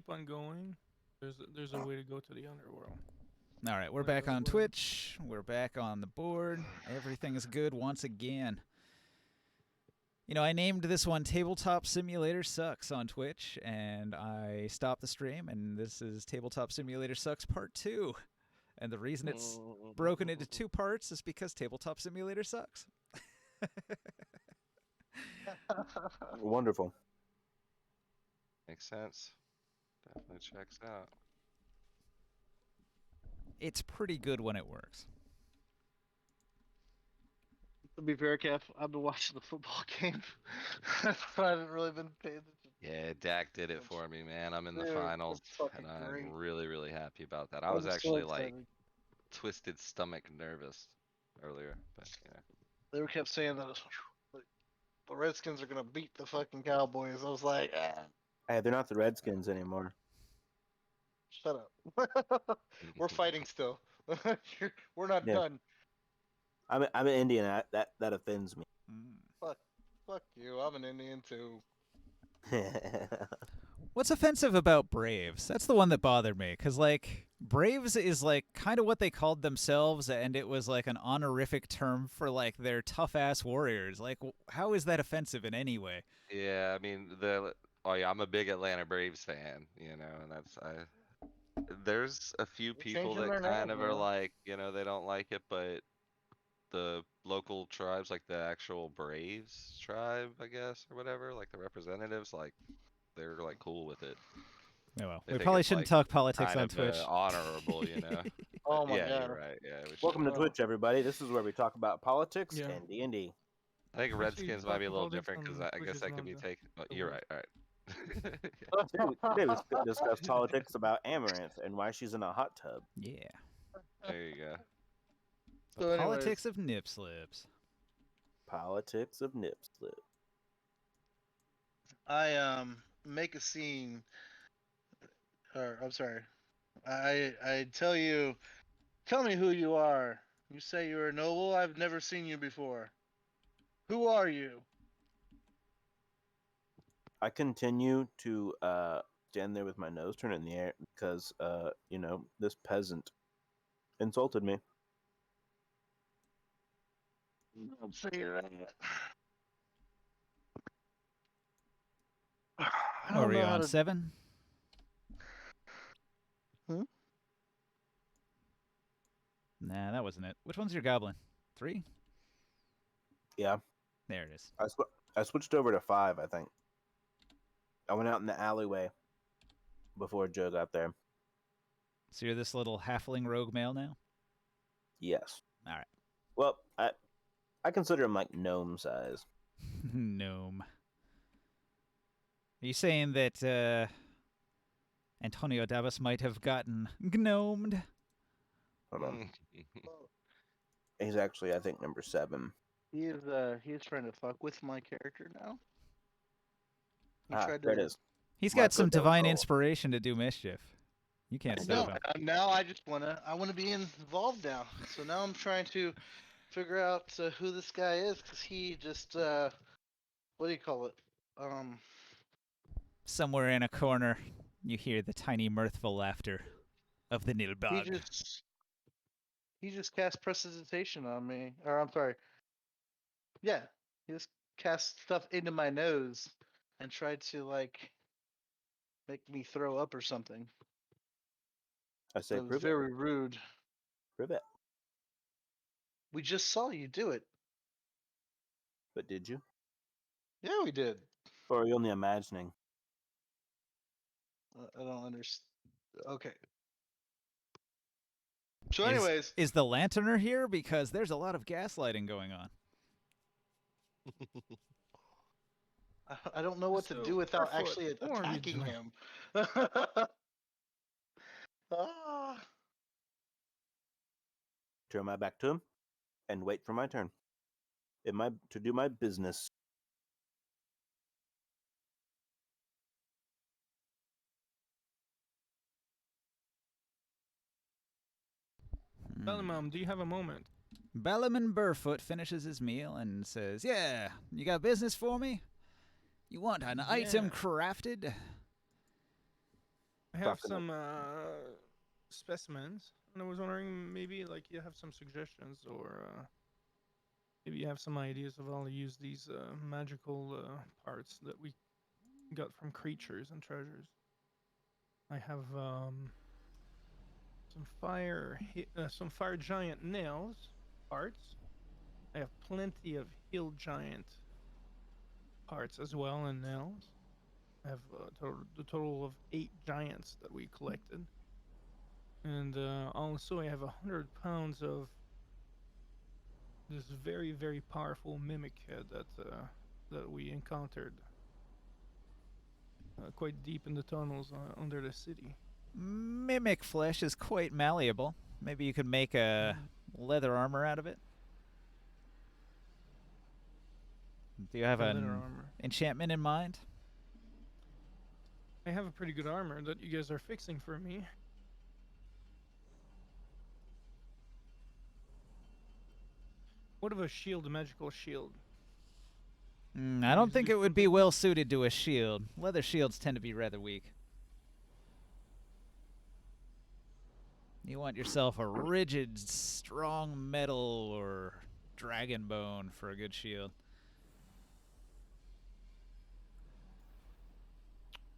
keep on going. There's a way to go to the underworld. All right, we're back on Twitch. We're back on the board. Everything is good once again. You know, I named this one Tabletop Simulator Sucks on Twitch, and I stopped the stream, and this is Tabletop Simulator Sucks Part 2. And the reason it's broken into 2 parts is because Tabletop Simulator sucks. Wonderful. Makes sense. Definitely checks out. It's pretty good when it works. To be fair, Kev, I've been watching the football game. I haven't really been paying attention. Yeah, Dak did it for me, man. I'm in the Dude, finals, that's fucking and I'm great. really, really happy about that. I I'm was so actually like excited. twisted stomach nervous earlier, but yeah. They kept saying that the Redskins are gonna beat the fucking Cowboys. I was like, Hey, they're not the Redskins anymore. shut up. We're fighting still. We're not Yeah. done. I'm an Indian. That offends me. Fuck you. I'm an Indian too. What's offensive about Braves? That's the one that bothered me, because, like, Braves is, like, kind of what they called themselves, and it was, like, an honorific term for, like, their tough-ass warriors. Like, how is that offensive in any way? Yeah, I mean I'm a big Atlanta Braves fan, you know, and there's a few people changing that their kind name, of are bro. like, you know, they don't like it, but the local tribes, like the actual Braves tribe, I guess, or whatever, like the representatives, like they're like cool with it. Oh, well, They we think probably it's, shouldn't like, talk politics kind on of Twitch. honorable, you know. Oh my Yeah, god. you're right. Yeah, we Welcome to should. Twitch, everybody. This is where we talk about politics Yeah. and D&D. I think Redskins might be a little politics different because on I Twitch guess is that not could be the- taken. Oh, you're right. All right. Today we discuss politics about Amaranth and why she's in a hot tub. Yeah. There you go. So anyways, Politics of nip slips. Politics of nip slip. I make a scene, or I'm sorry, I tell you, tell me who you are. You say you're a noble. I've never seen you before. Who are you? I continue to stand there with my nose turned in the air because, you know, this peasant insulted me. Don't say that. I What don't were you know how on, to. 7? Hmm? Nah, that wasn't it. Which one's your goblin? 3? Yeah, There it is. I switched over to 5, I think. I went out in the alleyway before Joe got there. So you're this little halfling rogue male now? Yes. All right. Well, I consider him like gnome size. Gnome. Are you saying that Antonio Davis might have gotten gnomed? Hold on. He's actually, I think, number 7. He's trying to fuck with my character now. He Ah, tried there to. it is. He's Marco got some del divine Sol. inspiration to do mischief. You can't stop him. Now I just wanna be involved now. So now I'm trying to figure out who this guy is, because he just what do you call it? Somewhere in a corner, you hear the tiny mirthful laughter of the Nilbog. He just cast prestidigitation on me, or I'm sorry. Yeah, he just cast stuff into my nose and tried to like make me throw up or something. I say, That was prove it. very rude. Prove it. We just saw you do it. But did you? Yeah, we did. Or are you only imagining? I don't understand. Okay. So, anyways, Is the lanterner here? Because there's a lot of gaslighting going on. I don't know what to do without actually attacking him. Ah. Turn my back to him and wait for my turn. To do my business. Bellingham, do you have a moment? Bellaman Burfoot finishes his meal and says, "Yeah, you got business for me? You want an item crafted?" I have Fucking some specimens, and I was wondering maybe like you have some suggestions, or maybe you have some ideas of how to use these magical parts that we got from creatures and treasures. I have some fire giant nails parts. I have plenty of hill giant parts as well and nails. I have the total of 8 giants that we collected, and also I have 100 pounds of this very powerful mimic head that we encountered quite deep in the tunnels under the city. Mimic flesh is quite malleable. Maybe you could make a leather armor out of it. Do you have Leather an armor. enchantment in mind? I have a pretty good armor that you guys are fixing for me. What of a shield, a magical shield? I don't Use think it it would be well suited to a shield. Leather shields tend to be rather weak. You want yourself a rigid, strong metal or dragon bone for a good shield.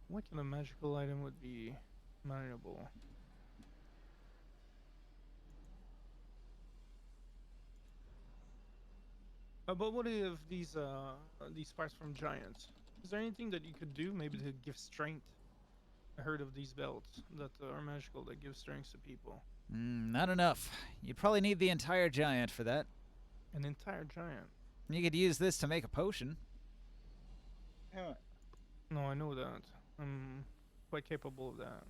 What kind of magical item would be manageable? But what if these parts from giants? Is there anything that you could do, maybe to give strength? I heard of these belts that are magical that give strength to people. Not enough. You'd probably need the entire giant for that. An entire giant. You could use this to make a potion. Yeah. No, I know that. I'm quite capable of that.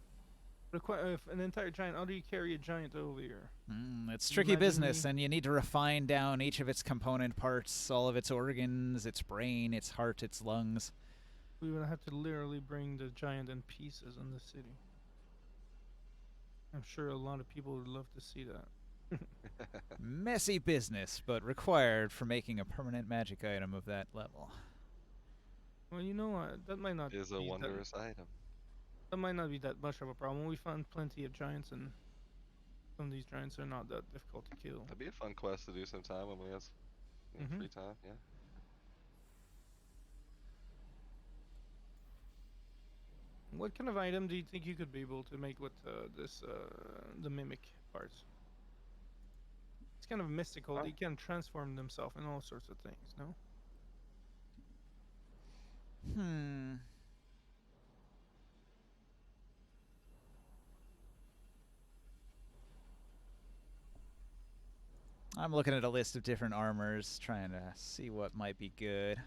But if an entire giant, how do you carry a giant over here? It's tricky Imagine business, me- and you need to refine down each of its component parts, all of its organs, its brain, its heart, its lungs. We would have to literally bring the giant in pieces in the city. I'm sure a lot of people would love to see that. Messy business, but required for making a permanent magic item of that level. Well, you know what? That might not Is a be that, wondrous item. that might not be that much of a problem. We found plenty of giants, and some of these giants are not that difficult to kill. That'd be a fun quest to do sometime when we have Mhm. free time. Yeah. What kind of item do you think you could be able to make with the mimic parts? It's kind of mystical. They can transform themselves in all sorts of things, no? I'm looking at a list of different armors, trying to see what might be good.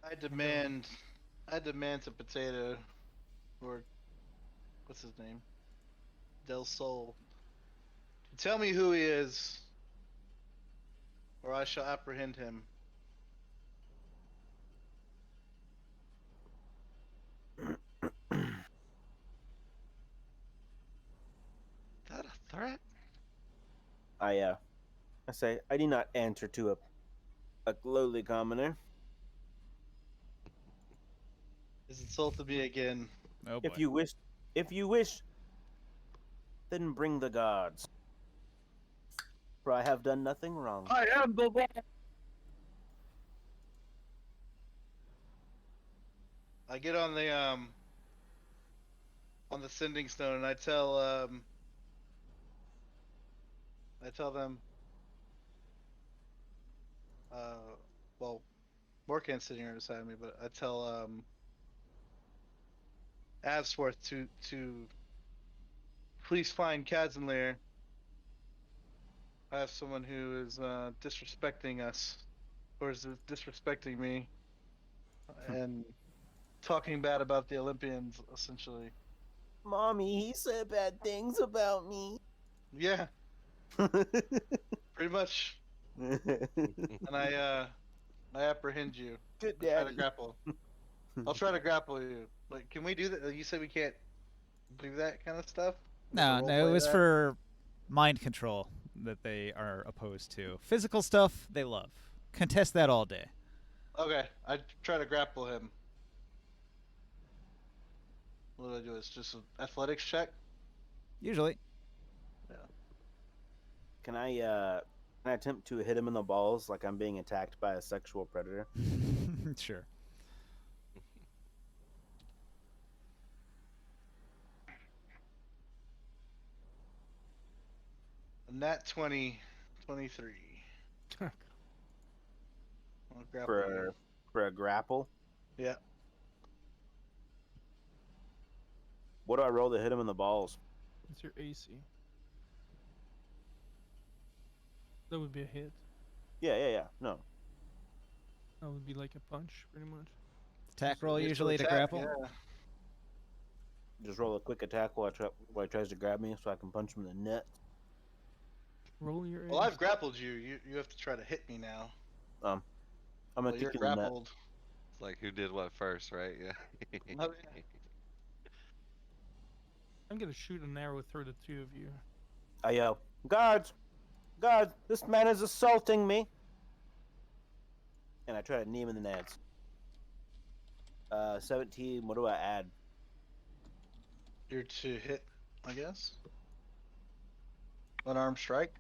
I demand a potato, or what's his name, Del Sol. Tell me who he is, or I shall apprehend him. Is that a threat? I say I do not answer to a lowly commoner. He's insulted me again. Oh boy. If you wish, then bring the guards. For I have done nothing wrong. I am the one. I get on the sending stone and I tell them well, Morkan's sitting here beside me, but I tell Avsworth to please find Kazanlir. I have someone who is disrespecting us, or is disrespecting me, and talking bad about the Olympians, essentially. Mommy, he said bad things about me. Yeah, pretty much. And I apprehend you. Good Try to daddy. grapple. I'll try to grapple you. Like, can we do that? You said we can't do that kind of stuff? No, Role no, it play was that? for mind control that they are opposed to. Physical stuff, they love. Contest that all day. Okay, I try to grapple him. What do I do? It's just an athletics check. Usually. Can I attempt to hit him in the balls like I'm being attacked by a sexual predator? Sure. Nat 20, 23. I'll grapple For you. for a grapple? Yeah. What do I roll to hit him in the balls? It's your AC. That would be a hit. Yeah. No. That would be like a punch, pretty much. Attack roll It's usually to attack, grapple. Yeah. Just roll a quick attack while he tries to grab me so I can punch him in the nuts. Roll your Well, AC. I've grappled you. You have to try to hit me now. I'm gonna Well, you're kick you in the nuts. grappled. It's like who did what first, right? Yeah. Oh, yeah. I'm gonna shoot an arrow through the two of you. I yell, guards! Guards! This man is assaulting me! And I try to knee him in the nuts. 17, what do I add? You're to hit, I guess. Unarmed strike.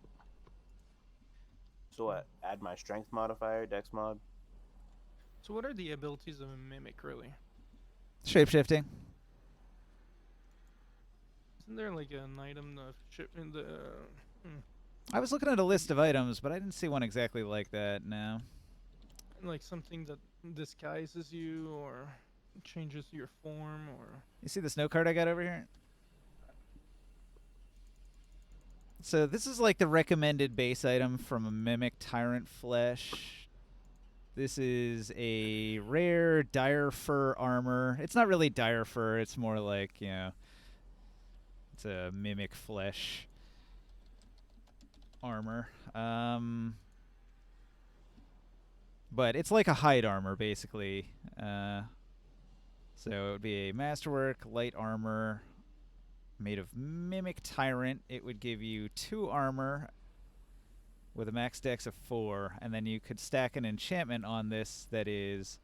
So what? Add my strength modifier, dex mod? So what are the abilities of a mimic, really? Shapeshifting. Isn't there like an item in the I was looking at a list of items, but I didn't see one exactly like that. No. like something that disguises you or changes your form or You see the snow card I got over here? So this is like the recommended base item from a Mimic Tyrant Flesh. This is a rare dire fur armor. It's not really dire fur. It's more like, you know, it's a Mimic Flesh armor. But it's like a hide armor, basically. So it would be a masterwork light armor made of Mimic Tyrant. It would give you 2 armor with a max dex of 4, and then you could stack an enchantment on this that is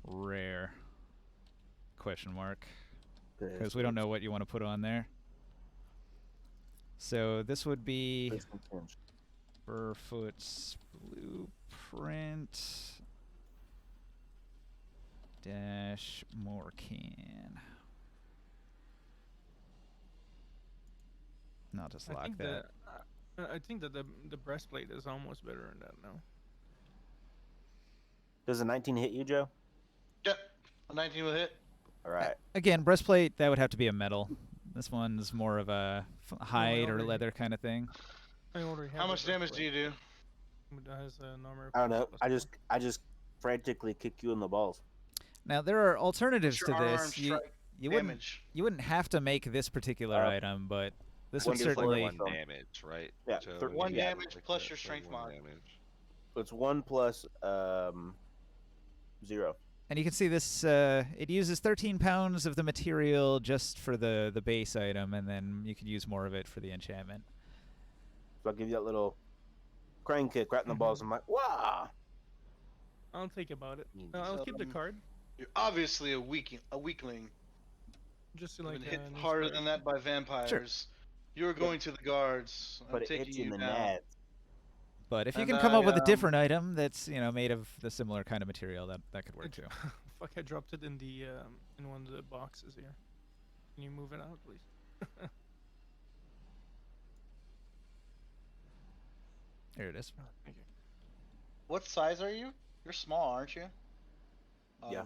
rare. Question mark. Because we don't know what you want to put on there. So this would be Burfoot's Blueprint dash Morcan. And I'll just lock that. I think that the breastplate is almost better than that now. Does a 19 hit you, Joe? Yep. A 19 will hit. Alright. Again, breastplate, that would have to be a metal. This one's more of a hide or already- leather kind of thing. I already have How a much damage do you do? breastplate. It has an armor. I don't know. plus I just frantically kick you in the balls. Now there are alternatives What's to your unarmed this. You strike wouldn't damage? have to make this particular item, but this One would d4 certainly. Like 1 damage, right? Yeah, Joe? thir- One yeah. damage plus your strength mod. Damage. It's 1 plus 0. And you can see this. It uses 13 pounds of the material just for the base item, and then you could use more of it for the enchantment. So I'll give you that little crane kick right in the balls. I'm like, wow! I'll think about it. Mm. I'll keep the So, card. You're obviously a weakling. Just to You've like been hit an harder than inspiration. that by vampires. You're going to the guards. I'm But it taking hits you in you the down. net. But if you And can come up with a I, different item that's made of the similar kind of material, that could work too. Fuck! I dropped it in the in one of the boxes here. Can you move it out, please? There it is. Oh, thank you. What size are you? You're small, aren't you? Yeah.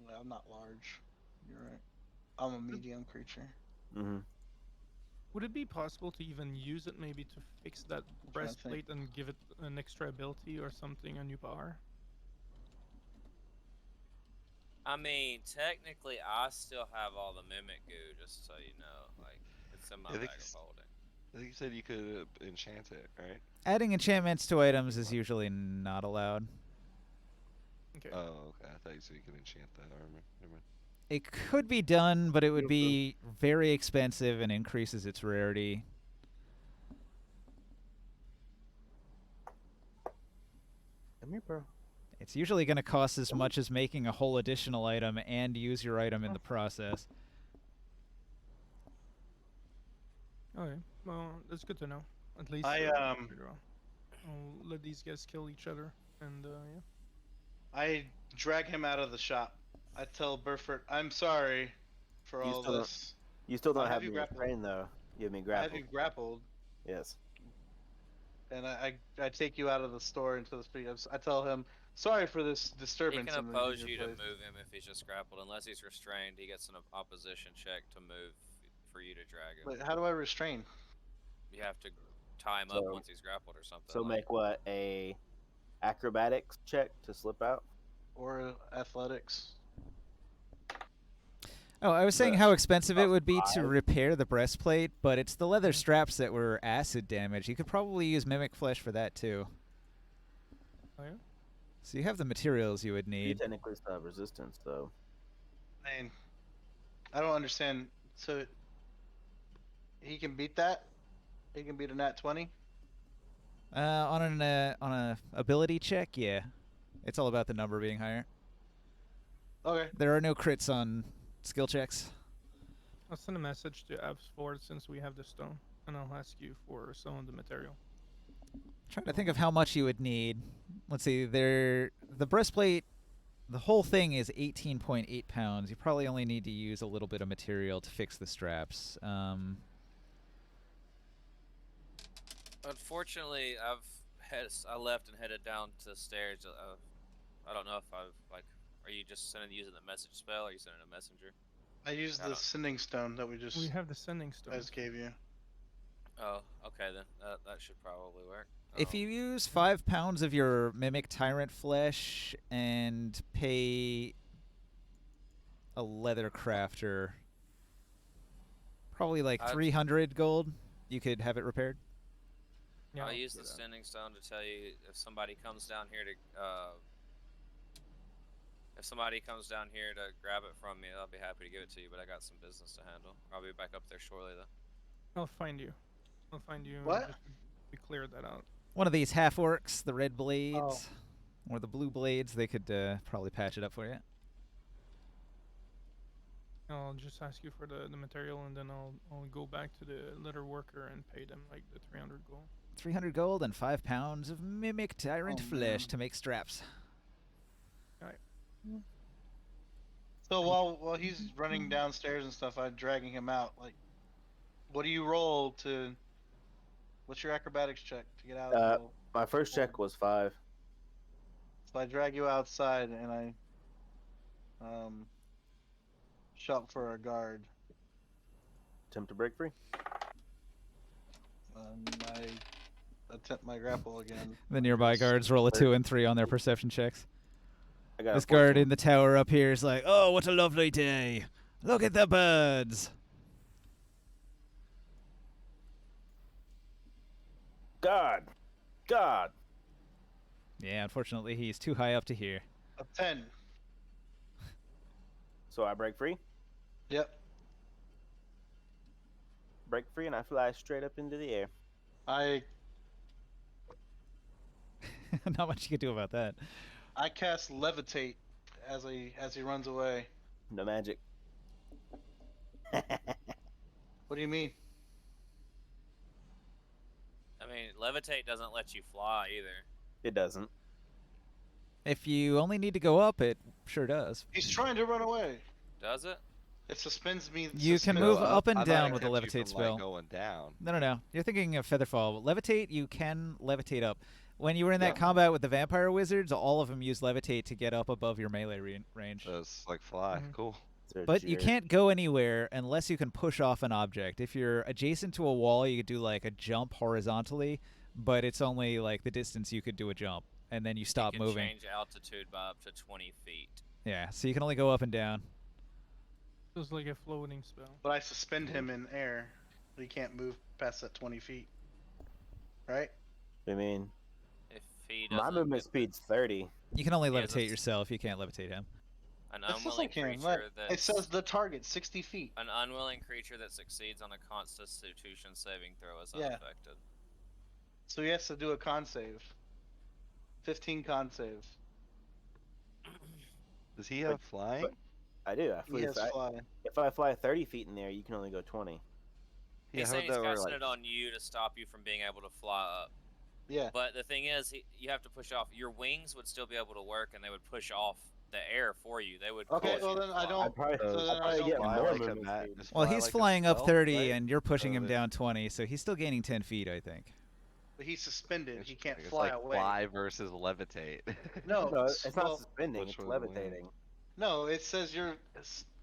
Yeah, I'm not large. You're right. I'm a medium creature. Mm-hmm. Would it be possible to even use it maybe to fix that trying to think. breastplate and give it an extra ability or something, a new power? I mean, technically, I still have all the mimic goo, just so you know. Like, it's in my I think bag it's- of holding. I think you said you could enchant it, right? Adding enchantments to items is usually not allowed. Okay. Oh, okay. I thought you said you could enchant that armor. Never mind. It could be done, but it would be very expensive and increases its rarity. Come here, bro. It's usually going to cost as much as making a whole additional item and use your item in the process. Okay, well, that's good to know. At least figure out. I'll let these guys kill each other, and yeah. I drag him out of the shop. I tell Burford, I'm sorry for You all still don't- this. You still don't I'll have have you me grappled. restrained, though. You have me I have grappled. you grappled, Yes. and I take you out of the store into the street. I tell him, sorry for this He disturbance. can in oppose your you to place." move him if he's just grappled. Unless he's restrained, he gets an opposition check to move for you to drag him. But how do I restrain? You have to tie him up So- once he's grappled or something. So like, make what, a acrobatics check to slip out? Or athletics? Oh, I was saying The- how expensive it would be to 5? repair the breastplate, but it's the leather straps that were acid damage. You could probably use mimic flesh for that too. Oh, yeah? So you have the materials you would You need. technically still have resistance, though. I mean, I don't understand. So he can beat that? He can beat a nat 20? On a ability check, yeah. It's all about the number being higher. Okay. There are no crits on skill checks. I'll send a message to Absford since we have the stone, and I'll ask you for some of the material. Trying to think of how much you would need. Let's see, the breastplate, the whole thing is 18.8 pounds. You probably only need to use a little bit of material to fix the straps. unfortunately, I left and headed down to the stairs. I don't know if I've Are you just using the message spell? Or are you sending a messenger? I used I the don't- sending stone that we just We have the sending stone. I just gave you. Oh, okay then. That should probably work. If you use 5 pounds of your mimic tyrant flesh and pay a leather crafter, probably like I've- 300 gold, you could have it repaired. Yeah, I'll I'll use do the that. sending stone to tell you if somebody comes down here to grab it from me. I'll be happy to give it to you, but I got some business to handle. I'll be back up there shortly though. I'll find you. I'll find you. What? Just to clear that out. One of these half orcs, the red blades Oh. or the blue blades, they could probably patch it up for you. I'll just ask you for the material, and then I'll go back to the leather worker and pay them like the 300 gold. 300 gold and 5 pounds of mimic tyrant Oh, flesh man. to make straps. So while he's running downstairs and stuff, I'm dragging him out. Like, what do you roll to? What's your acrobatics check to get out? Of the My first check was 5. So I drag you outside and I shout for a guard. Attempt to break free. I attempt my grapple again. The nearby guards roll a 2 and 3 on their perception checks. I got This a guard 14. in the tower up here is like, oh, what a lovely day. Look at the birds. God. Yeah, unfortunately, he's too high up to hear. A 10. So I break free. Yep. Break free, and I fly straight up into the air. Not much you can do about that. I cast levitate as he runs away. No magic. What do you mean? I mean, levitate doesn't let you fly either. It doesn't. If you only need to go up, it sure does. He's trying to run away. Does it? It suspends me. You can suspends move me. up and I down thought with it the kept you levitate from, like, spell. going down. No. You're thinking of Featherfall. Levitate, you can levitate up. When you were in that Yeah. combat with the vampire wizards, all of them use levitate to get up above your melee range. So it's like fly. Mhm. Cool. They're But you jerk. can't go anywhere unless you can push off an object. If you're adjacent to a wall, you could do like a jump horizontally, but it's only like the distance you could do a jump, and then you stop you can moving. change altitude by up to 20 feet. Yeah, so you can only go up and down. Feels like a floating spell. But I suspend him in air. He can't move past that 20 feet. Right? I mean, If he my doesn't movement get speed's 30. You can only Yeah, levitate that's- yourself. You can't levitate him. an That's just unwilling like him. creature Look, that it says the target 60 feet. an unwilling creature that succeeds on a Constitution saving throw is Yeah. unaffected. So he has to do a con save. 15 con save. Does he have flying? I do. He has fly. If I fly 30 feet in there, you can only go 20. Yeah, He's how saying would he's that work? casting it on you to stop you from being able to fly up. Yeah. But the thing is, you have to push off. Your wings would still be able to work, and they would push off the air for you. They would. Okay, cause well you to then I fly. don't. probably, So then I'd I probably don't get fly more like a movement bat- speed. just Well, fly he's like a flying up stealth, 30, right? and you're pushing him that- down 20, so he's still gaining 10 feet, I think. But he's suspended. He can't It's fly like away. fly versus levitate. No, No, it's well, not suspending. Which It's one wins? levitating. no, it says you're.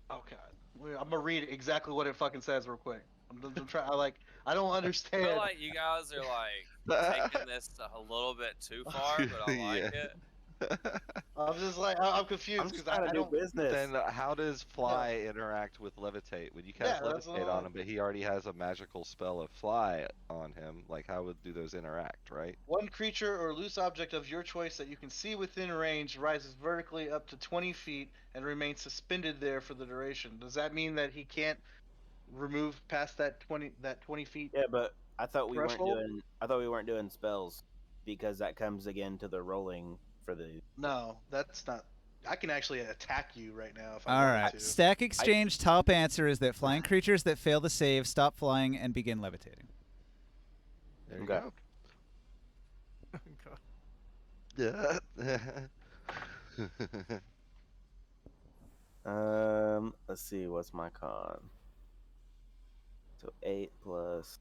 Oh god, I'm gonna read exactly what it fucking says real quick. I'm trying. I don't I understand. feel like you guys are like taking this a little bit too far, but I like Yeah. it. I'm just like I'm confused I'm because just trying I to do don't. business. Then how does fly interact with levitate? When you cast Yeah, that's levitate what on him, but he already has a magical spell of fly on him, like how do those interact, right? One creature or loose object of your choice that you can see within range rises vertically up to 20 feet and remains suspended there for the duration. Does that mean that he can't remove past that 20 feet? Yeah, but I thought we Threshold? weren't doing spells because that comes again to the rolling for the. No, that's not. I can actually attack you right now if All I right. want to. Stack Exchange top answer is that flying creatures that fail the save stop flying and begin levitating. There you Okay. go. Yeah. Let's see. What's my con? So 8 plus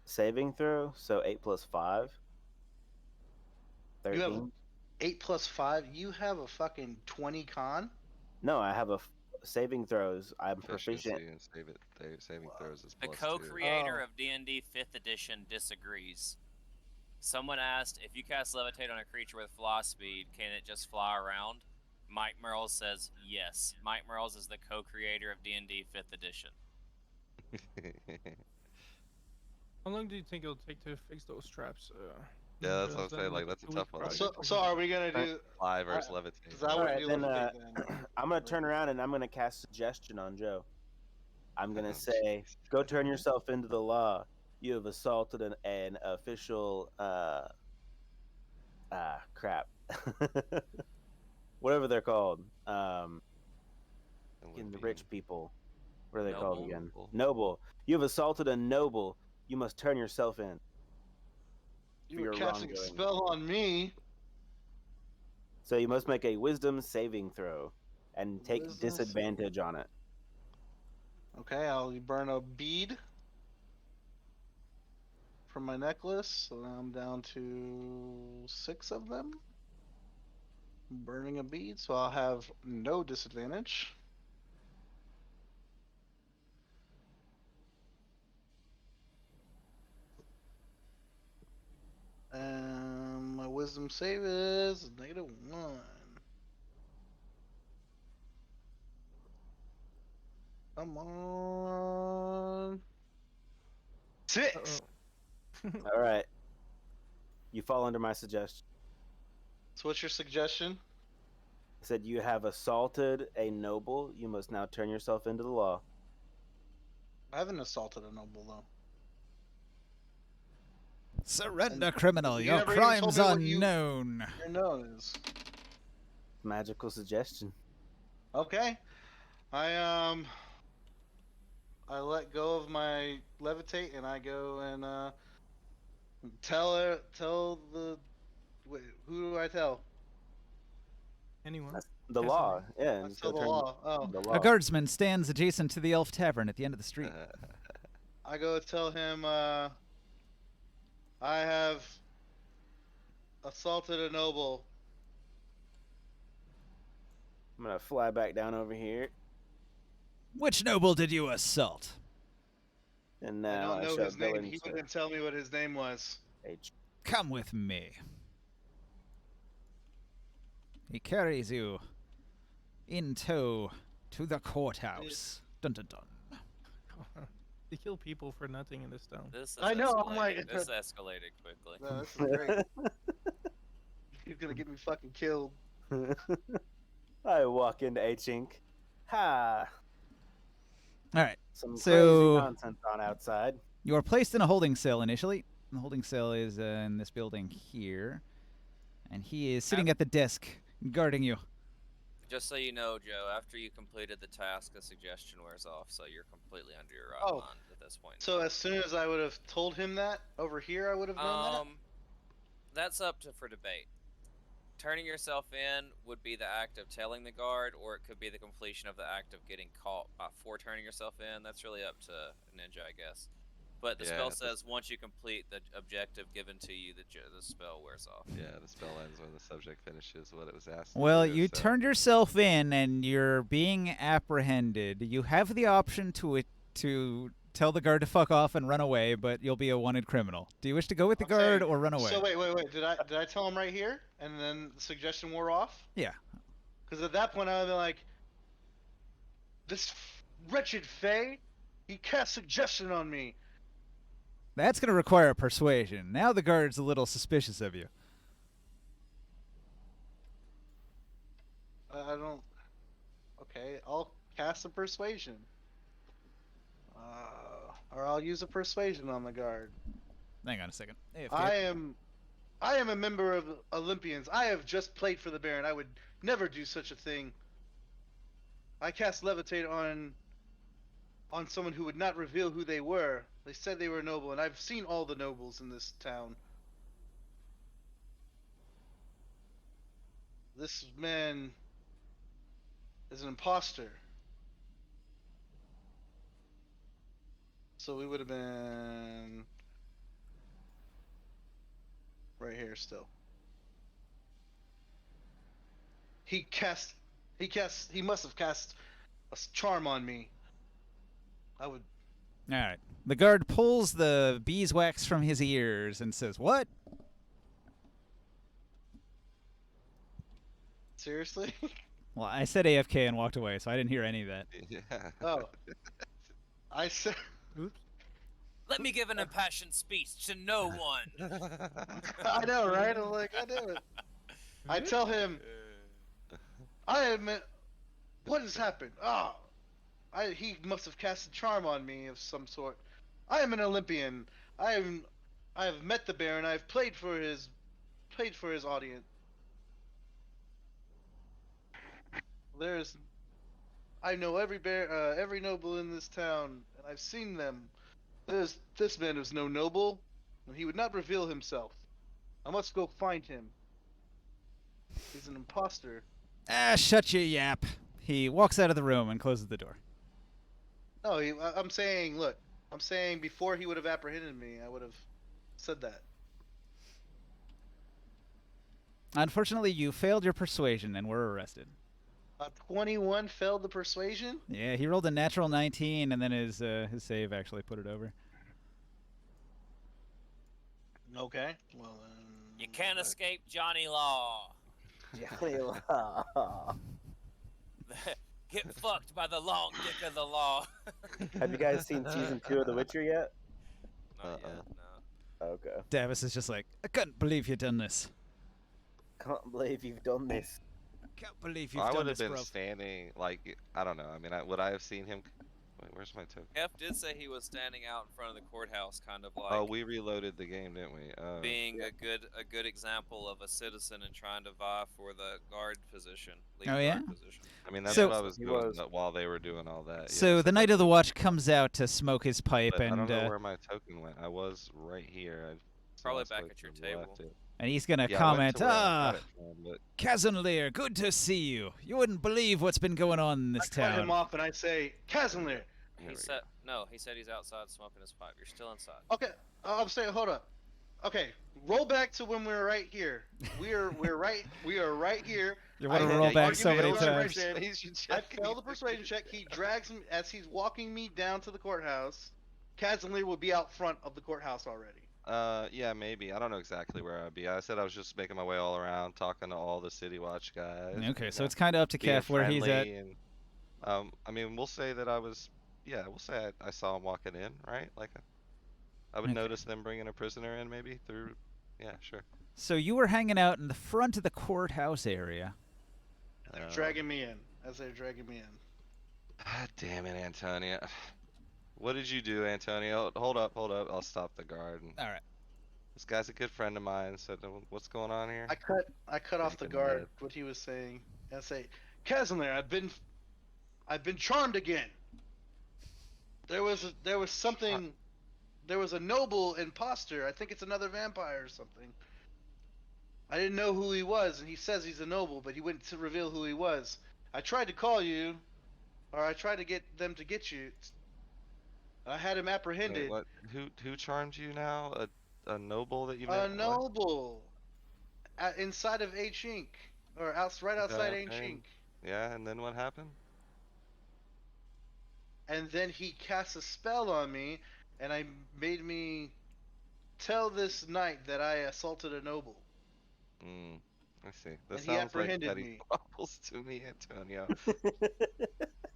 saving throw. So 8 plus 5. 13. You have 8 plus 5. You have a fucking 20 con. No, I have saving throws. I'm Proficiency proficient. and saving throws is The +2. co-creator Oh. of D&D 5th edition disagrees. Someone asked, if you cast levitate on a creature with fly speed, can it just fly around? Mike Merles says yes. Mike Merles is the co-creator of D&D 5th edition. How long do you think it'll take to fix those traps? Yeah, that's what I'm realize that saying, in, like, a that's a 2-week tough one. project. So are we gonna do? Fly versus Because levitate. I want Alright, to do then, levitate then. I'm gonna turn around and I'm gonna cast suggestion on Joe. I'm gonna Oh, say, jeez. "Go turn yourself into the law. You have assaulted an official crap, whatever they're called. It would In the be- rich people, what are they called Noble? again? Noble. You have assaulted a noble. You must turn yourself in. You for were your casting a wrongdoing. spell on me. So you must make a wisdom saving throw, and take Wisdom disadvantage on it. Okay, I'll burn a bead from my necklace, so now I'm down to 6 of them. Burning a bead, so I'll have no disadvantage. And my wisdom save is -1. Come on. 6! Uh-oh. All right. You fall under my suggestion. So what's your suggestion? I said you have assaulted a noble. You must now turn yourself into the law. I haven't assaulted a noble though. Surrender, criminal. you Your never even told crimes me what you- unknown. Your nose. Magical suggestion. Okay. I let go of my levitate and I go and tell the wait, who do I tell? Anyone? That's the Yes, law. Yeah. I just tell go the turn law. Oh, the A law. guardsman stands adjacent to the elf tavern at the end of the street. I go tell him I have assaulted a noble. I'm gonna fly back down over here, Which noble did you assault? and I now don't know shall his go name. He into wouldn't tell me what his name was. H. Come with me. He carries you in tow to the courthouse. Dun dun dun. They kill people for nothing in this town. This is I know, I'm escalating- like- this escalated quickly. No, this is great. He's gonna get me fucking killed. I walk into H Inc. Ha! All right. Some So- crazy nonsense on outside. You are placed in a holding cell initially. the holding cell is in this building here. And he is sitting at the desk, guarding you. Just so you know, Joe, after you completed the task, the suggestion wears off, so you're completely under your right Oh. mind at this point. So as soon as I would have told him that over here, I would have known That's up for debate. Turning yourself in would be the act of telling the guard, or it could be the completion of the act of getting caught before turning yourself in. That's really up to Ninja, I guess. But the spell says once you complete the objective given to you, the spell wears off. Yeah, the spell ends when the subject finishes what it was asked. Well, to do, you so- turned yourself in and you're being apprehended. You have the option to tell the guard to fuck off and run away, but you'll be a wanted criminal. Do you wish to go with the guard or run away? So wait. Did I tell him right here, and then the suggestion wore off? Yeah. Because at that point I would be like, this wretched Fae, he cast suggestion on me. That's going to require persuasion. Now the guard's a little suspicious of you. I don't. Okay, I'll cast a persuasion. Or I'll use a persuasion on the guard. Hang on a second. AFK. I am a member of Olympians. I have just played for the Baron. I would never do such a thing. I cast levitate on someone who would not reveal who they were. They said they were noble, and I've seen all the nobles in this town. This man is an imposter. So we would have been right here still. He must have cast a charm on me. I would. All right. The guard pulls the beeswax from his ears and says, "What?" Seriously? Well, I said AFK and walked away, so I didn't hear any of that. Yeah. Oh. I said. Let me give an impassioned speech to no one. I know, right? I'm like, I knew it. I tell him, I admit, what has happened? He must have cast a charm on me of some sort. I am an Olympian. I have met the Baron. I've played for his audience. I know every noble in this town, and I've seen them. This man is no noble, and he would not reveal himself. I must go find him. He's an imposter. Shut your yap. He walks out of the room and closes the door. No, I'm saying, look. I'm saying before he would have apprehended me, I would have said that. Unfortunately, you failed your persuasion and were arrested. 21 failed the persuasion? Yeah, he rolled a natural 19, and then his save actually put it over. Okay. Well, then... You can't escape Johnny Law. Get fucked by the long dick of the law. Have you guys seen season 2 of The Witcher yet? Not yet, no. Okay. Davis is just like, I can't believe you've done this. Can't believe you've done this. Can't believe you've I done would this, have been bro. standing, like, I don't know. I mean, would I have seen him? Wait, where's my token? F did say he was standing out in front of the courthouse, kind of like Oh, we reloaded the game, didn't we? being a good example of a citizen and trying to vie for the guard position. lead Oh, guard yeah? Position. I mean, that's So- what I was He doing was. while they were doing all that. So yeah, the Knight of the Watch comes out to smoke his pipe, but I and don't know where my token went. I was right here. Probably lost back where at your I left table. it. and he's gonna Yeah, I went comment, to where I got it from, but Kazanlir, good to see you. You wouldn't believe what's been going on in this I cut him town. off and I say, Casimir. here we He said no. He said he's outside smoking his pipe. You're still inside. Okay, I'm saying, hold up. Okay, roll back to when we were right here. We are right here. You want to I- roll I- back so many argument over times. right there. Persuasion I check. failed the persuasion check. He drags me as he's walking me down to the courthouse. Casimir will be out front of the courthouse already. Yeah, maybe. I don't know exactly where I'd be. I said I was just making my way all around, talking to all the City Watch guys. Okay, you so know, it's kind of up to being Kef where he's at. friendly and, I mean, we'll say that I was. Yeah, we'll say I saw him walking in, right? Like, I would Okay. notice them bringing a prisoner in, maybe through. Yeah, sure. So you were hanging out in the front of the courthouse area. They're dragging me in as they're dragging me in. God damn it, Antonio. What did you do, Antonio? Hold up. I'll stop the guard. And, All right. This guy's a good friend of mine. So what's going on here? I cut off the Shaking guard head. what he was saying and say, Casimir, I've been charmed again. There was something. There was a noble imposter. I think it's another vampire or something. I didn't know who he was, and he says he's a noble, but he wouldn't reveal who he was. I tried to call you, or I tried to get them to get you. I had him Wait, apprehended. what? Who charmed you now? A noble that you A met? What? noble inside of H Inc. Or right outside Okay, H okay. Inc. Yeah, and then what happened? And then he cast a spell on me, and made me tell this knight that I assaulted a noble. Hmm. I see. That And he sounds like apprehended petty me. squabbles to me, Antonio.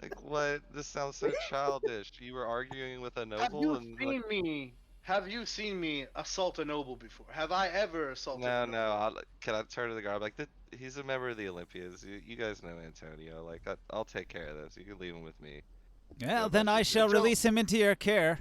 Like what? This sounds so childish. You were arguing with a noble and like. Have you seen me assault a noble before? Have I ever assaulted a No, noble? no. Can I turn to the guy? I'm like, he's a member of the Olympians. You guys know Antonio. Like, I'll take care of this. You can leave him with me. Well, Go then about I your shall business. release him into your care.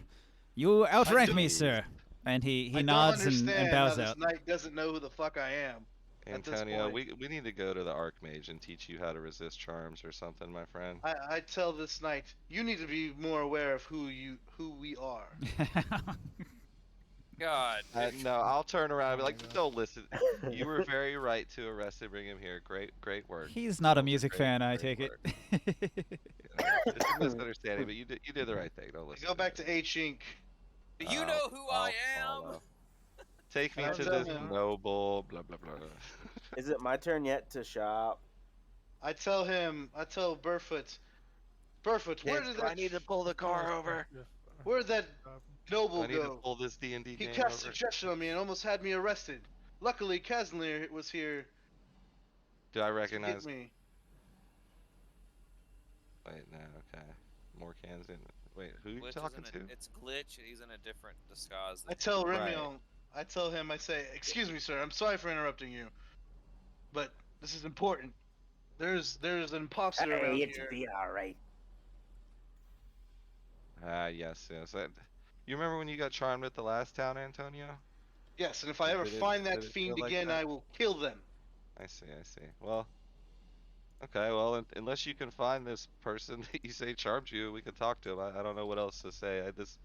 You outrank me, Jeez. sir. And he I nods don't understand and how bows this out. knight doesn't know who the fuck I am. At this Antonio, point. we need to go to the Archmage and teach you how to resist charms or something, my friend. I tell this knight, you need to be more aware of who we are. God. No, I'll turn around and be Oh my like, God. don't listen. You were very right to arrest and bring him here. Great work. He's not a That was music great- fan, I great take it. work. It's a misunderstanding, but you did the right thing. Don't I listen. go to back me. to H Inc. Do you know who I I'll am? follow. Take me I to tell this him- noble, blah blah blah. Is it my turn yet to shop? I tell Burfoot, where did that I need to pull the car over? where did that Do noble I need to go? pull this D&D He game cast over? suggestion on me and almost had me arrested. Luckily, Casimir was here Do I to recognize? get me. Wait, no, okay. More cans in. Wait, who you Glitch talking is to? It's Glitch, and he's in a different disguise. I tell Right. Remion, I tell him, I say, excuse me, sir, I'm sorry for interrupting you, but this is important. There's an imposter around Hey, it's here. be alright. Yes. You remember when you got charmed at the last town, Antonio? Yes, and if I ever Did it- find that did it fiend feel like again, that? I will kill them. I see. Well, okay, well, unless you can find this person that you say charmed you, we can talk to him. I don't know what else to say. This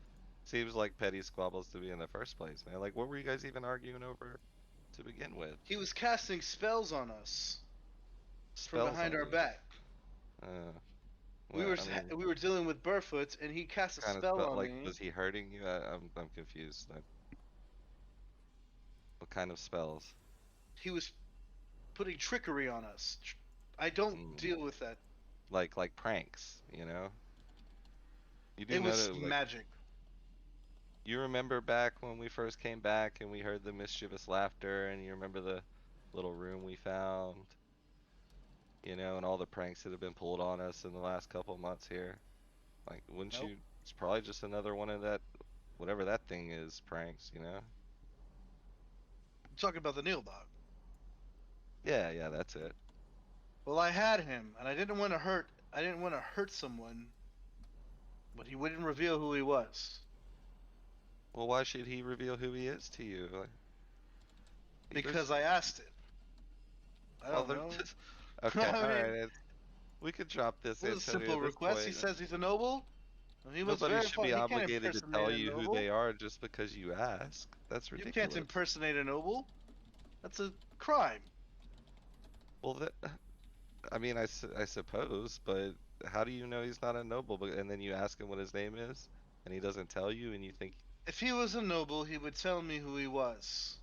seems like petty squabbles to me in the first place, man. Like, what were you guys even arguing over to begin with? He was casting spells on us from Spells behind on our you. back. Well, I mean, We were dealing with Burfoot, and he cast a kind of spell on like, me. was he hurting you? I'm confused. What kind of spells? He was putting trickery on us. I don't deal with that. Like pranks, you know? You do It know was that, like, magic. you remember back when we first came back and we heard the mischievous laughter, and you remember the little room we found, you know, and all the pranks that have been pulled on us in the last couple months here. Like, wouldn't Nope. you? It's probably just another one of that, whatever that thing is, pranks, you know? I'm talking about the Neil dog. Yeah, that's it. Well, I had him, and I didn't want to hurt. I didn't want to hurt someone, but he wouldn't reveal who he was. Well, why should he reveal who he is to you? Like, Because I asked it. I don't know. Okay, I mean, alright. We could drop this. It was a Antonio, simple at this request. He point. says he's a noble. And he was Nobody should verified. be He can't obligated to tell impersonate a you who noble. they are just because you ask. That's You ridiculous. can't impersonate a noble. That's a crime. Well, I mean, I suppose, but how do you know he's not a noble? And then you ask him what his name is, and he doesn't tell you, and you think, If he was a noble, he would tell me who he was.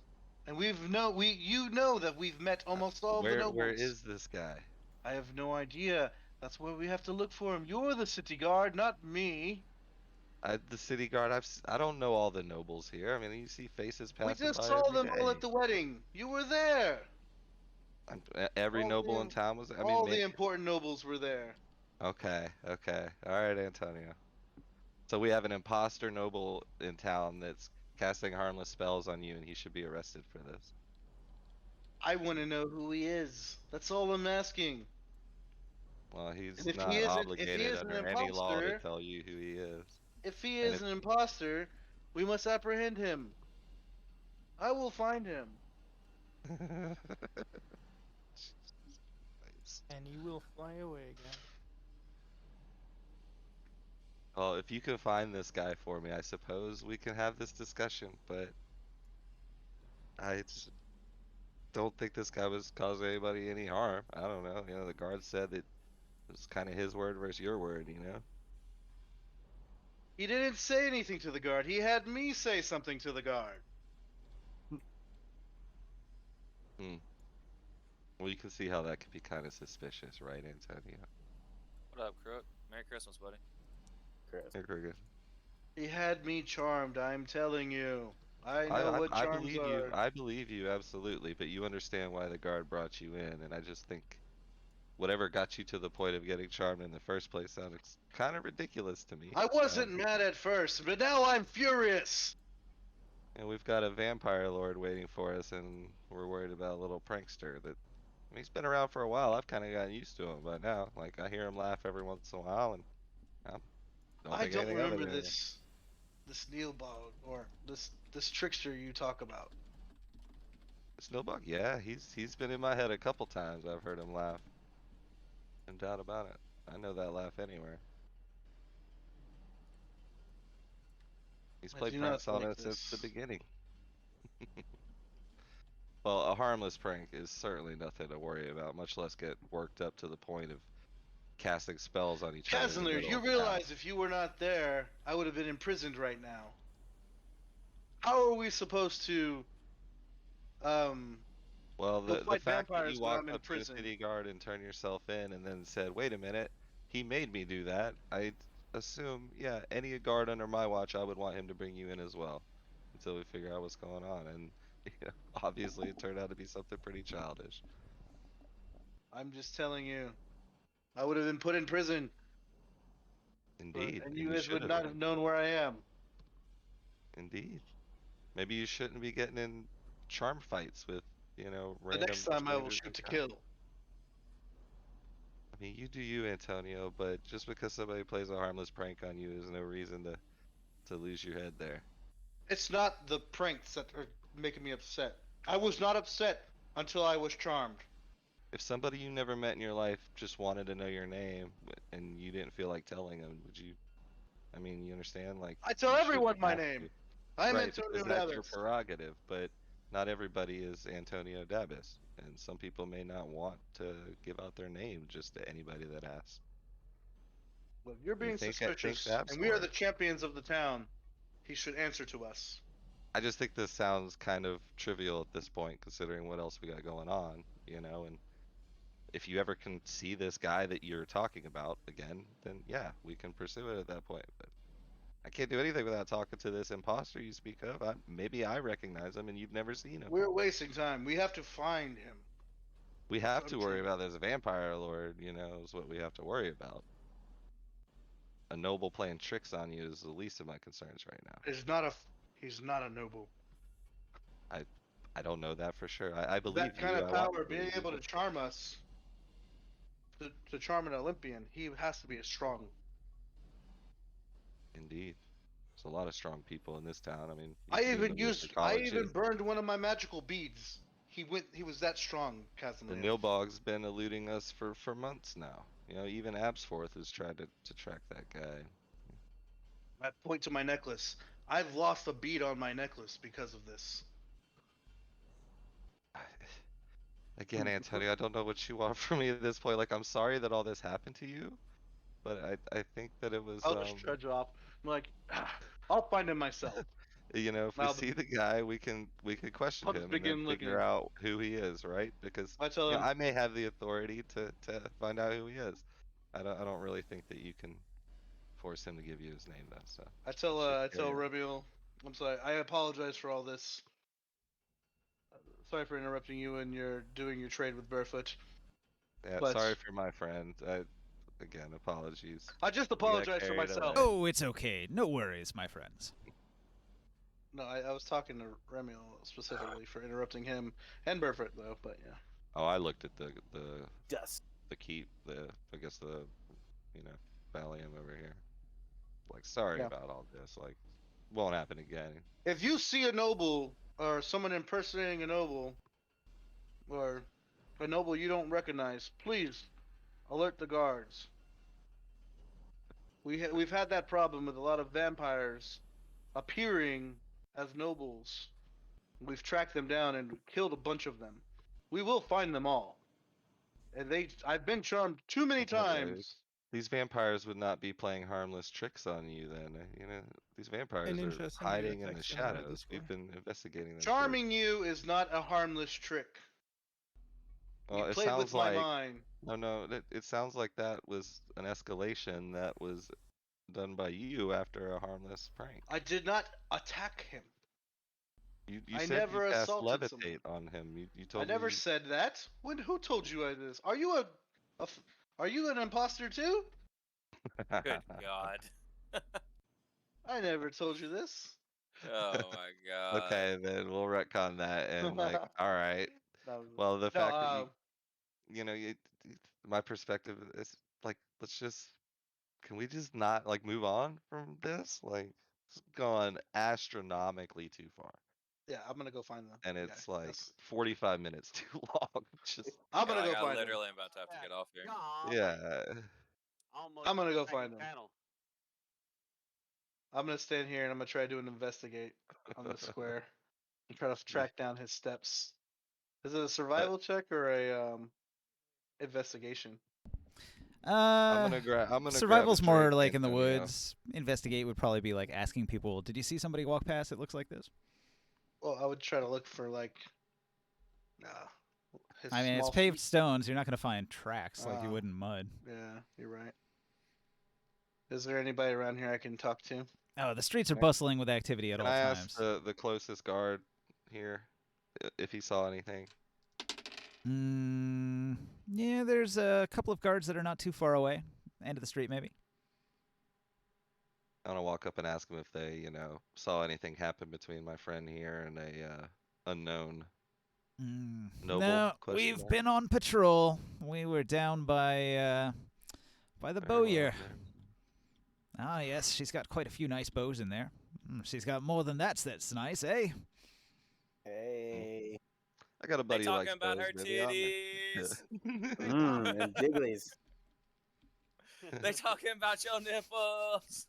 And you know that we've met almost all the nobles. where is this guy? I have no idea. That's where we have to look for him. You're the city guard, not me. The city guard. I don't know all the nobles here. I mean, you see faces We passing just by saw every them all day. at the wedding. You were there. Every all noble the- in town was. I all mean, the important nobles were there. okay. All right, Antonio. So we have an imposter noble in town that's casting harmless spells on you, and he should be arrested for this. I want to know who he is. That's all I'm asking. Well, he's And if not he isn't- if he obligated is an under any law to imposter- tell you who he is. If he And is an imposter, we must apprehend him. I will find him. Nice. And you will fly away again. Well, if you can find this guy for me, I suppose we can have this discussion, but I just don't think this guy was causing anybody any harm. I don't know. You know, the guard said that it was kind of his word versus your word, you know? He didn't say anything to the guard. He had me say something to the guard. Well, you can see how that could be kind of suspicious, right, Antonio? What up, Crook? Merry Christmas, buddy. Chris. Hey, Cricket. He had me charmed, I'm telling you. I know what I charms believe are. you. I believe you absolutely, but you understand why the guard brought you in, and I just think whatever got you to the point of getting charmed in the first place sounds kind of ridiculous to me. I wasn't mad at first, but now I'm furious. And we've got a vampire lord waiting for us, and we're worried about a little prankster that. I mean, he's been around for a while. I've kind of gotten used to him by now. Like, I hear him laugh every once in a while, and I don't I think don't anything of it remember anymore. this Neilbog or this trickster you talk about. Snowbug, yeah, he's been in my head a couple times. I've heard him laugh. No doubt about it. I know that laugh anywhere. He's I played do not pranks on like us since the this. beginning. Well, a harmless prank is certainly nothing to worry about, much less get worked up to the point of casting spells on each other in the Kazner, middle you of town. realize if you were not there, I would have been imprisoned right now. How are we supposed to Well, go the fight fact that vampires you when I'm walked in up to the prison? city guard and turned yourself in and then said, wait a minute, he made me do that, I assume, yeah, any guard under my watch, I would want him to bring you in as well until we figure out what's going on. And you know, obviously it turned out to be something pretty childish. I'm just telling you. I would have been put in prison, Indeed, and and you you guys should would have not been. have known where I am. Indeed. Maybe you shouldn't be getting in charm fights with, you know, The random next time I will strangers in shoot to town. kill. I mean, you do you, Antonio, but just because somebody plays a harmless prank on you is no reason to lose your head there. It's not the pranks that are making me upset. I was not upset until I was charmed. If somebody you never met in your life just wanted to know your name and you didn't feel like telling them, would you? I mean, you understand? Like, I tell you everyone shouldn't my have name. to. I'm Right, Antonio because that's your Davis. prerogative, but not everybody is Antonio Dabis, and some people may not want to give out their name just to anybody that asks. Well, you're You being think suspicious, Ab's and we are the lord. champions of the town. He should answer to us. I just think this sounds kind of trivial at this point, considering what else we got going on, you know, and if you ever can see this guy that you're talking about again, then yeah, we can pursue it at that point. But I can't do anything without talking to this imposter you speak of. Maybe I recognize him and you've never seen him. We're wasting time. We have to find him. We That's have what to I'm worry saying. about this vampire lord, you know, is what we have to worry about. A noble playing tricks on you is the least of my concerns right now. He's not a noble. I don't know that for sure. I believe That kind you. of I want power, to being believe you, able to but charm us, to charm an Olympian, he has to be a strong. indeed. There's a lot of strong people in this town. I mean, you I see in even the Wizard I colleges. even burned one of my magical beads. He was that strong, The Casimir. Nilbog's been eluding us for months now. You know, even Absforth has tried to track that guy. I point to my necklace. I've lost a bead on my necklace because of this. Again, Antonio, I don't know what you want from me at this point. Like, I'm sorry that all this happened to you, but I think that it was, I'll just trudge off. I'm like, I'll find him myself. you know, if we Now see the guy, we can question I'll just him and then begin figure looking. out who he is, right? Because I tell you know, him, I may have the authority to find out who he is. I don't really think that you can force him to give you his name though. So I tell let's just carry on. Remiel, I'm sorry. I apologize for all this. Sorry for interrupting you when you're doing your trade with Barefoot. Yeah, But sorry for my friend. Again, apologies. I just We got apologize for carried myself. away. Oh, it's okay. No worries, my friends. No, I was talking to Remiel specifically for interrupting him and Barefoot though. But yeah. Oh, I looked at the Yes. keep, I guess the, you know, Valium over here. Like, sorry Yeah. about all this. Like, won't happen again. If you see a noble or someone impersonating a noble, or a noble you don't recognize, please alert the guards. We've had that problem with a lot of vampires appearing as nobles. We've tracked them down and killed a bunch of them. We will find them all. And I've been charmed too many times. These vampires would not be playing harmless tricks on you then. You know, these vampires are ninja send you a hiding in the text invite shadows. this way. We've been investigating them. Charming you is not a harmless trick. Well, You it played sounds with my like mind. no. It sounds like that was an escalation that was done by you after a harmless prank. I did not attack him. You I said never you cast assaulted levitate someone. on him. You I told never me. said that. Who told you I did this? Are you are you an imposter too? Good God. I never told you this. Oh my God. Okay, then we'll retcon that and like, all right. No, Well, the no, fact that you know, my perspective is like, can we just not like move on from this? Like, it's gone astronomically too far, yeah, I'm gonna go find them. and Yeah, it's like that's- 45 minutes too long. Just I'm Yeah, gonna like, go I find them. literally am about to have to get off here. yeah. I'm gonna go find them. I'm gonna stand here and I'm gonna try to do an investigate on the square and try to track down his steps. Is it a survival check or a investigation? I'm gonna grab. Survival's a more drink, like in the Antonio. woods. Investigate would probably be like asking people, "Did you see somebody walk past? It looks like this." Well, I would try to look for like, his I mean, it's small paved feet. stones. You're not going to find tracks like you Ah. would in mud. Yeah, you're right. Is there anybody around here I can talk to? Oh, the streets are Right. bustling with activity at Can all I times. ask the closest guard here if he saw anything? Yeah, there's a couple of guards that are not too far away. End of the street, maybe. I want to walk up and ask him if they, you know, saw anything happen between my friend here and a unknown noble. No, question we've mark? been on patrol. We were down by the Very well, bowyer. there. Ah, yes, she's got quite a few nice bows in there. She's got more than that's nice, eh? Hey. I got a buddy They who likes talking about bows, her maybe I'll- titties. And jigglies. They talking about your nipples.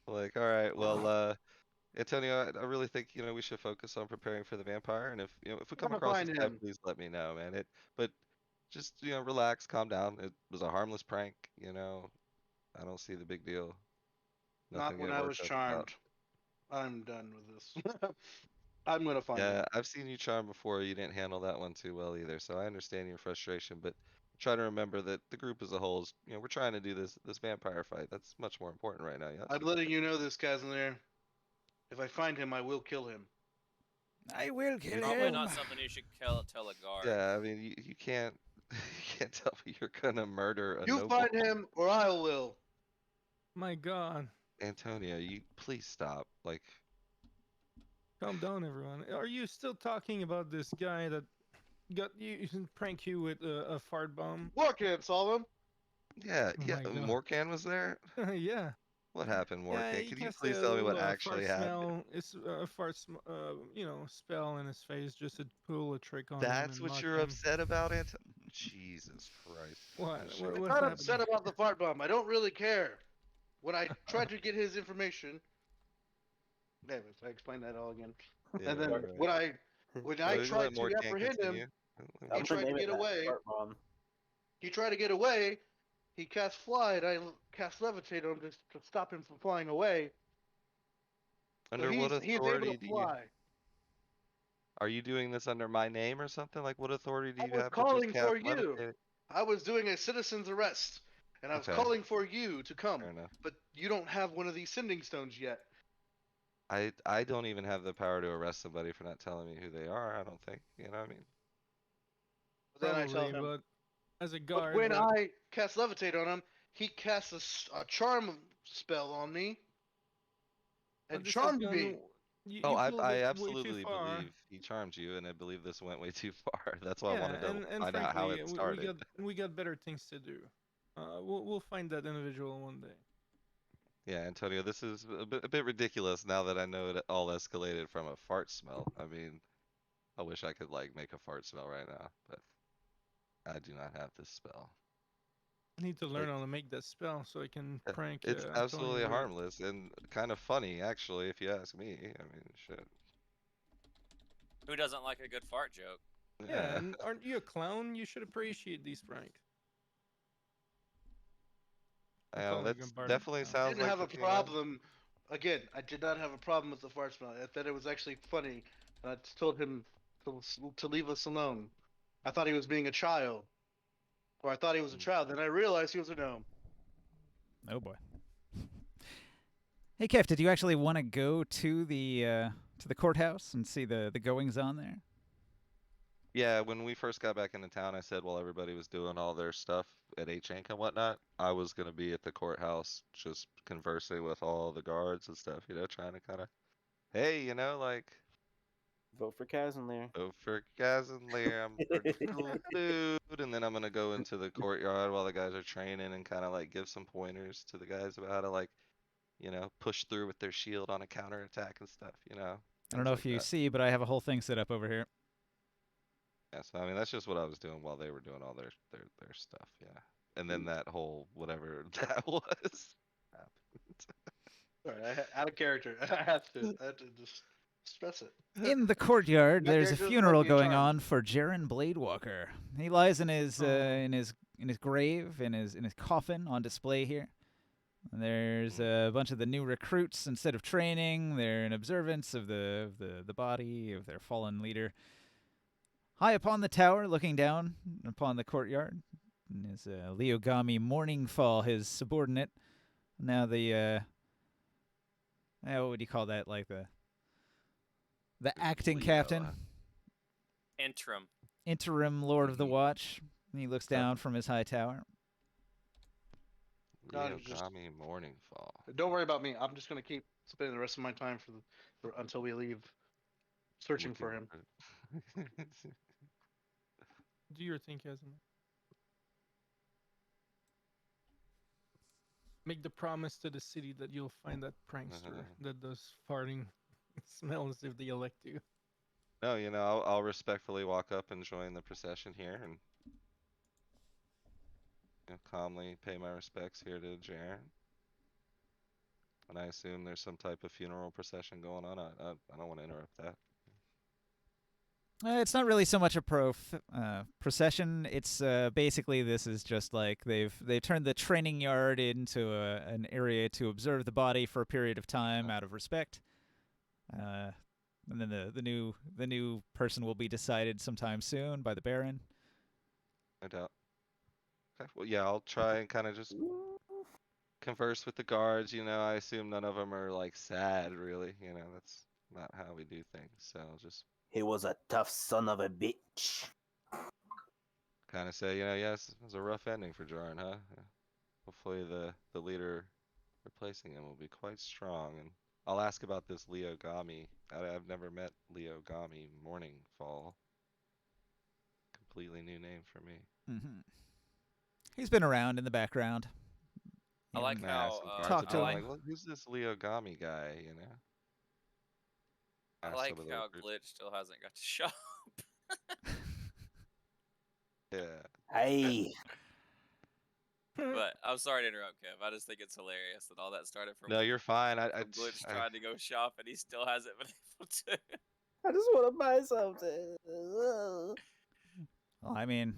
Like, all right, well, Antonio, I really think, you know, we should focus on preparing for the vampire, and if we come gonna across find this guy, him. please let me know, man. But just, you know, relax, calm down. It was a harmless prank, you know. I don't see the big deal. Not Nothing when get I worked was up about. charmed. I'm done with this. I'm gonna find Yeah, him. I've seen you charm before. You didn't handle that one too well either, so I understand your frustration. But try to remember that the group as a whole is, you know, we're trying to do this vampire fight. That's much more important right now. Yeah. I'm letting you know this, Casimir. If I find him, I will kill him. I will kill Probably him. not something you should tell a guard. Yeah, I mean, you can't you can't tell me you're gonna murder a You noble. find him, or I will. My God. Antonio, you please stop. Like, Calm down, everyone. Are you still talking about this guy that got you prank you with a fart bomb? Morkan saw him. yeah, Oh yeah. my God. Morkan was there. Yeah. What happened, Yeah, Morkan? he Could you cast please a tell me what little, actually fart happened? smell. It's a fart, spell in his face just to pull a trick on him. That's and what mock you're him. upset about, Jesus Christ. What? This What? shit- What's Not happening? upset about the fart bomb. I don't really care. When I tried to get his information, anyways, I explained that all again. Yeah, And then right. when I Well, you tried let to Morkan apprehend him, continue. he tried to get away. He tried to get away. He cast fly, and I cast levitate on him to stop him from flying away. Under so what he's able authority to do you? fly. Are you doing this under my name or something? Like, what authority do I you was have to calling just cast for you. levitate? I was doing a citizen's arrest, and I was Okay. calling for you to come. Fair enough. But you don't have one of these sending stones yet. I don't even have the power to arrest somebody for not telling me who they are. I don't think. You know what I mean? But then I tell Probably, him. but as a But guard, when I cast levitate on him, he cast a charm spell on me and this has charmed gone- me. You, Oh, you I pulled it way too absolutely far. believe he charmed you, and I believe this went way too far. That's why I Yeah, wanted to and find out how frankly, it started. we got better things to do. We'll find that individual one day. Yeah, Antonio, this is a bit ridiculous now that I know it all escalated from a fart smell. I mean, I wish I could like make a fart smell right now, but I do not have this spell. I need to learn Like, how to make that spell so I can prank it's Antonio absolutely with it. harmless and kind of funny, actually, if you ask me. I mean, shit. Who doesn't like a good fart joke? Yeah, and aren't you a clown? You should appreciate these pranks. I Yeah, call him that's Gumbardo definitely clown. sounds Didn't like have a you know. problem. Again, I did not have a problem with the fart smell. I thought it was actually funny. And I just told him to leave us alone. I thought he was being a child. Or I thought he was a child. Then I realized he was a gnome. Oh boy. Hey, Kev, did you actually want to go to the courthouse and see the goings on there? Yeah, when we first got back into town, I said while everybody was doing all their stuff at H-Inc and whatnot, I was gonna be at the courthouse just conversing with all the guards and stuff, you know, trying to kind of, hey, you know, like, Vote for Kaz in there. vote for Gazenlair, I'm a cool dude, and then I'm gonna go into the courtyard while the guys are training and kind of like give some pointers to the guys about how to like, you know, push through with their shield on a counterattack and stuff, you know, I don't things know like if you that. see, but I have a whole thing set up over here. Yeah, so I mean that's just what I was doing while they were doing all their stuff, yeah. And then that whole whatever that was happened. Sorry, out of character. I had to just stress it. In the courtyard, My there's a character doesn't like funeral being going charmed. on for Jaren Bladewalker. He lies in his Oh. in his grave in his coffin on display here. And there's a bunch of the new recruits. Instead of training, they're in observance of the body of their fallen leader. High upon the tower, looking down upon the courtyard, is Leogami Morningfall, his subordinate. Now the what would you call that? Like the acting Leo. captain, interim Lord of the Watch. And he looks down from his high tower. God, just- Leogami Morningfall. Don't worry about me. I'm just gonna keep spending the rest of my time until we leave, searching for him. Do your thing, Kazan. Make the promise to the city that you'll find that prankster that does farting smells if they elect you. No, you know, I'll respectfully walk up and join the procession here and you know, calmly pay my respects here to Jaren. And I assume there's some type of funeral procession going on. I don't want to interrupt that. It's not really so much a procession. It's basically this is just like they've turned the training yard into an area to observe the body for a period of time out of respect. And then the new person will be decided sometime soon by the Baron. No doubt. Okay. Well, yeah, I'll try and kind of just converse with the guards. You know, I assume none of them are like sad, really. You know, that's not how we do things. So I'll just He was a tough son of a bitch. kind of say, you know, yes, it was a rough ending for Jaren, huh? Yeah. Hopefully the leader replacing him will be quite strong. And I'll ask about this Leogami. I've never met Leogami Morningfall. Completely new name for me. Mm-hmm. He's been around in the background. I like And, how talk to I him. like, Like, well, who's this Leogami guy? You know. I Ask like some of the how recruits. Glitch still hasn't got to shop. Yeah. Hey. But I'm sorry to interrupt, Kev. I just think it's hilarious that all that started from No, you're fine. I Glitch trying to go shop and he still hasn't been able to. I just want to buy something. Well, I mean,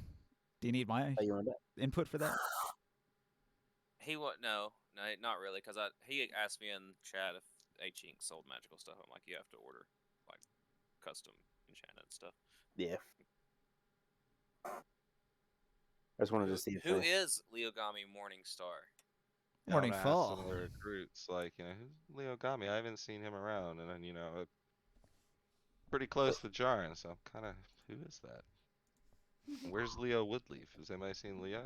do you need my Oh, you want that? input for that? He no, not really, because he asked me in chat if H-Ink sold magical stuff. I'm like, you have to order like custom enchanted stuff. Yeah. I just wanted to see if Who they- is Leogami Morningstar? Yeah, I'm gonna ask some of Morningfall. the recruits, like, you know, who's Leogami? I haven't seen him around, and then, you know, pretty close with Jaren, so I'm kind of, who is that? Where's Leo Woodleaf? Has anybody seen Leo?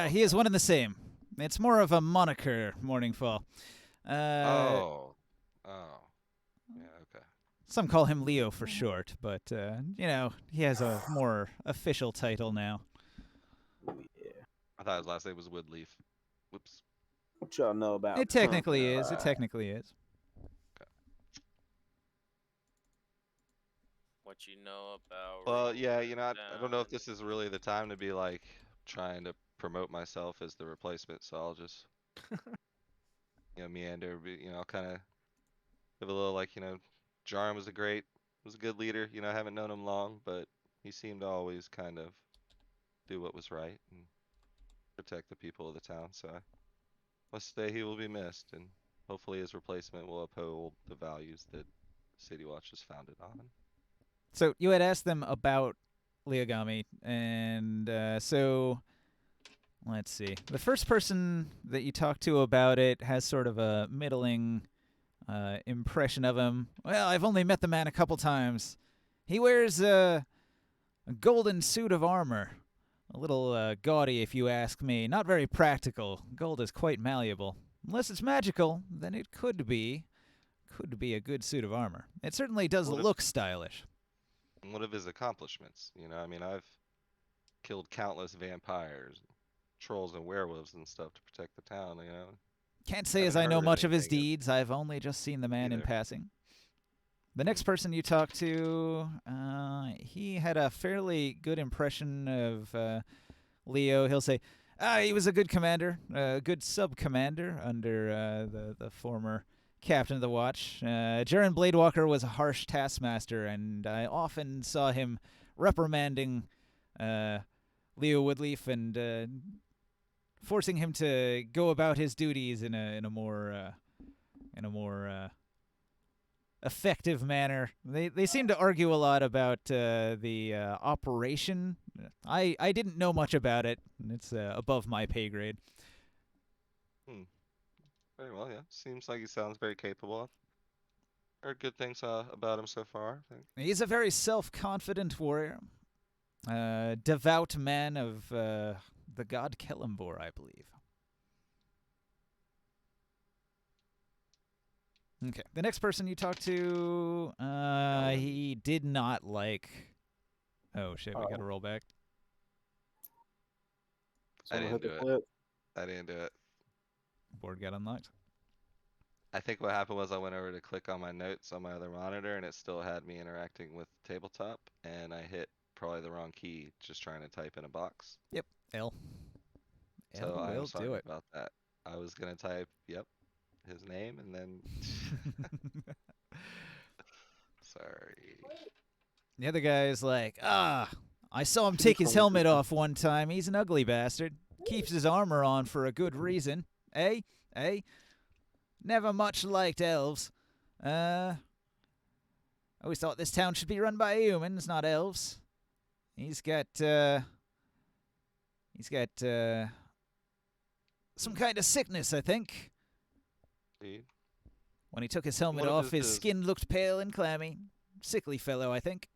He is one and the same. It's more of a moniker, Morningfall. Oh, yeah, okay. Some call him Leo for short, but, you know, he has a more official title now. Oh, yeah. I thought his last name was Woodleaf. Whoops. What y'all know about? It technically is. It technically is. What you know about? Well, yeah, you know, I don't know down if this is really the time to be like trying to promote myself as the replacement, so I'll just, meander. I'll kind of give a little like, Jarm was a good leader. I haven't known him long, but he seemed to always kind of do what was right and protect the people of the town. So I must say he will be missed, and hopefully his replacement will uphold the values that City Watch is founded on. So you had asked them about Leogami, and so let's see. The first person that you talked to about it has sort of a middling impression of him. Well, I've only met the man a couple times. He wears a golden suit of armor. A little gaudy, if you ask me. Not very practical. Gold is quite malleable. Unless it's magical, then it could be a good suit of armor. It certainly does look stylish. What of his accomplishments? I've killed countless vampires, trolls, and werewolves and stuff to protect the town. Can't say as Haven't I know heard much of his anything deeds. I've only just seen the man in either. passing. The next person you talk to, he had a fairly good impression of Leo. He'll say, he was a good commander, a good sub-commander under the former captain of the watch. Jaren Bladewalker was a harsh taskmaster, and I often saw him reprimanding Leo Woodleaf and forcing him to go about his duties in a more effective manner. They seem to argue a lot about the operation. I didn't know much about it. It's above my pay grade. Very well, yeah. Seems like he sounds very capable. I've heard good things about him so far, I think. He's a very self-confident warrior. Devout man of the god Kellimbor, I believe. Okay. The next person you talk to, he did not like... Oh, shit, we gotta roll back. I didn't do it. I didn't do it. Board got unlocked. I think what happened was I went over to click on my notes on my other monitor, and it still had me interacting with tabletop, and I hit probably the wrong key just trying to type in a box. Yep, L. So L I'm will sorry do it. about that. I was going to type, his name, and then... Sorry. The other guy is like, I saw him take his helmet off one time. He's an ugly bastard. Keeps his armor on for a good reason. Eh? Never much liked elves. Always thought this town should be run by humans, not elves. He's got some kind of sickness, I think. Indeed. When he took his helmet What if off, this his is- skin looked pale and clammy. Sickly fellow, I think.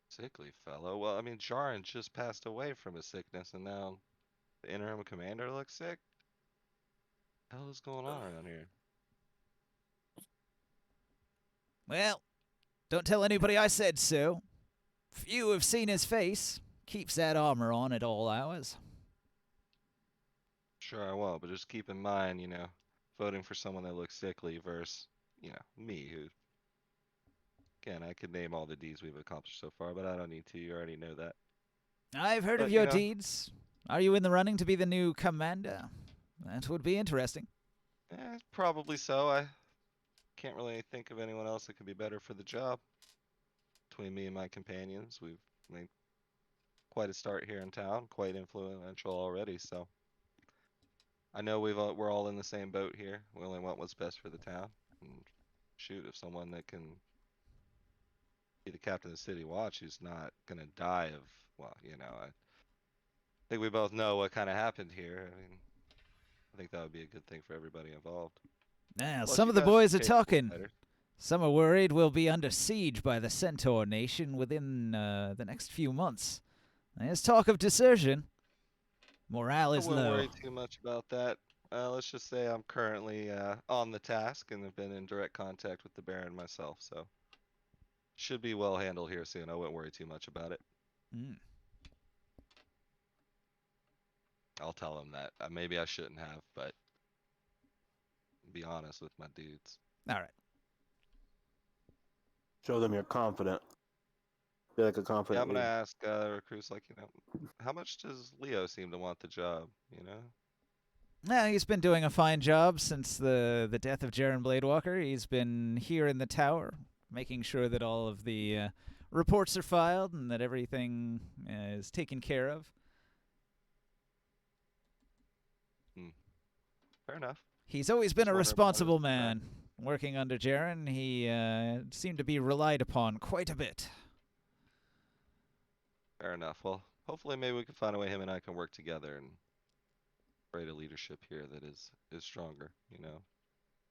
Sickly fellow. Well, Jarin just passed away from his sickness, and now the interim commander looks sick. What the hell is going on around here? Well, don't tell anybody I said so. Few have seen his face. Keeps that armor on at all hours. Sure I won't, but just keep in mind, voting for someone that looks sickly versus, me, who, again, I could name all the deeds we've accomplished so far, but I don't need to. You already know that. I've heard of But, your deeds. Are you in the running to be the new commander? That would be interesting. Probably so. I can't really think of anyone else that could be better for the job. Between me and my companions, we've made quite a start here in town, quite influential already, so I know we're all in the same boat here. We only want what's best for the town. And shoot, if someone that can be the captain of the city watch who's not gonna die of, I think we both know what kind of happened here. I think that would be a good thing for everybody involved. Now, Plus, some you of the guys are boys are capable talking. fighters. Some are worried we'll be under siege by the Centaur Nation within the next few months. There's talk of desertion. Morale I is wouldn't low. worry too much about that. Let's just say I'm currently on the task and have been in direct contact with the Baron myself, so should be well handled here soon. I wouldn't worry too much about it. I'll tell him that. Maybe I shouldn't have, but be honest with my dudes. All right. Show them you're confident. Be like a confident Yeah, I'm gonna leader. ask recruits, like, how much does Leo seem to want the job? Yeah, he's been doing a fine job since the death of Jaren Bladewalker. He's been here in the tower, making sure that all of the reports are filed and that everything is taken care of. Fair enough. He's always been Just a wondering if I was responsible back. man. Working under Jaren, he seemed to be relied upon quite a bit. Fair enough. Well, hopefully maybe we can find a way him and I can work together and create a leadership here that is stronger,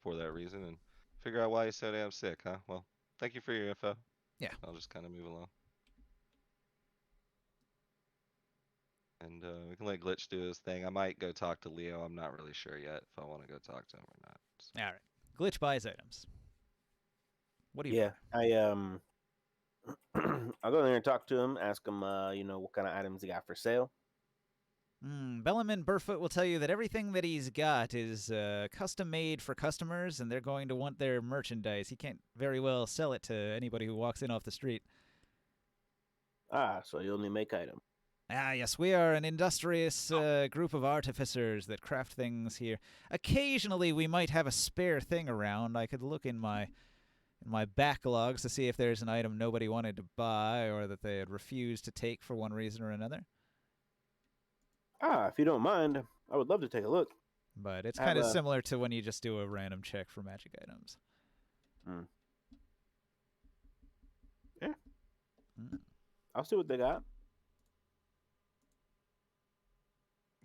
for that reason, and figure out why he's so damn sick, huh? Well, thank you for your info. Yeah. I'll just kind of move along. And we can let Glitch do his thing. I might go talk to Leo. I'm not really sure yet if I want to go talk to him or not. So. All right. Glitch buys items. What do you? Yeah, I'll go in there and talk to him. Ask him, what kind of items he got for sale. Bellaman Burfoot will tell you that everything that he's got is custom made for customers, and they're going to want their merchandise. He can't very well sell it to anybody who walks in off the street. Ah, so you only make items. Ah, yes, we are an industrious group of artificers that craft things here. Occasionally, we might have a spare thing around. I could look in my backlogs to see if there's an item nobody wanted to buy or that they had refused to take for one reason or another. Ah, if you don't mind, I would love to take a look. But it's kind of similar to when you just do a random check for magic items. Yeah. I'll see what they got.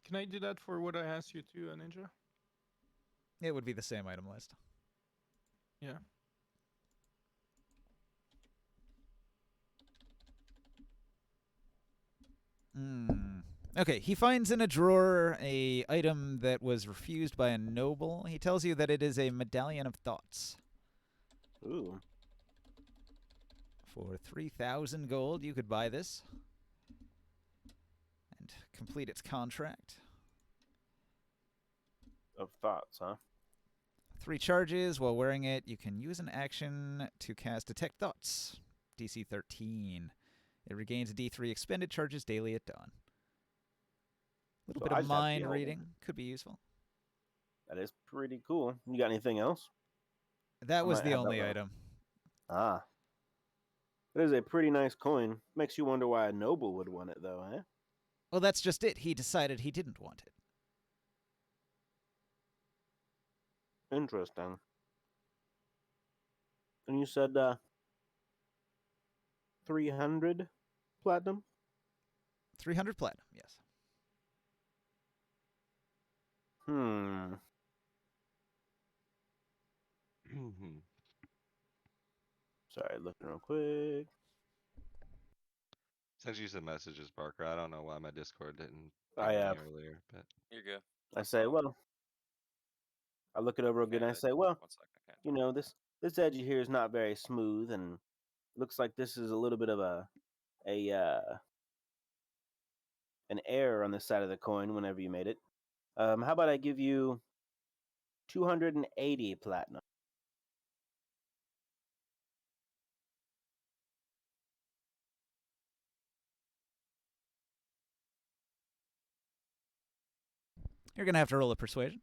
Can I do that for what I asked you to, Ninja? It would be the same item list. Yeah. Okay, he finds in a drawer a item that was refused by a noble. He tells you that it is a Medallion of Thoughts. Ooh. For 3,000 gold, you could buy this and complete its contract. Of thoughts, huh? 3 charges. While wearing it, you can use an action to cast Detect Thoughts. DC 13. It regains D3 expended charges daily at dawn. A little bit of mind reading could be useful. That is pretty cool. You got anything else? That was the only item. Ah. It is a pretty nice coin. Makes you wonder why a noble would want it, though, eh? Well, that's just it. He decided he didn't want it. Interesting. And you said 300 platinum? 300 platinum, yes. Sorry, looking real quick. Sent you some messages, Parker. I don't know why my Discord didn't I ping me earlier, but You're good. I say, well, I look it over again. I say, well, 1 second. this edge here is not very smooth, and looks like this is a little bit of an error on the side of the coin whenever you made it. How about I give you 280 platinum? You're going to have to roll a persuasion.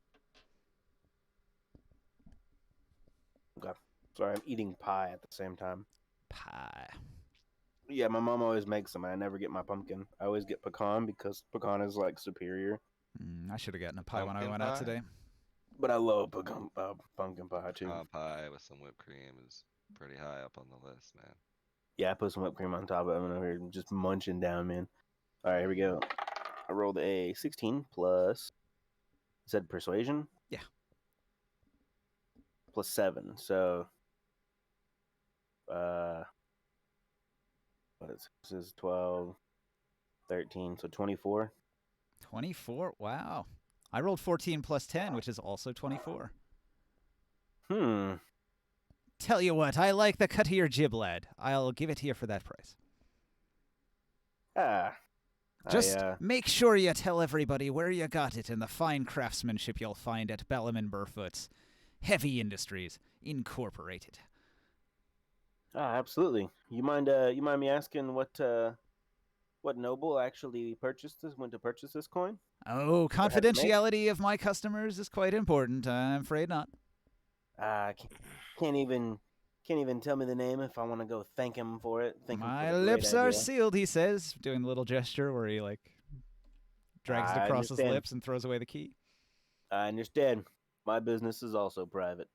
Okay. Sorry, I'm eating pie at the same time. Pie. Yeah, my mom always makes them. I never get my pumpkin. I always get pecan because pecan is like superior. I should have gotten a pie when I went out today. But I love pumpkin pie too. Pie with some whipped cream is pretty high up on the list, man. Yeah, I put some whipped cream on top of it. I'm over here just munching down, man. All right, here we go. I rolled a 16 plus. Said persuasion? Yeah. Plus 7. So, what is this? Is 12, 13, so 24. 24? Wow. I rolled 14 plus 10, which is also 24. Tell you what, I like the cut of your jib, lad. I'll give it to you for that price. Ah, Just make sure you tell everybody where you got it and the fine craftsmanship you'll find at Bellum and Burfoot's. Heavy Industries Incorporated. Absolutely. You mind me asking what noble actually went to purchase this coin? Oh, confidentiality of my customers is quite important. I'm afraid not. Can't even tell me the name if I want to go thank him for it. My lips are sealed, he says, doing the little gesture where he drags it across his lips and throws away the key. I understand. My business is also private.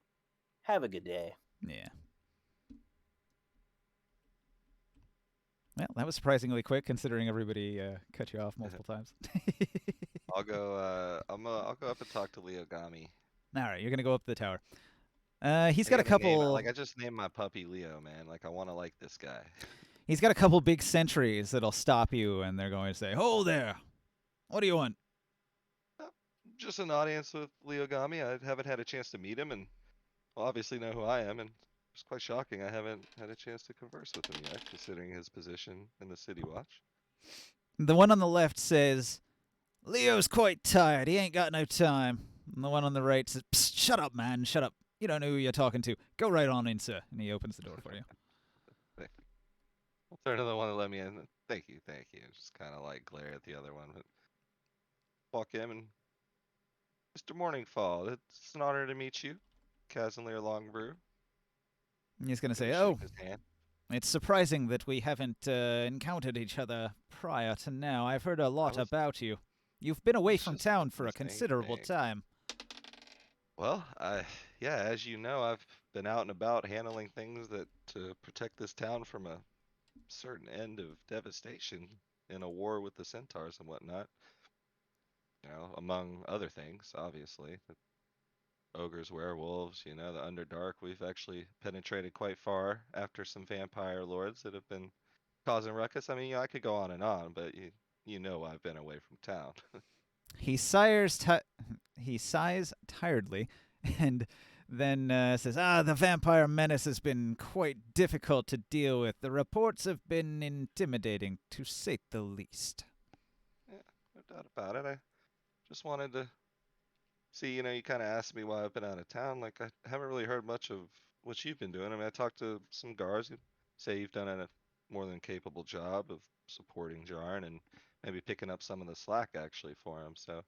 Have a good day. Yeah. Well, that was surprisingly quick, considering everybody cut you off multiple times. I'll go. I'll go up and talk to Leogami. All right, you're gonna go up the tower. He's got a couple. I just named my puppy Leo, man. I want to like this guy. He's got a couple big sentries that'll stop you, and they're going to say, "Hold there! What do you want?" Just an audience with Leogami. I haven't had a chance to meet him, and obviously know who I am, and it's quite shocking I haven't had a chance to converse with him yet, considering his position in the City Watch. The one on the left says, "Leo's quite tired. He ain't got no time." And the one on the right says, "Psst, shut up, man. Shut up. You don't know who you're talking to. Go right on in, sir." And he opens the door for you. I'll turn to the one that let me in. Thank you. Just kind of glare at the other one. But walk in, and Mr. Morningfall, it's an honor to meet you. Casimir Longbrew. He's going to say, "Oh, it's surprising that we haven't encountered each other prior to now. I've heard a lot about you. You've been away from town for a considerable time." Well, as you know, I've been out and about handling things to protect this town from a certain end of devastation in a war with the centaurs and whatnot. Among other things, obviously. Ogres, werewolves, the Underdark. We've actually penetrated quite far after some vampire lords that have been causing ruckus. I mean, I could go on and on, but I've been away from town. He sighs tiredly, and then says, "The vampire menace has been quite difficult to deal with. The reports have been intimidating, to say the least." Yeah, no doubt about it. I just wanted to see, you kind of asked me why I've been out of town. I haven't really heard much of what you've been doing. I mean, I talked to some guards who say you've done a more than capable job of supporting Jarn and maybe picking up some of the slack actually for him. So,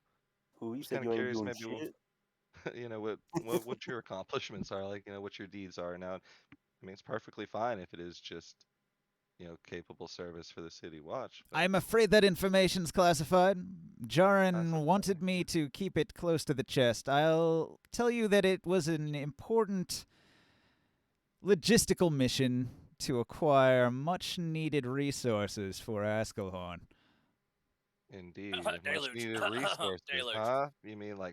you just said kind you of ain't curious, doing maybe shit? what your accomplishments are, what your deeds are now. I mean, it's perfectly fine if it is just capable service for the City Watch. I'm afraid that information's classified. Jaren wanted me to keep it close to the chest. I'll tell you that it was an important logistical mission to acquire much-needed resources for Askelhorn. Indeed, much needed resources, huh? You mean no.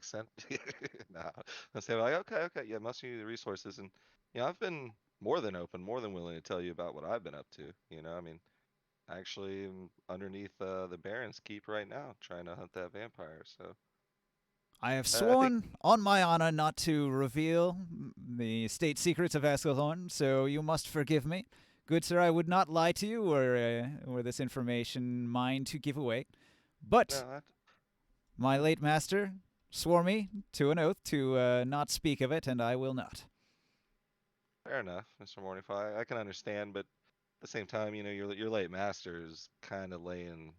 I say okay, yeah, much needed resources, and I've been more than open, more than willing to tell you about what I've been up to. I mean, actually, I'm underneath the Baron's keep right now, trying to hunt that vampire. So I have sworn on my honor not to reveal the state secrets of Askelhorn, so you must forgive me. Good sir, I would not lie to you or this information mine to give away. But my late master swore me to an oath to not speak of it, and I will not. Fair enough, Mr. Morningfall. I can understand, but at the same time, your late master is kind of laying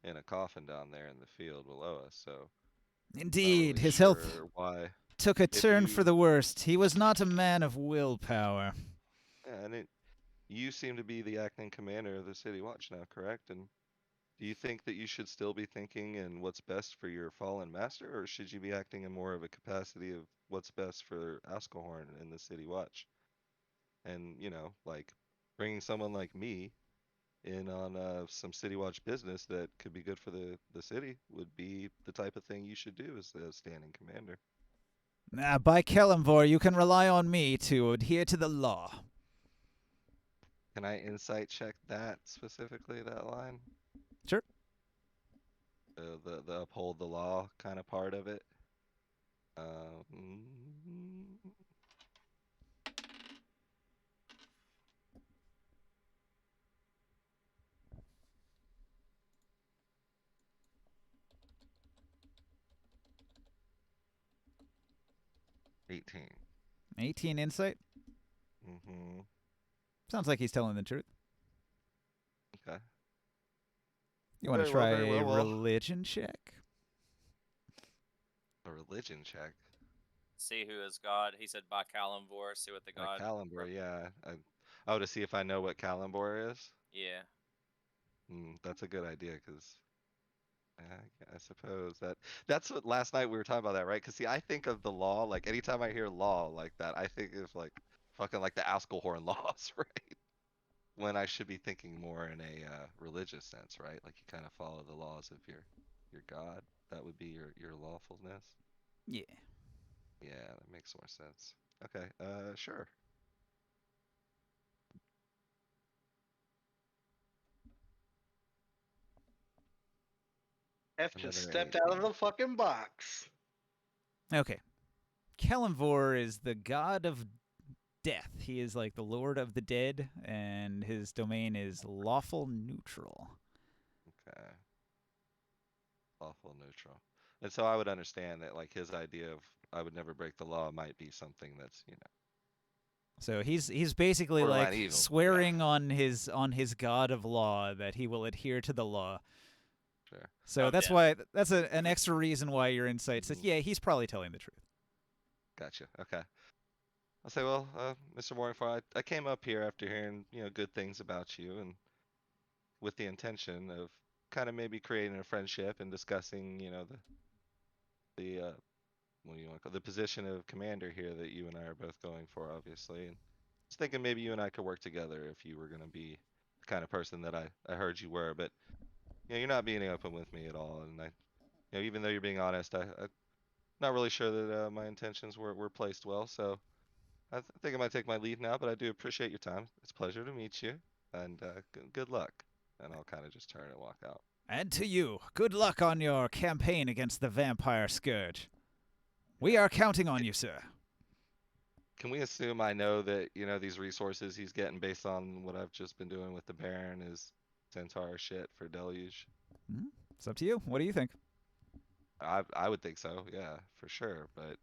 in a coffin down there in the field below us. So indeed, really his health took a turn for the worst. He was not a man of willpower. Yeah, and you seem to be the acting commander of the City Watch now, correct? And do you think that you should still be thinking in what's best for your fallen master, or should you be acting in more of a capacity of what's best for Askelhorn in the City Watch? And, bringing someone like me in on some City Watch business that could be good for the city would be the type of thing you should do as a standing commander. By Kellamvor, you can rely on me to adhere to the law. Can I insight check that specifically, that line? Sure. The uphold the law kind of part of it. 18. 18 insight. Mm-hmm. Sounds like he's telling the truth. Okay. You want to Very well, try very well. a Well, religion check? a religion check. See who is God. He said by Kalimvor. See what the God. Calimbor, yeah. Oh, to see if I know what Calimbor is? Yeah. That's a good idea, because I suppose that's what last night we were talking about that, right? Because see, I think of the law, like anytime I hear law like that, I think of like fucking like the Askelhorn laws, right? When I should be thinking more in a religious sense, right? Like you kind of follow the laws of your God. That would be your lawfulness. Yeah. Yeah, that makes more sense. Okay, sure. F Another just stepped out of 18. the fucking box. Okay. Kalimvor is the god of death. He is like the lord of the dead, and his domain is lawful neutral. Okay. Lawful neutral. And so I would understand that like his idea of I would never break the law might be something that's, So he's basically borderline like evil. swearing on his god of law that he will adhere to the law. Sure. So Oh, that's yeah. why that's an extra reason why your insight says, Mhm. yeah, he's probably telling the truth. Gotcha. Okay. I'll say, well, Mr. Morningfire, I came up here after hearing, good things about you, and with the intention of kind of maybe creating a friendship and discussing, the what do you want to call the position of commander here that you and I are both going for, obviously. And I was thinking maybe you and I could work together if you were going to be the kind of person that I heard you were. But you're not being open with me at all, and even though you're being honest, I'm not really sure that my intentions were placed well. So think I might take my leave now, but I do appreciate your time. It's a pleasure to meet you, and good luck. And I'll kind of just turn and walk out. And to you, good luck on your campaign against the vampire scourge. We are counting on you, sir. Can we assume I know that, these resources he's getting based on what I've just been doing with the Baron is Centaur shit for Deluge? It's up to you. What do you think? I would think so, yeah, for sure. But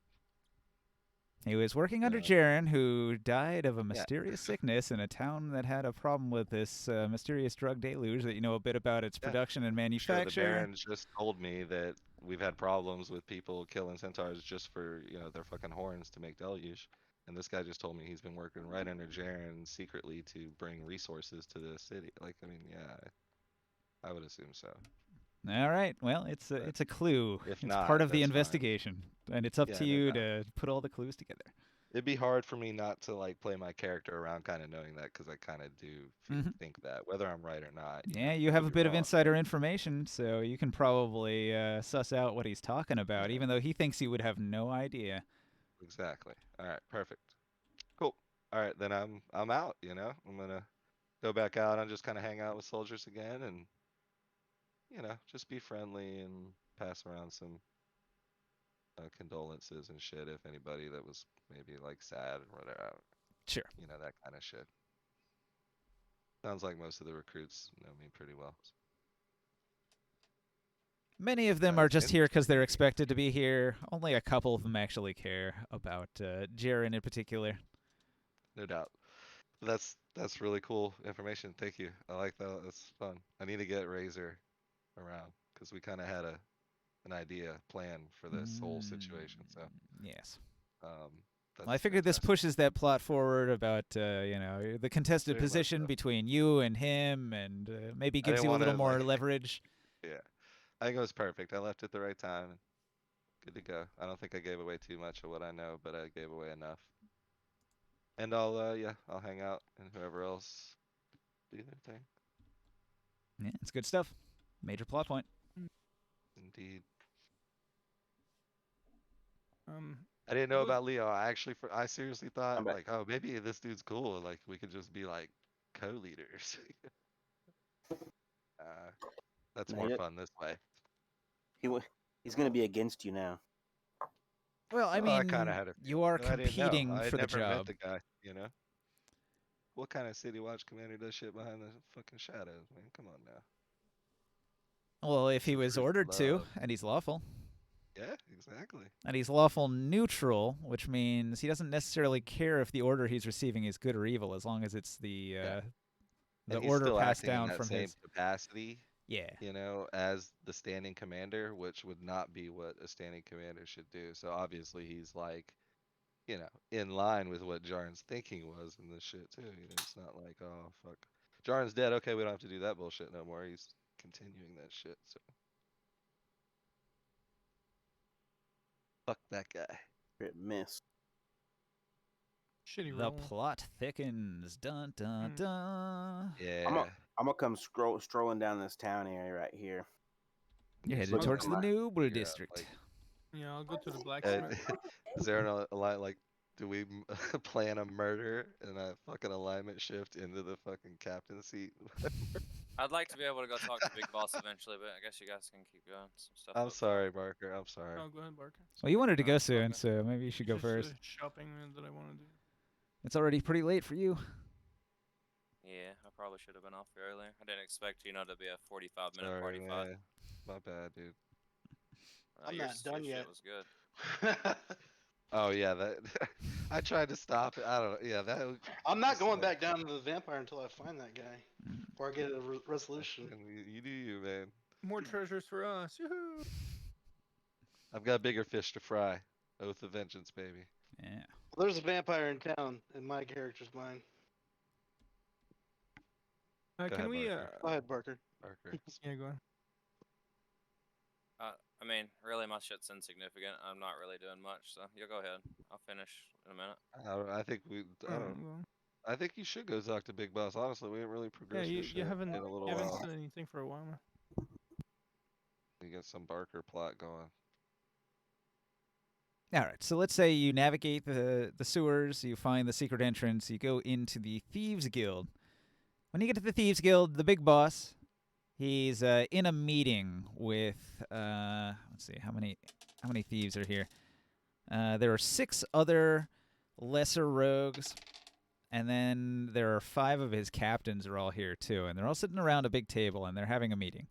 He was working under Yeah. Jaren, who died of a Yeah. mysterious sickness in a town that had a problem with this mysterious drug deluge that you know a bit about its Yeah, production and sure, the manufacture. Baron just told me that we've had problems with people killing Centaurs just for, their fucking horns to make Deluge. And this guy just told me he's been working right under Jaren secretly to bring resources to the city. Like, I mean, yeah, I would assume so. All right. Well, it's a clue. If It's not, part of the that's fine. investigation, and it's up Yeah, to no you doubt. to put all the clues together. It'd be hard for me not to like play my character around, kind of knowing that, because I kind of do think that, whether I'm right or not. Yeah, you I have could a be bit of wrong. insider information, so you can probably suss out what he's talking about, Yeah. even though he thinks you would have no idea. Exactly. All right, perfect. Cool. All right, then I'm out. I'm gonna go back out and just kind of hang out with soldiers again, and just be friendly and pass around some condolences and shit if anybody that was maybe like sad or whatever. Sure. That kind of shit. Sounds like most of the recruits know me pretty well. Many of them are That's just here because they're interesting. expected to be here. Only a couple of them actually care about Jaren in particular. No doubt. That's really cool information. Thank you. I like that. That's fun. I need to get Razor around because we kind of had an idea plan for this whole situation. So Yes. um, Well, I that's figured this fantastic. pushes that plot forward about the contested Very much position so. between you and him, and maybe I gives didn't you a want little to more like. leverage. Yeah, I think it was perfect. I left at the right time. Good to go. I don't think I gave away too much of what I know, but I gave away enough. And I'll hang out and whoever else do their thing. Yeah, it's good stuff. Major plot point. Indeed. Um, I didn't know what was about Leo. I seriously thought I'm back. like, oh, maybe this dude's cool. Like we could just be like co-leaders. That's No, more fun this way. he's gonna be against you now. Well, I Well, I kind of mean, had a you feeling, are but I didn't know. competing I for had the never met job. the guy. What kind of city watch commander does shit behind the fucking shadows, man? Come on now. Well, if he was Secret ordered to, love. and he's lawful. Yeah, exactly. And he's lawful neutral, which means he doesn't necessarily care if the order he's receiving is good or evil, as long as it's the And he's order still passed acting in down that from same his. capacity, Yeah. as the standing commander, which would not be what a standing commander should do. So obviously he's like, in line with what Jarn's thinking was in this shit too. It's not like, oh fuck, Jarn's dead. Okay, we don't have to do that bullshit no more. He's continuing that shit. So fuck that guy. Crit miss. Shitty The roll. plot thickens. Dun dun Mm. dun. Yeah. I'm gonna come strolling down this town area right here. You're headed Looking towards for the my- Noble figure out, District. like, Yeah, I'll go to the Uh, blacksmith. is there a line like, do we plan a murder and a fucking alignment shift into the fucking captain seat? I'd like to be able to go talk to Big Boss eventually, but I guess you guys can keep going. Some stuff. I'm up sorry, Barker. I'm sorry. Oh, go ahead, Barker. Well, you wanted to go it's all soon, good. so maybe you should go Just, first. shopping that I want to do. It's already pretty late for you. Yeah, I probably should have been off earlier. I didn't expect to be a 45-minute Sorry, party fight. man. My bad, dude. I'm Your not done shit yet. was good. Oh yeah, that I tried to stop it. I don't know. Yeah, that. I'm not Just going like- back down to the vampire until I find that guy, or I get a resolution. You do you, man. More treasures for us. Yoo-hoo! I've got bigger fish to fry. Oath of vengeance, baby. Yeah. Well, there's a vampire in town, and my character's mine. Go Can ahead, we? Barker. Go ahead, Barker. Barker. Yeah, go on. I mean, really, my shit's insignificant. I'm not really doing much, so you go ahead. I'll finish in a minute. I think we. I don't. Well, I think you should go talk to Big Boss. Honestly, we didn't really yeah, progress you your shit haven't in a little you haven't while. said anything for a while now. You got some Barker plot going. All right, so let's say you navigate the sewers, you find the secret entrance, you go into the Thieves Guild. When you get to the Thieves Guild, the big boss, he's in a meeting with let's see how many thieves are here. There are 6 other lesser rogues, and then there are 5 of his captains are all here too, and they're all sitting around a big table and they're having a meeting.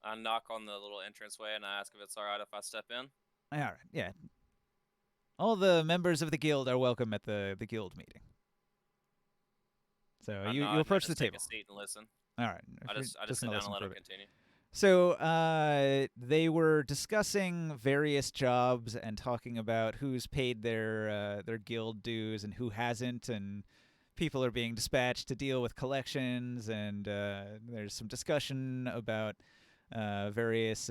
I knock on the little entranceway and I ask if it's alright if I step in. All right, yeah. All the members of the guild are welcome at the guild meeting. So I you nod and I approach the just take table. a seat and listen. All right. I just sit gonna down listen and let for a him bit. continue. So they were discussing various jobs and talking about who's paid their guild dues and who hasn't, and people are being dispatched to deal with collections, and there's some discussion about various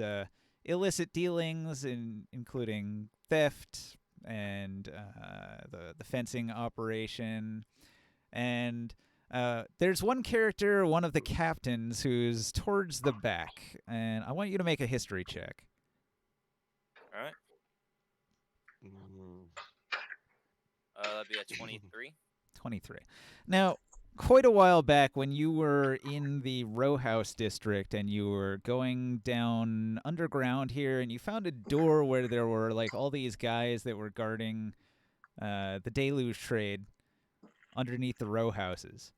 illicit dealings, including theft and the fencing operation, and there's one character, one of the captains, who's towards the back, and I want you to make a history check. All right. Mm. That'd be a 23. 23. Now, quite a while back when you were in the row house district and you were going down underground here and you found a door where there were like all these guys that were guarding the deluge trade underneath the row houses.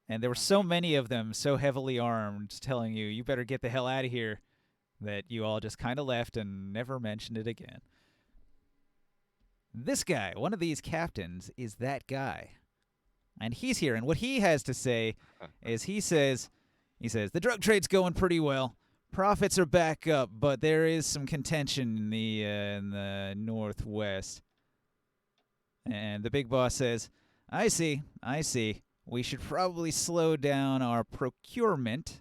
And there were so many of them, so heavily armed, telling you, you better get the hell out of here, that you all just kind of left and never mentioned it again. This guy, one of these captains, is that guy. And he's here, and what he has to say is he says, the drug trade's going pretty well. Profits are back up, but there is some contention in the northwest. And the big boss says, I see. We should probably slow down our procurement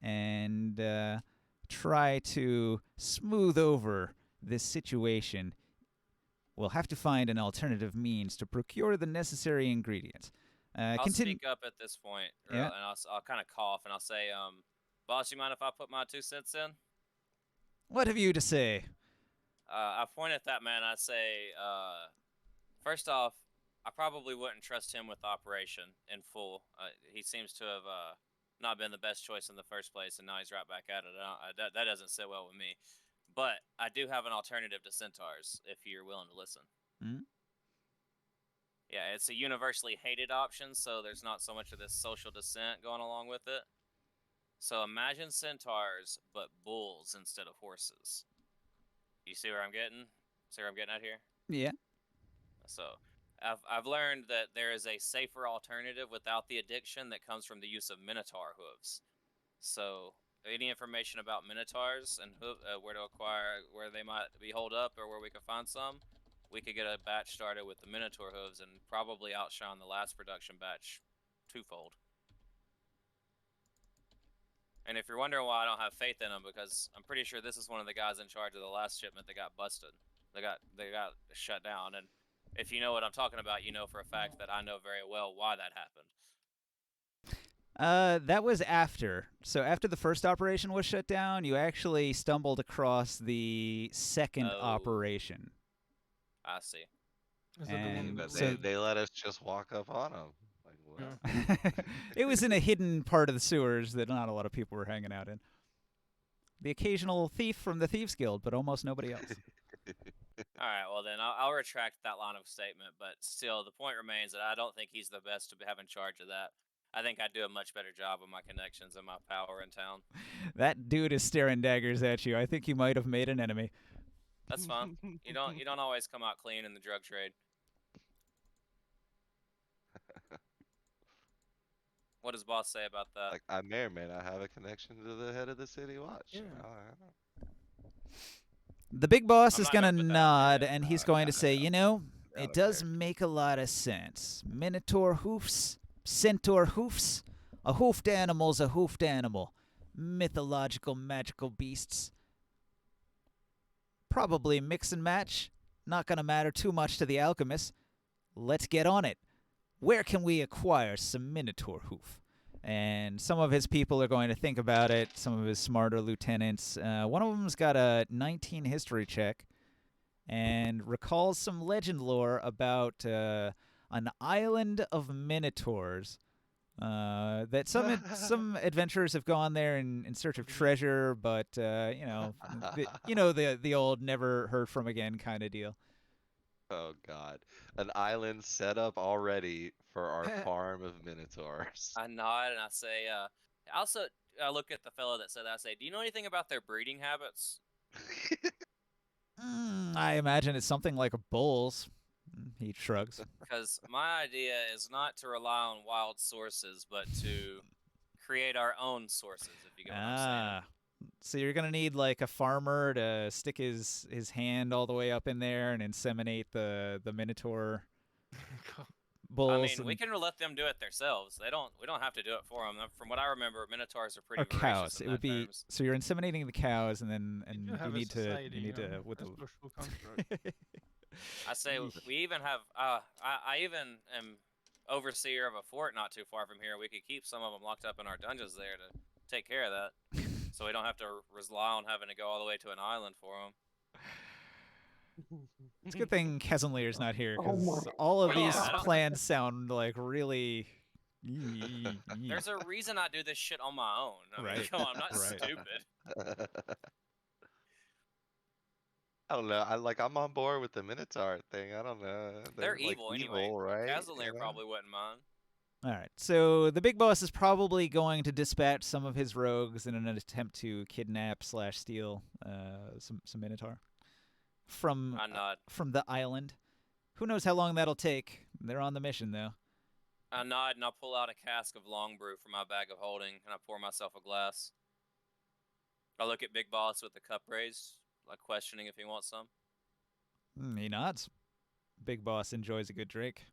and try to smooth over this situation. We'll have to find an alternative means to procure the necessary ingredients. I'll speak up at this point, Yeah. and I'll kind of cough and I'll say, boss, you mind if I put my 2 cents in? What have you to say? I point at that man. I say, first off, I probably wouldn't trust him with operation in full. He seems to have not been the best choice in the first place, and now he's right back at it. That doesn't sit well with me. But I do have an alternative to centaurs, if you're willing to listen. Hmm? Yeah, it's a universally hated option, so there's not so much of this social dissent going along with it. So imagine centaurs, but bulls instead of horses. You see where I'm getting? See where I'm getting at here? Yeah. So, I've learned that there is a safer alternative without the addiction that comes from the use of Minotaur hooves. So, any information about Minotaurs and where to acquire, where they might be holed up, or where we can find some, we could get a batch started with the Minotaur hooves and probably outshine the last production batch twofold. And if you're wondering why I don't have faith in them, because I'm pretty sure this is one of the guys in charge of the last shipment that got busted. They got shut down. And if you know what I'm talking about, you know for a fact that I know very well why that happened. That was after. So after the first operation was shut down, you actually stumbled across the second operation. I see. Is that the one And that so they let us just walk up on them. Like, what? Yeah. it was in a hidden part of the sewers that not a lot of people were hanging out in. The occasional thief from the Thieves Guild, but almost nobody else. All right, well then I'll retract that line of statement, but still the point remains that I don't think he's the best to have in charge of that. I think I'd do a much better job with my connections and my power in town. That dude is staring daggers at you. I think you might have made an enemy. That's fine. You don't always come out clean in the drug trade. What does boss say about that? Like, I may or may not have a connection to the head of the city watch. Yeah. The big boss I'm is not going gonna to put that nod, in. and he's going to say, you know, Out it of does character. make a lot of sense. Minotaur hoofs, centaur hoofs. A hoofed animal's a hoofed animal. Mythological, magical beasts. Probably mix and match. Not going to matter too much to the alchemist. Let's get on it. Where can we acquire some Minotaur hoof? And some of his people are going to think about it, some of his smarter lieutenants. One of them's got a 19 history check and recalls some legend lore about an island of Minotaurs. That some adventurers have gone there in search of treasure, but the old never heard from again kind of deal. Oh god, an island set up already for our farm of minotaurs. I nod and I say, I look at the fellow that said that. I say, do you know anything about their breeding habits? I imagine it's something like a bull's. He shrugs. Because my idea is not to rely on wild sources, but to create our own sources, if you get what I'm saying. So you're gonna need like a farmer to stick his hand all the way up in there and inseminate the Minotaur bulls. I mean, we can let them do it themselves. We don't have to do it for them. From what I remember, Minotaurs are pretty or voracious cows. in It would that be terms. so you're inseminating the cows and then You do you have a need society, to with a the social construct. I say we even have. I even am overseer of a fort not too far from here. We could keep some of them locked up in our dungeons there to take care of that, so we don't have to rely on having to go all the way to an island for them. It's a good thing Kesenleer's not here because all of Yeah, these I don't- plans sound like really. There's a reason I do this shit on my own. I mean, Right, come on, I'm not right. stupid. I don't know. I'm on board with the Minotaur thing. I don't know. They're like, evil anyway. right? Casimir probably wouldn't mind. All right, so the big boss is probably going to dispatch some of his rogues in an attempt to kidnap/steal some Minotaur from I nod. from the island. Who knows how long that'll take? They're on the mission though. I nod and I pull out a cask of long brew from my bag of holding and I pour myself a glass. I look at Big Boss with the cup raised, like questioning if he wants some. He nods. Big boss enjoys a good drink.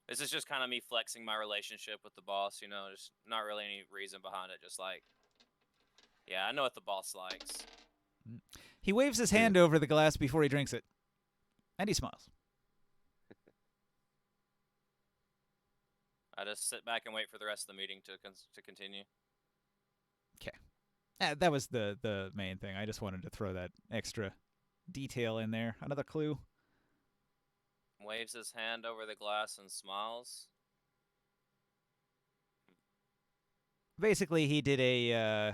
This is just kind of me flexing my relationship with the boss, you know, just not really any reason behind it. Just like, yeah, I know what the boss likes. He waves his hand over the glass before he drinks it, and he smiles. I just sit back and wait for the rest of the meeting to continue. That was the main thing. I just wanted to throw that extra detail in there. Another clue. Waves his hand over the glass and smiles. Basically, he did a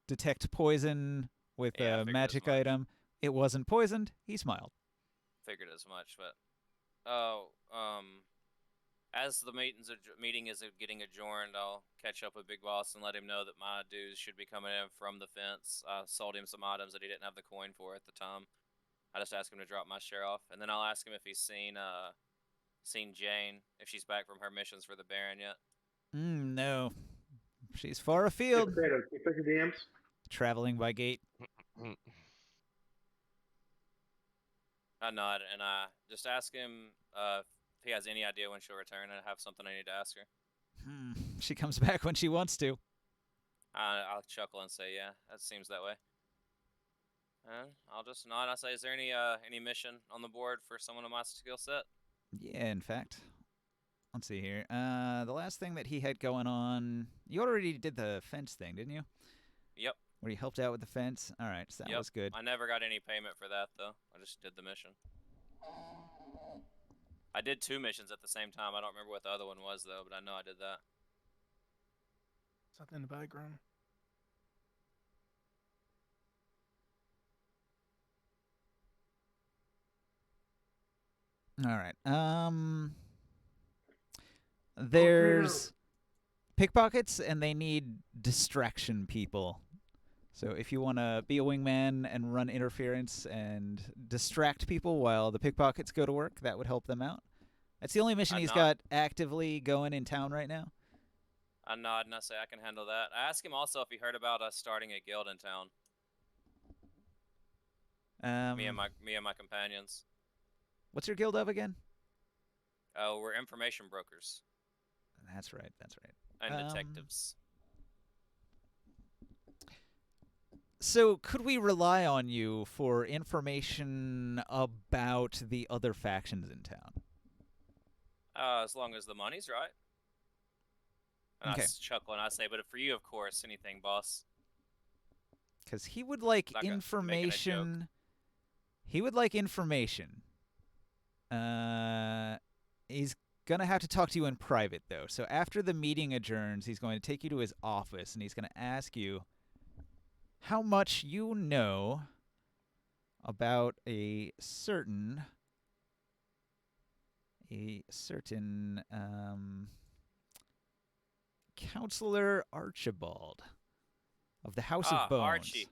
detect poison with Yeah, I a figured as magic much. item. It wasn't poisoned. He smiled. Figured as much, but As the meeting is getting adjourned, I'll catch up with Big Boss and let him know that my dues should be coming in from the fence. I sold him some items that he didn't have the coin for at the time. I just asked him to drop my share off, and then I'll ask him if he's seen Jane, if she's back from her missions for the Baron yet. No. She's far afield. Kratos, you check your DMs? Traveling by gate. I nod, and I just ask him if he has any idea when she'll return, and I have something I need to ask her. She comes back when she wants to. I'll chuckle and say, yeah, that seems that way. And I'll just nod. I say, is there any mission on the board for someone of my skill set? Yeah, in fact. Let's see here. The last thing that he had going on... You already did the fence thing, didn't you? Yep. Where you helped out with the fence? All right, so that was good. I never got any payment for that, though. I just did the mission. I did 2 missions at the same time. I don't remember what the other one was, though, but I know I did that. Something in the background. All right. There's pickpockets, and they need distraction people. So if you want to be a wingman and run interference and distract people while the pickpockets go to work, that would help them out. That's the only mission he's got actively going in town right now. I nod and I say I can handle that. I ask him also if he heard about us starting a guild in town. Me and my companions. What's your guild of again? Oh, we're information brokers. That's right. That's right. And detectives. So could we rely on you for information about the other factions in town? As long as the money's right. And I chuckle and I say, but for you, of course, anything, boss. Because he would like information. He would like information. He's going to have to talk to you in private, though. So after the meeting adjourns, he's going to take you to his office, and he's going to ask you how much you know about a certain Counselor Archibald of the House of Bones. Archie.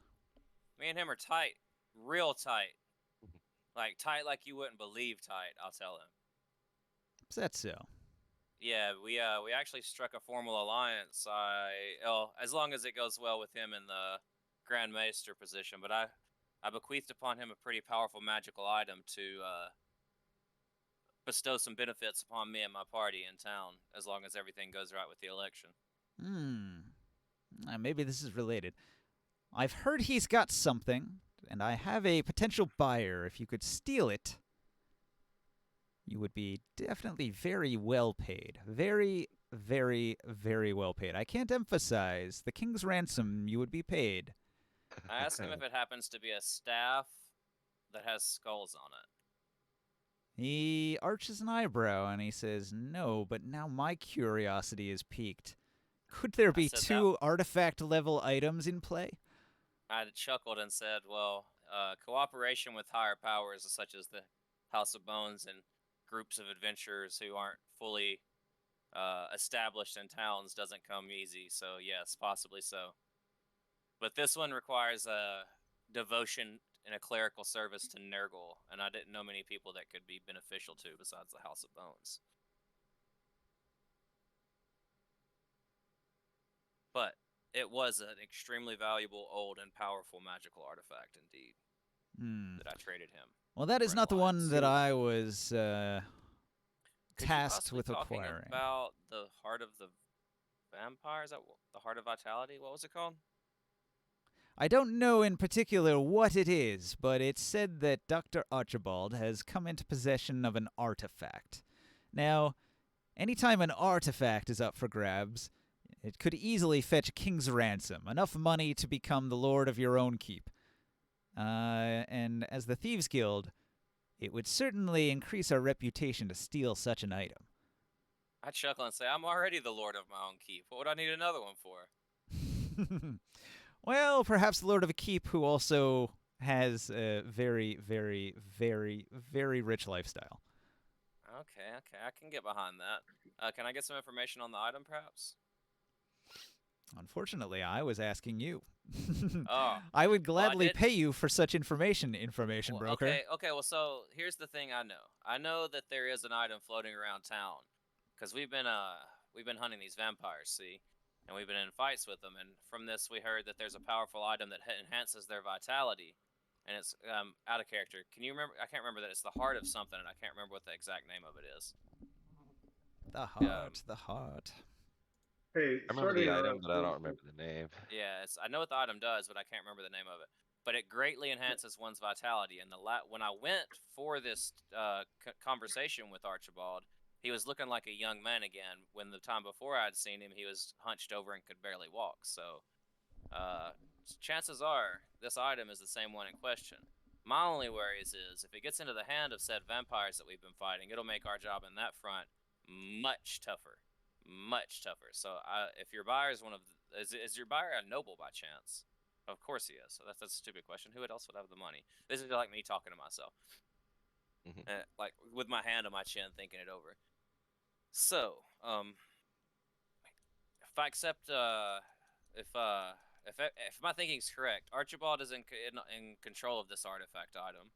Me and him are tight. Real tight. Like, tight like you wouldn't believe tight, I'll tell him. Is that so? Yeah, we actually struck a formal alliance. As long as it goes well with him in the Grand Maester position, but I bequeathed upon him a pretty powerful magical item to bestow some benefits upon me and my party in town, as long as everything goes right with the election. Maybe this is related. I've heard he's got something, and I have a potential buyer. If you could steal it, you would be definitely very well paid. Very, very, very well paid. I can't emphasize the king's ransom you would be paid. I asked him if it happens to be a staff that has skulls on it. He arches an eyebrow and he says, no, but now my curiosity is piqued. Could there be 2 artifact-level items in play? I chuckled and said, well, cooperation with higher powers such as the House of Bones and groups of adventurers who aren't fully established in towns doesn't come easy, so yes, possibly so. But this one requires a devotion and a clerical service to Nurgle, and I didn't know many people that could be beneficial to besides the House of Bones. But it was an extremely valuable, old, and powerful magical artifact indeed that I traded him. Well, that is not the one that I was tasked with talking acquiring. About the Heart of the Vampire? Is that the Heart of Vitality? What was it called? I don't know in particular what it is, but it's said that Dr. Archibald has come into possession of an artifact. Now, anytime an artifact is up for grabs, it could easily fetch a king's ransom, enough money to become the lord of your own keep. And as the Thieves Guild, it would certainly increase our reputation to steal such an item. I chuckle and say, I'm already the lord of my own keep. What would I need another one for? Well, perhaps the lord of a keep who also has a very, very, very, very rich lifestyle. Okay, I can get behind that. Can I get some information on the item, perhaps? Unfortunately, I was asking you. Oh, I would gladly did- pay you for such information, Well, broker. okay. Well, so here's the thing I know. I know that there is an item floating around town, because we've been hunting these vampires, see, and we've been in fights with them. And from this, we heard that there's a powerful item that enhances their vitality, and it's out of character. Can you remember? I can't remember that. It's the heart of something, and I can't remember what the exact name of it is. The heart, the heart. Hey, I remember the item, but I don't remember the name. Yeah, I know what the item does, but I can't remember the name of it. But it greatly enhances one's vitality. And when I went for this conversation with Archibald, he was looking like a young man again. When the time before I'd seen him, he was hunched over and could barely walk. So, chances are this item is the same one in question. My only worries is if it gets into the hand of said vampires that we've been fighting, it'll make our job in that front much tougher. Much tougher. So if your buyer is is your buyer a noble by chance? Of course he is. So that's a stupid question. Who else would have the money? This is like me talking to myself, like with my hand on my chin, thinking it over. So, if I accept, if my thinking's correct, Archibald is in control of this artifact item,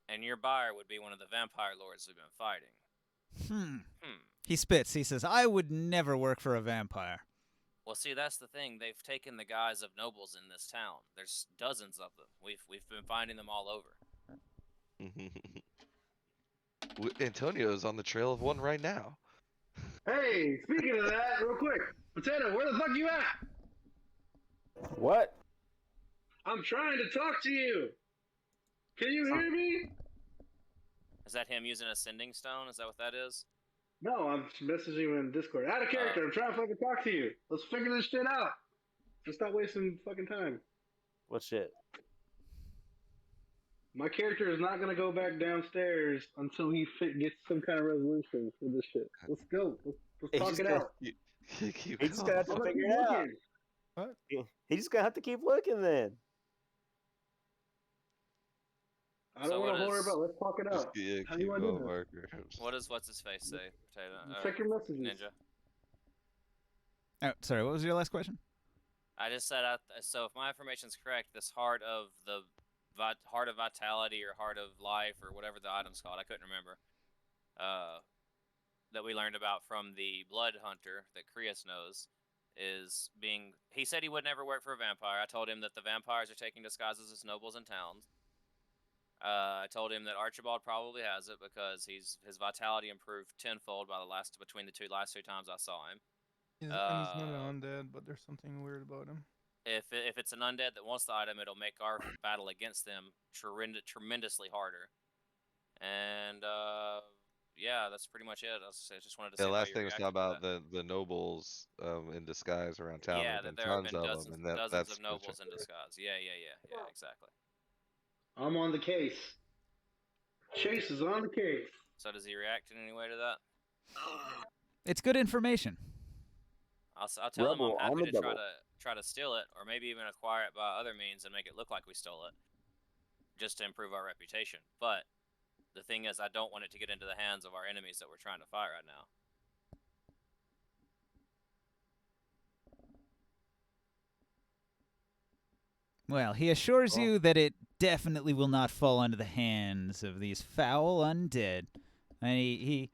and your buyer would be one of the vampire lords we've been fighting. He spits. He says, I would never work for a vampire. Well, see, that's the thing. They've taken the guise of nobles in this town. There's dozens of them. We've been finding them all over. Antonio's on the trail of one right now. Hey, speaking of that, real quick, Potato, where the fuck you at? What? I'm trying to talk to you. Can you hear me? Is that him using a sending stone? Is that what that is? No, I'm messaging you in Discord. Out of character. I'm trying to fucking talk to you. Let's figure this shit out. Let's stop wasting fucking time. What shit? My character is not going to go back downstairs until he gets some kind of resolution for this shit. Let's go. Let's talk it out. He's just gonna have to I'm figure keep it out. looking. What? He's just gonna have to keep looking then. I don't want to worry about. Let's talk it Just out. keep How do you want to do going, this? What does what's his face say? Potato. Check your messages. Ninja. Oh, sorry, what was your last question? I just said so. If my information's correct, this heart of the heart of vitality or heart of life or whatever the item's called, I couldn't remember. That we learned about from the blood hunter that Krios knows is being. He said he would never work for a vampire. I told him that the vampires are taking disguises as nobles in towns. I told him that Archibald probably has it because his vitality improved tenfold between the last two times I saw him. And he's not an undead, but there's something weird about him. If it's an undead that wants the item, it'll make our battle against them tremendously harder. And yeah, that's pretty much it. I just wanted to say. The last thing was reacted about to the nobles in disguise around town. Yeah, There've that been there have tons been of dozens, them, and dozens that's of nobles in disguise. Yeah, exactly. I'm on the case. Chase is on the case. So does he react in any way to that? It's good information. I'll tell him Rebel I'm on happy the to double. try to steal it, or maybe even acquire it by other means and make it look like we stole it, just to improve our reputation. But the thing is, I don't want it to get into the hands of our enemies that we're trying to fight right now. Well, he assures you that it definitely will not fall into the hands of these foul undead. And he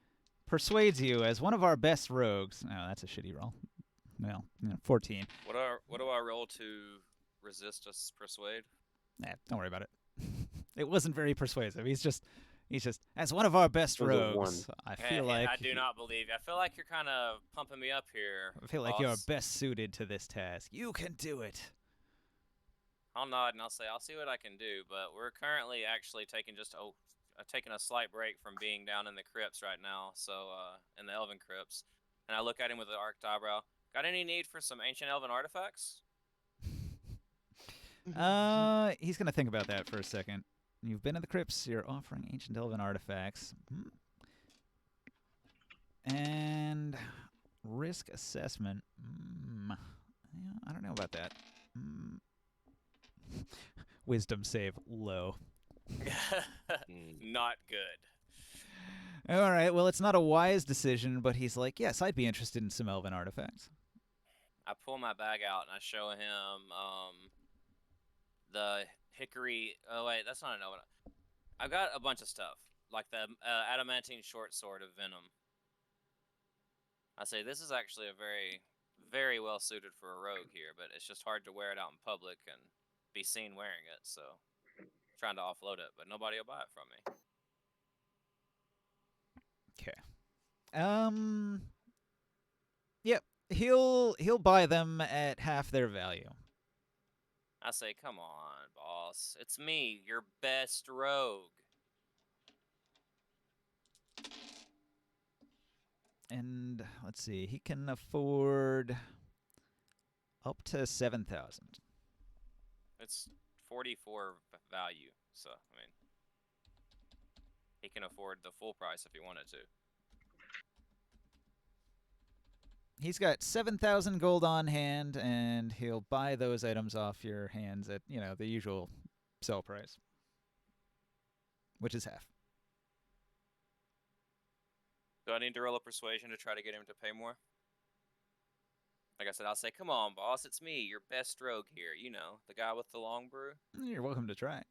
persuades you as one of our best rogues. Oh, that's a shitty roll. Well, 14. What do I roll to resist us persuade? Don't worry about it. It wasn't very persuasive. He's just as one of our best Those are rogues. I feel like I do not believe. I feel like you're kind of pumping me up here. I feel like boss. you're best suited to this task. You can do it. I'll nod and I'll say I'll see what I can do. But we're currently actually taking a slight break from being down in the crypts right now. So in the elven crypts, and I look at him with an arched eyebrow. Got any need for some ancient elven artifacts? He's gonna think about that for a second. You've been in the crypts. You're offering ancient elven artifacts, and risk assessment. Yeah, I don't know about that. Wisdom save low. Not good. All right, well, it's not a wise decision, but he's like, yes, I'd be interested in some elven artifacts. I pull my bag out and I show him the hickory. Oh wait, that's not an elven. I've got a bunch of stuff like the adamantine short sword of venom. I say this is actually a very, very well suited for a rogue here, but it's just hard to wear it out in public and be seen wearing it. So, trying to offload it, but nobody will buy it from me. Okay. Yep. He'll buy them at half their value. I say, come on, boss. It's me, your best rogue. And let's see, he can afford up to 7,000. It's 44 value, so I mean, he can afford the full price if he wanted to. He's got 7,000 gold on hand, and he'll buy those items off your hands at, the usual sell price, which is half. Do I need to roll a persuasion to try to get him to pay more? Like I said, I'll say, come on, boss, it's me, your best rogue here. You know, the guy with the long brew. You're welcome to try.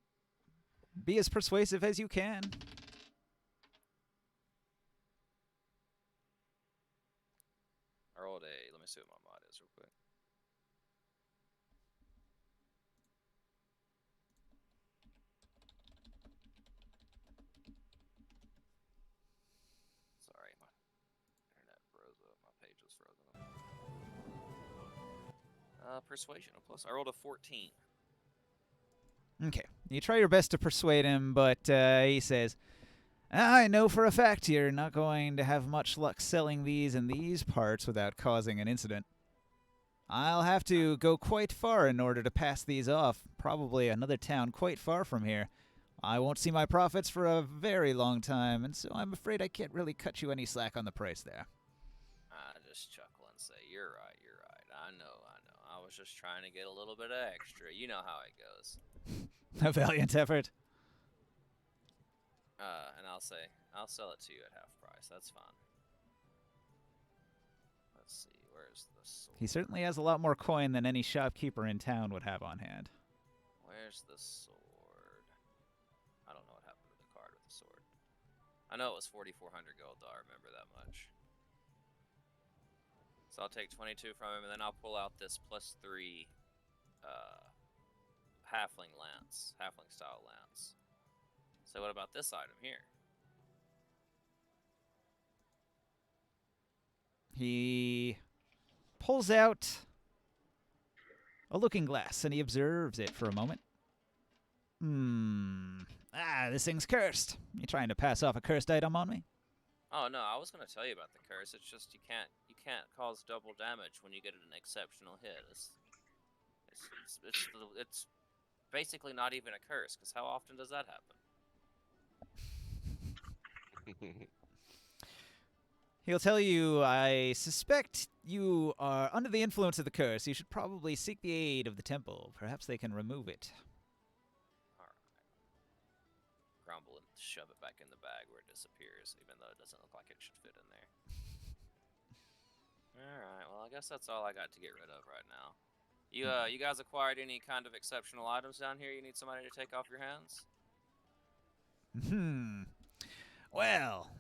Be as persuasive as you can. I rolled a, let me see what my mod is real quick. Sorry, my internet froze up. My page was frozen up. Persuasion plus. I rolled a 14. Okay. You try your best to persuade him, but he says, I know for a fact you're not going to have much luck selling these in these parts without causing an incident. I'll have to go quite far in order to pass these off, probably another town quite far from here. I won't see my profits for a very long time, and so I'm afraid I can't really cut you any slack on the price there. I just chuckle and say, you're right, you're right. I know. I was just trying to get a little bit of extra. You know how it goes. A valiant effort. And I'll say, I'll sell it to you at half price. That's fine. Let's see, where's the sword? He certainly has a lot more coin than any shopkeeper in town would have on hand. Where's the sword? I don't know what happened to the card with the sword. I know it was 4,400 gold, though. I remember that much. So I'll take 22 from him, and then I'll pull out this +3 halfling lance, halfling style lance. So what about this item here? He pulls out a looking glass, and he observes it for a moment. This thing's cursed. You trying to pass off a cursed item on me? Oh no, I was gonna tell you about the curse. It's just you can't cause double damage when you get an exceptional hit. It's basically not even a curse, because how often does that happen? He'll tell you, I suspect you are under the influence of the curse. You should probably seek the aid of the temple. Perhaps they can remove it. Alright. Grumble and shove it back in the bag where it disappears, even though it doesn't look like it should fit in there. Alright, well I guess that's all I got to get rid of right now. You guys acquired any kind of exceptional items down here you need somebody to take off your hands? Well,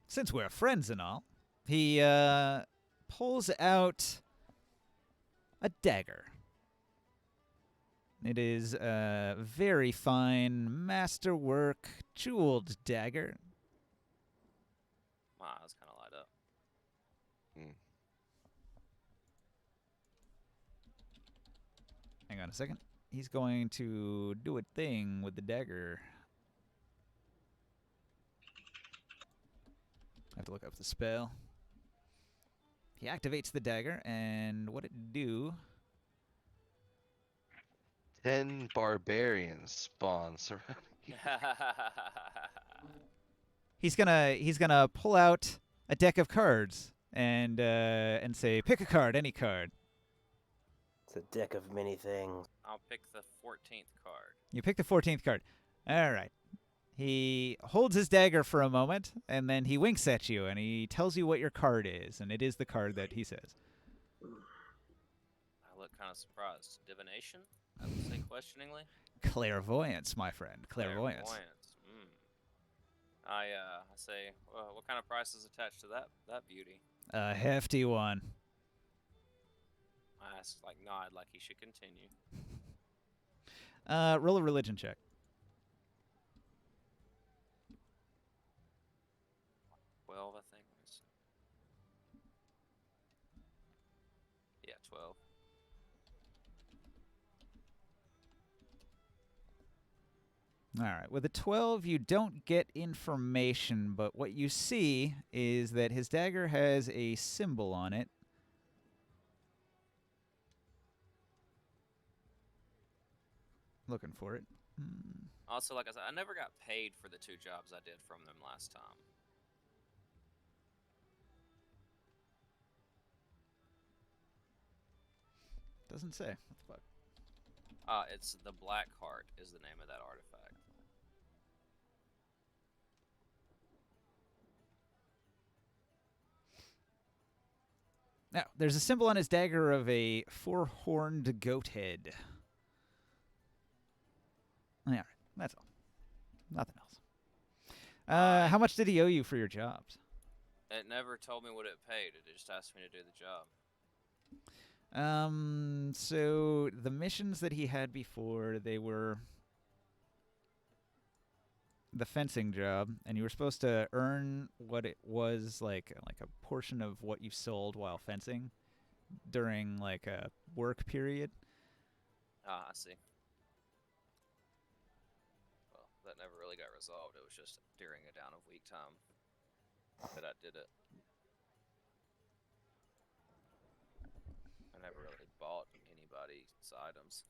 since we're friends and all, he pulls out a dagger. It is a very fine masterwork jeweled dagger. My eyes kind of light up. Hang on a second. He's going to do a thing with the dagger. I have to look up the spell. He activates the dagger, and what it do? 10 barbarians spawn surrounding you. He's gonna pull out a deck of cards and say, pick a card, any card. It's a deck of many things. I'll pick the 14th card. You pick the 14th card. All right. He holds his dagger for a moment, and then he winks at you, and he tells you what your card is, and it is the card that he says. I look kind of surprised. Divination? I would say questioningly. Clairvoyance, my friend. Clairvoyance. Mm. I say, well, what kind of price is attached to that beauty? A hefty one. I ask, like, nod, like he should continue. Roll a religion check. 12, I think. Yeah, 12. All right. With a 12, you don't get information, but what you see is that his dagger has a symbol on it. Looking for it. Also, like I said, I never got paid for the 2 jobs I did from them last time. Doesn't say. What the fuck? It's the Black Heart is the name of that artifact. Now, there's a symbol on his dagger of a 4-horned goat head. All right, that's all. Nothing else. How much did he owe you for your jobs? It never told me what it paid. It just asked me to do the job. So the missions that he had before, they were the fencing job, and you were supposed to earn what it was like a portion of what you sold while fencing during like a work period. Ah, I see. Well, that never really got resolved. It was just during a down of week time that I did it. I never really bought anybody's items.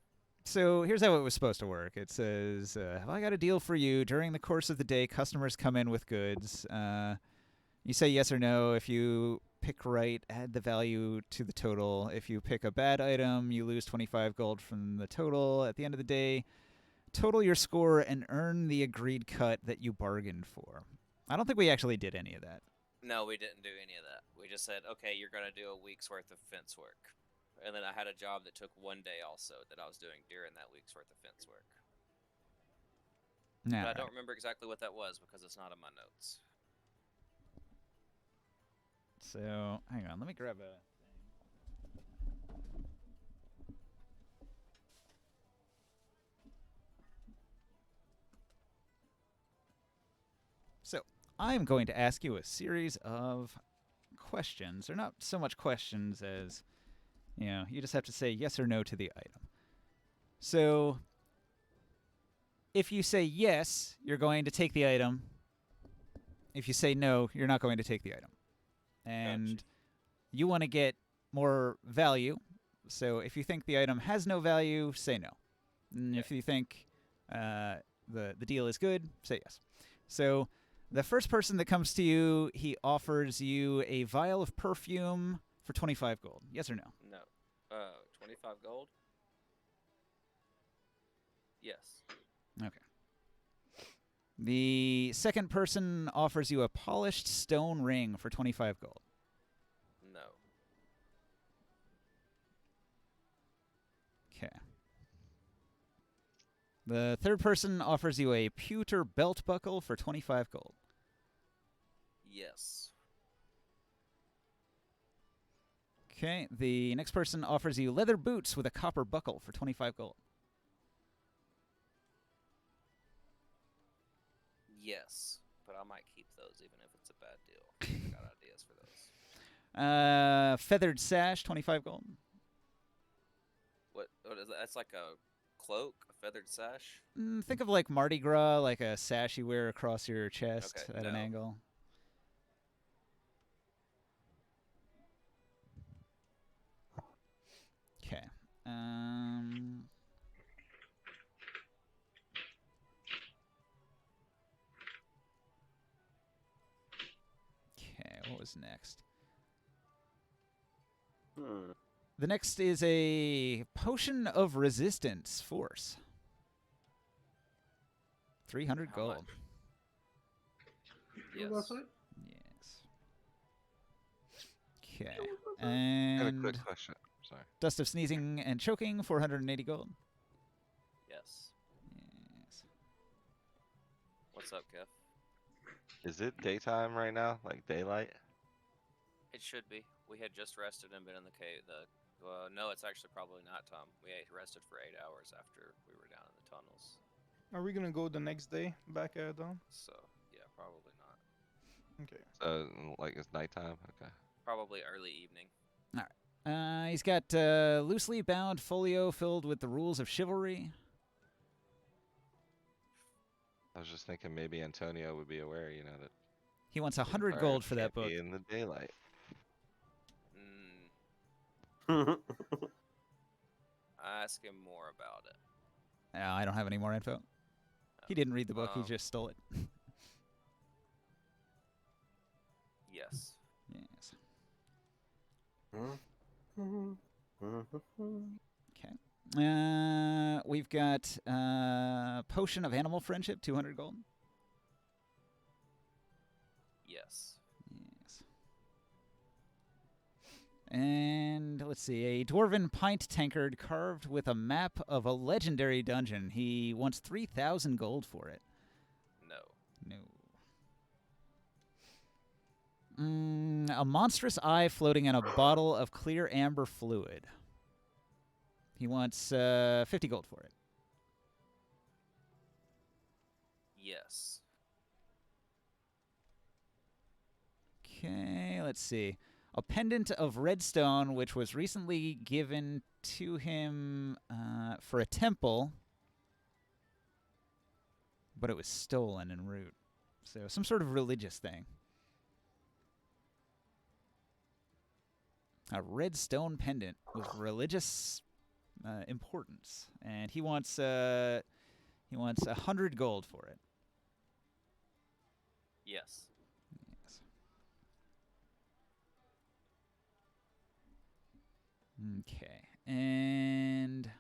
So here's how it was supposed to work. It says, have I got a deal for you? During the course of the day, customers come in with goods. You say yes or no. If you pick right, add the value to the total. If you pick a bad item, you lose 25 gold from the total. At the end of the day, total your score and earn the agreed cut that you bargained for. I don't think we actually did any of that. No, we didn't do any of that. We just said, okay, you're going to do a week's worth of fence work. And then I had a job that took 1 day also that I was doing during that week's worth of fence work. Nah, But I don't remember exactly what that was because it's not in my notes. So, hang on. Let me grab a... So, I'm going to ask you a series of questions. They're not so much questions as, you know, you just have to say yes or no to the item. So, if you say yes, you're going to take the item. If you say no, you're not going to take the item. And Gotcha. you want to get more value. So, if you think the item has no value, say no. And if you think the deal is good, say yes. So, the first person that comes to you, he offers you a vial of perfume for 25 gold. Yes or no? No. 25 gold? Yes. Okay. The second person offers you a polished stone ring for 25 gold. No. Okay. The third person offers you a pewter belt buckle for 25 gold. Yes. Okay. The next person offers you leather boots with a copper buckle for 25 gold. Yes. But I might keep those even if it's a bad deal. I got ideas for those. Feathered sash, 25 gold. What is that? That's like a cloak, a feathered sash? Think of like Mardi Gras, like a sash you wear across your chest Okay, at an no. angle. Okay. Okay, what was next? The next is a potion of resistance force. 300 How gold. much? Kill last Yes. night? Yes. Okay. I had a quick And question. Sorry. Dust of Sneezing and Choking, 480 gold. Yes. Yes. What's up, Kev? Is it daytime right now? Like daylight? It should be. We had just rested and been in the cave. No, it's actually probably not time. We rested for 8 hours after we were down in the tunnels. Are we gonna go the next day back at dawn? So yeah, probably not. Okay. So like it's nighttime? Okay. Probably early evening. He's got loosely bound folio filled with the rules of chivalry. I was just thinking maybe Antonio would be aware, you know, that He wants 100 Alright, gold for that can't book. be in the daylight. Ask him more about it. I don't have any more info. He didn't read the book, he Um, just stole it. Yes. Yes. We've got Potion of Animal Friendship, 200 gold. Yes. Yes. And let's see, a dwarven pint tankard carved with a map of a legendary dungeon. He wants 3,000 gold for it. No. No. A monstrous eye floating in a bottle of clear amber fluid. He wants 50 gold for it. Yes. Okay, let's see. A pendant of redstone, which was recently given to him for a temple, but it was stolen en route. So some sort of religious thing. A redstone pendant with religious importance, and he wants 100 gold for it. Yes. Yes. Okay, and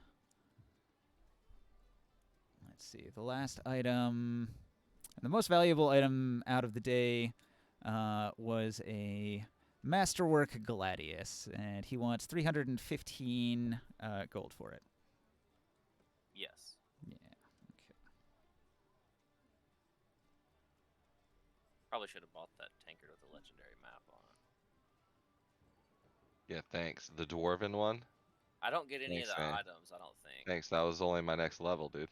let's see. The last item, the most valuable item out of the day, was a Masterwork Gladius, and he wants 315 gold for it. Yes. Yeah. Okay. Probably should have bought that tankard with the legendary map on it. Yeah, thanks. The dwarven one? I don't get any Thanks, of the man. items, I don't think. Thanks, that was only my next level, dude.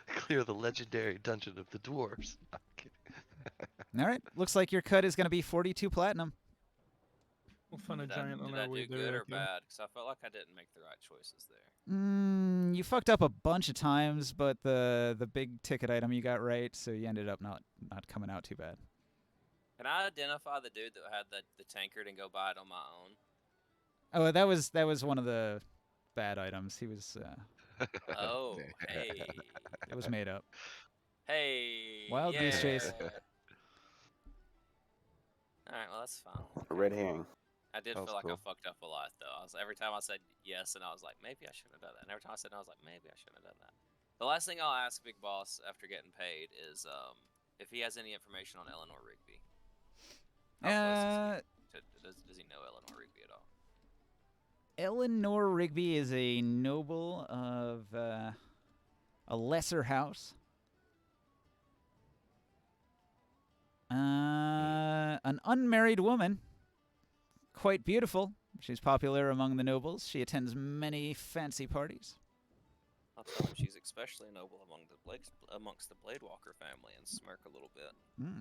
Clear the legendary dungeon of the dwarves. I'm kidding. All right. Looks like your cut is going to be 42 platinum. We'll find a Did giant on I our way do there. good or okay? bad? Because I felt like I didn't make the right choices there. You fucked up a bunch of times, but the big ticket item you got right, so you ended up not coming out too bad. Can I identify the dude that had the tankard and go buy it on my own? Oh, that was one of the bad items. He was Oh, hey. it was made up. Hey. Wild yeah. goose chase. Alright, well, that's fine. A red herring. I did That feel was like I cool. fucked up a lot, though. Every time I said yes, and I was like, maybe I shouldn't have done that. And every time I said no, I was like, maybe I shouldn't have done that. The last thing I'll ask Big Boss after getting paid is if he has any information on Eleanor Rigby. How close is he does he know Eleanor Rigby at all? Eleanor Rigby is a noble of a lesser house. An unmarried woman, quite beautiful. She's popular among the nobles. She attends many fancy parties. I'll tell him she's especially noble amongst the Bladewalker family and smirk a little bit.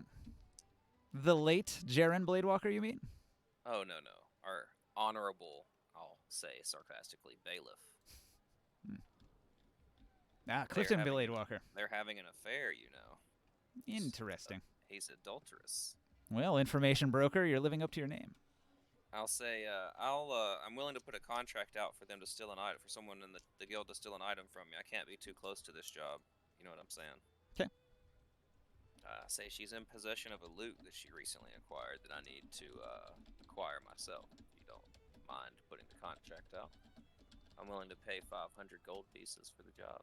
The late Jaren Bladewalker, you mean? Oh, no. Our honorable, I'll say sarcastically, bailiff. Clifton having- Bladewalker. They're having an affair, you know. Interesting. He's adulterous. Well, information broker, you're living up to your name. I'll say, I'm willing to put a contract out for them to steal an item, for someone in the guild to steal an item from me. I can't be too close to this job. You know what I'm saying? 'Kay. Say she's in possession of a loot that she recently acquired that I need to acquire myself. If you don't mind putting the contract out, I'm willing to pay 500 gold pieces for the job.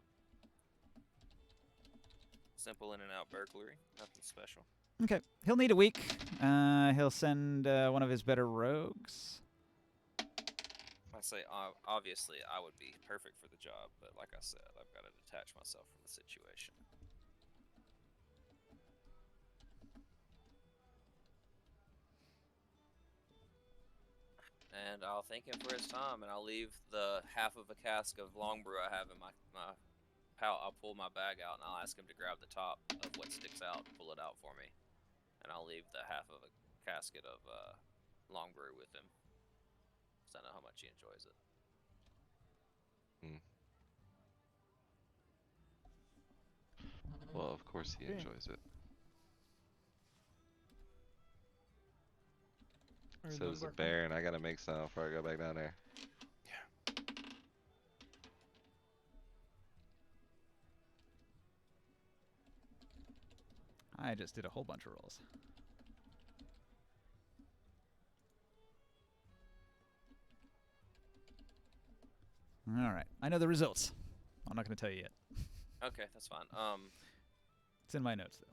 Simple in and out burglary. Nothing special. Okay, he'll need a week. He'll send one of his better rogues. I say, obviously, I would be perfect for the job, but like I said, I've got to detach myself from the situation. And I'll thank him for his time, and I'll leave the half of a cask of long brew I have in my pouch. I'll pull my bag out, and I'll ask him to grab the top of what sticks out and pull it out for me. And I'll leave the half of a casket of long brew with him, because I know how much he enjoys it. Well, of course he Okay. enjoys it. Are you So done does the barking? bear, and I gotta make some before I go back down there. I just did a whole bunch of rolls. All right, I know the results. I'm not going to tell you yet. Okay, that's fine. It's in my notes though.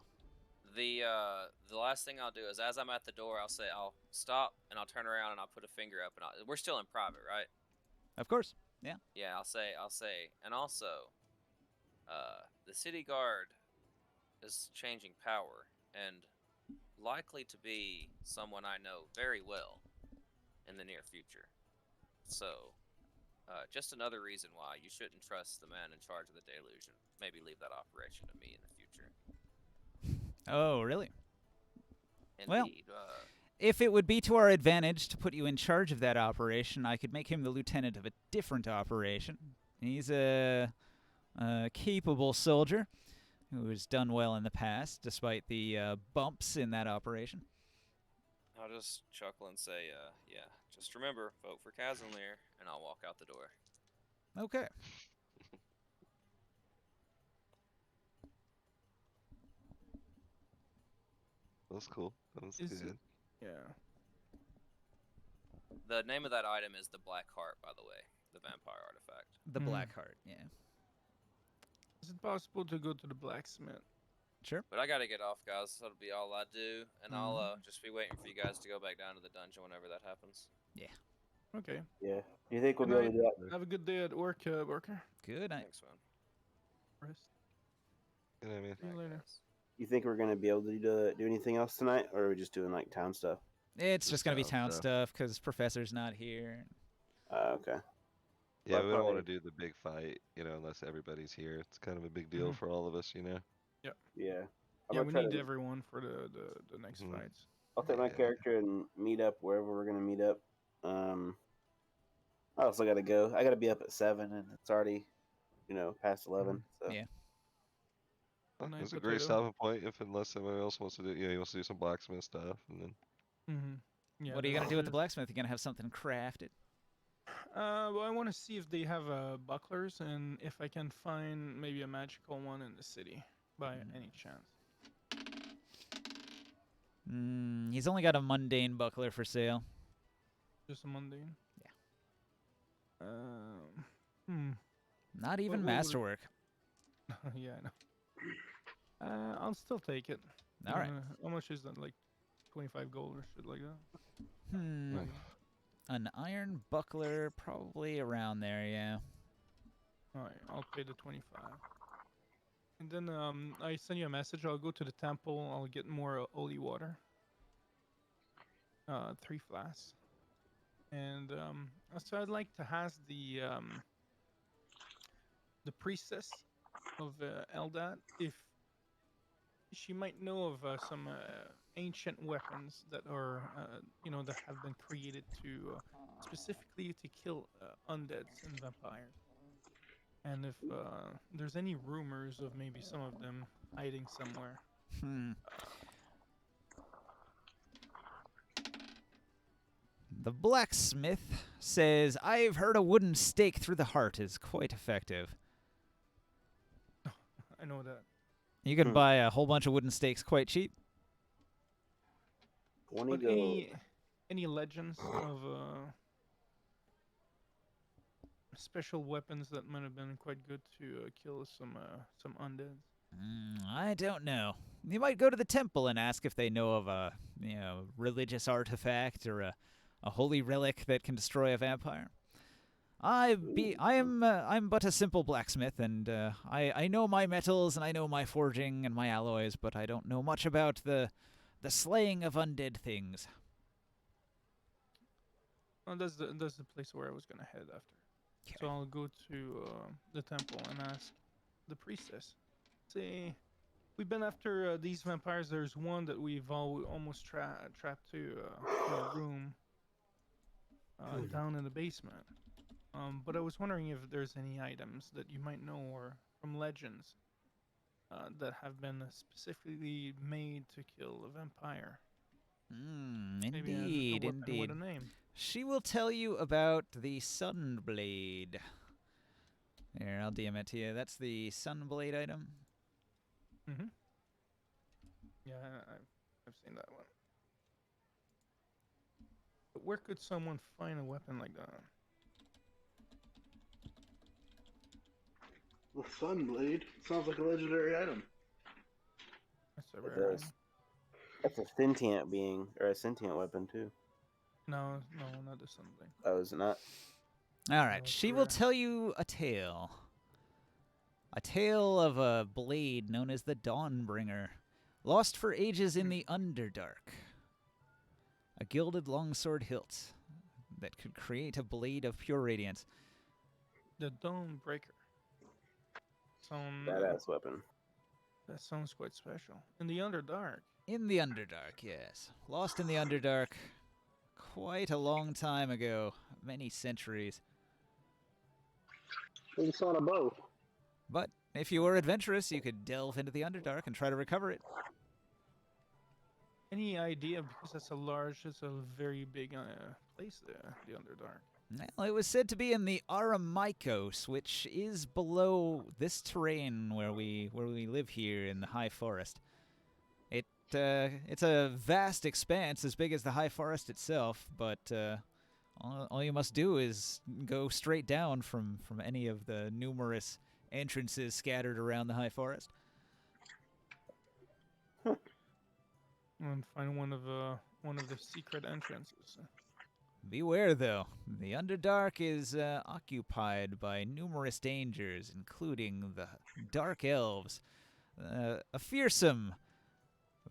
The last thing I'll do is, as I'm at the door, I'll stop and I'll turn around and I'll put a finger up, and we're still in private, right? Of course. Yeah. Yeah, I'll say, and also, the city guard is changing power and likely to be someone I know very well in the near future. So, just another reason why you shouldn't trust the man in charge of the deluge, and maybe leave that operation to me in the future. Oh, really? Well, Indeed. if it would be to our advantage to put you in charge of that operation, I could make him the lieutenant of a different operation. He's a capable soldier who has done well in the past, despite the bumps in that operation. I'll just chuckle and say, yeah, just remember, vote for Casimir, and I'll walk out the door. Okay. That's cool. That's Is good. it? Yeah. The name of that item is the Black Heart, by the way, the vampire artifact. The Black Heart, yeah. Is it possible to go to the blacksmith? Sure. But I gotta get off, guys. That'll be all I do, and I'll just be waiting for you guys to go back down to the dungeon whenever that happens. Okay. Yeah. Do you think we'll Good be able to night. do that? Have a good day at work, worker. Good night. Thanks, man. Rest. You know what I mean? See you Night, later. guys. You think we're gonna be able to do anything else tonight, or are we just doing like town stuff? It's just Just going to be town town stuff. stuff because Professor's not here. Okay. Yeah, Well, we don't want probably- to do the big fight, unless everybody's here. It's kind of a big deal for all of us, Yeah. I'm Yeah, gonna we try need to. everyone for the next Mhm. fights. I'll take my Yeah. character and meet up wherever we're gonna meet up. I also gotta go. I gotta be up at 7, and it's already, past 11. So Yeah. Well, Good night, it's a great Potato. stopping point unless somebody else wants to do, he wants to do some blacksmith stuff, and then Yeah. What are you going to do with the there's- blacksmith? You going to have something crafted? Well, I want to see if they have bucklers and if I can find maybe a magical one in the city by any chance. He's only got a mundane buckler for sale. Just a mundane. Yeah. What Not even would- masterwork. Yeah, I know. I'll still take it. All right. How much is that? Like 25 gold or shit like that? Hmm. An iron buckler, probably around there, yeah. All right, I'll pay the 25. And then I send you a message. I'll go to the temple. I'll get more holy water. 3 flasks. And so I'd like to ask the priestess of Eldat if she might know of some ancient weapons that are that have been created to specifically to kill undeads and vampires, and if there's any rumors of maybe some of them hiding somewhere. The blacksmith says, I've heard a wooden stake through the heart is quite effective. I know that. You can buy a whole bunch of wooden stakes quite cheap. 20 But gold. any legends of special weapons that might have been quite good to kill some undeads? I don't know. You might go to the temple and ask if they know of a religious artifact or a holy relic that can destroy a vampire. I'm but a simple blacksmith, and I know my metals and I know my forging and my alloys, but I don't know much about the slaying of undead things. Well, that's the place where I was gonna head after. So I'll go to the temple and ask the priestess. Say, we've been after these vampires. There's one that we've almost trapped to a room down in the basement. But I was wondering if there's any items that you might know or from legends that have been specifically made to kill a vampire. Maybe a Indeed, weapon with indeed. a name. She will tell you about the Sunblade. Here, I'll DM it to you. That's the Sunblade item. Mm-hmm. Yeah, I've seen that one. But where could someone find a weapon like that? The Sunblade sounds like a legendary item. That's a rare item. That's a sentient being, or a sentient weapon, too. No, not the Sunblade. Oh, is it not? All right, No, she it's will rare. tell you a tale. A tale of a blade known as the Dawnbringer, lost for ages in the Underdark. A gilded longsword hilt that could create a blade of pure radiance. The Dawnbreaker. Badass weapon. That sounds quite special. In the Underdark. In the Underdark, yes. Lost in the Underdark quite a long time ago, many centuries. It's on a bow. But if you were adventurous, you could delve into the Underdark and try to recover it. Any idea? Because it's a very big place there, the Underdark. Well, it was said to be in the Aramikos, which is below this terrain where we live here in the High Forest. It's a vast expanse, as big as the High Forest itself, but all you must do is go straight down from any of the numerous entrances scattered around the High Forest. And find one of the secret entrances. Beware, though. The Underdark is occupied by numerous dangers, including the Dark Elves, a fearsome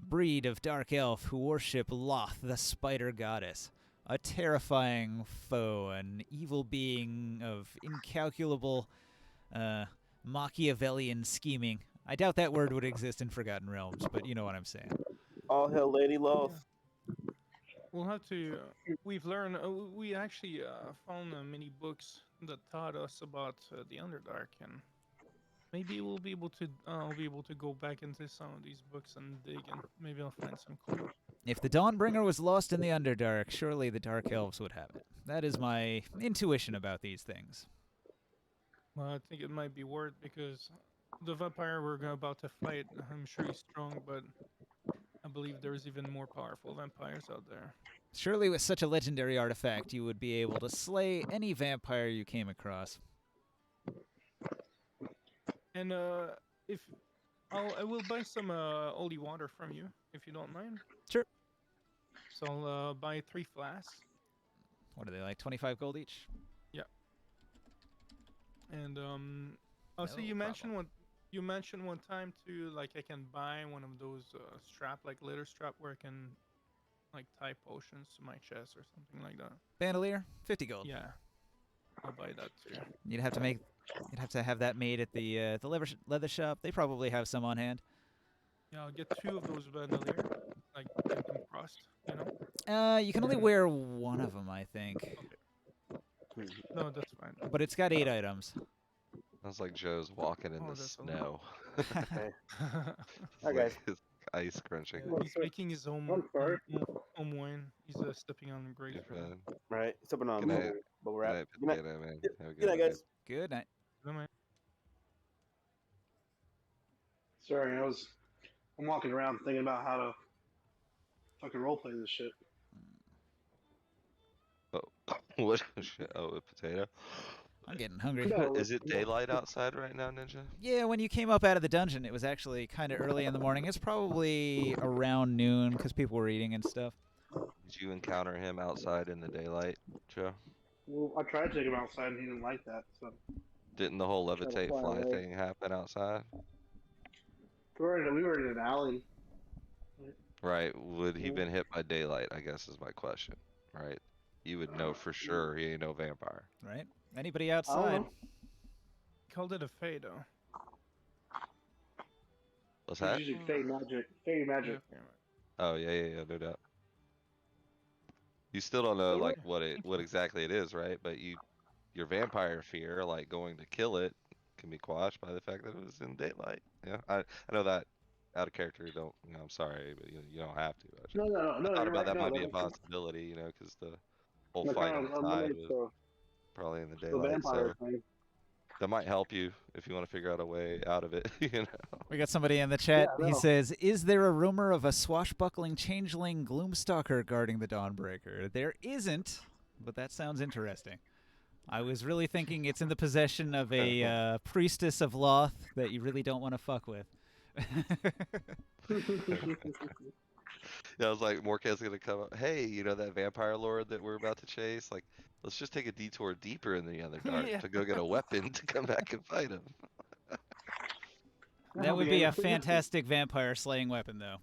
breed of Dark Elf who worship Loth, the Spider Goddess, a terrifying foe, an evil being of incalculable Machiavellian scheming. I doubt that word would exist in Forgotten Realms, but you know what I'm saying. All hail Lady Loth. Yeah. We'll have to. We've learned. We actually found many books that taught us about the Underdark, and maybe we'll be able to. I'll be able to go back into some of these books and dig, and maybe I'll find some clues. If the Dawnbringer was lost in the Underdark, surely the Dark Elves would have it. That is my intuition about these things. Well, I think it might be worth because the vampire we're about to fight. I'm sure he's strong, but I believe there's even more powerful vampires out there. Surely with such a legendary artifact, you would be able to slay any vampire you came across. And if I will buy some holy water from you, if you don't mind. Sure. So I'll buy 3 flasks. What are they, like 25 gold each? And also No you mentioned problem. you mentioned one time too, like I can buy one of those strap, like leather strap, where I can like tie potions to my chest or something like that. Bandolier, 50 gold. Yeah, I'll buy that too. You'd have to have that made at the leather shop. They probably have some on hand. Yeah, I'll get 2 of those bandolier, like get them crossed, you know. You can only wear one of them, I think. No, that's fine. But it's got 8 items. Sounds like Joe's walking in Oh, the that's a lot. snow. Okay. It's Hi, like guys. his ice crunching. Yeah, he's making his own home wine. He's stepping on grapes Good right now. man. Right. Sipping on Good night. bubble Good wrap. night, Good night. potato man. Have a Good night, night, guys. Good night. Good night. Sorry, I'm walking around thinking about how to fucking roleplay this shit. Oh, what? Shit. Oh, a potato. I'm getting hungry. No, Is it no. daylight outside right now, Ninja? Yeah, when you came up out of the dungeon, it was actually kind of early in the morning. It's probably around noon because people were eating and stuff. Did you encounter him outside in the daylight, Joe? Well, I tried to take him outside and he didn't like that, so Didn't the whole tried to levitate fly fly away. thing happen outside? We were in an alley. Right. Would he Yeah. been hit by daylight, I guess is my question. Right. You would know for sure he ain't no vampire. Right? Anybody I outside? don't know. Called it a Fado. What's It's that? usually fey magic. Fey magic. Yeah, Oh yeah, no doubt. You still don't know So, like what exactly it is, right? But your vampire fear, like going to kill it, can be quashed by the fact that it was in daylight. Yeah, I know that out of character. Don't I'm sorry, but you don't have to. I thought you're about right. that No, might be a that possibility, because the whole that fight kind of outside eliminates was probably in the the daylight, vampire so thing. that might help you if you want to figure out a way out of it. We got somebody in the chat. Yeah, He no. says, "Is there a rumor of a swashbuckling changeling Gloomstalker guarding the Dawnbreaker?" There isn't, but that sounds interesting. I was really thinking it's in the possession of a priestess of Loth that you really don't want to fuck with. Yeah, I was like, Morket's gonna come up. Hey, that vampire lord that we're about to chase? Like, let's just take a detour deeper in the Underdark Yeah. to go get a weapon to come back and fight him. That would be a fantastic vampire slaying weapon, though.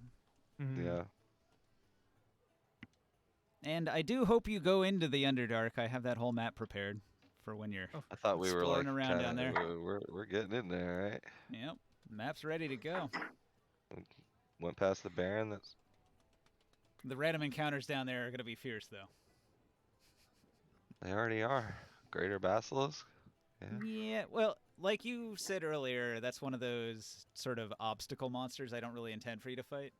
Mhm. Yeah. And I do hope you go into the Underdark. I have that whole map prepared for when you're Oh, I thought we were exploring like around down there. We're getting in there, right? Yep, map's ready to go. Went past the Baron. That's The random encounters down there are going to be fierce, though. they already are. Greater Basilisk. Yeah. Yeah, well, like you said earlier, that's one of those sort of obstacle monsters I don't really intend for you to fight.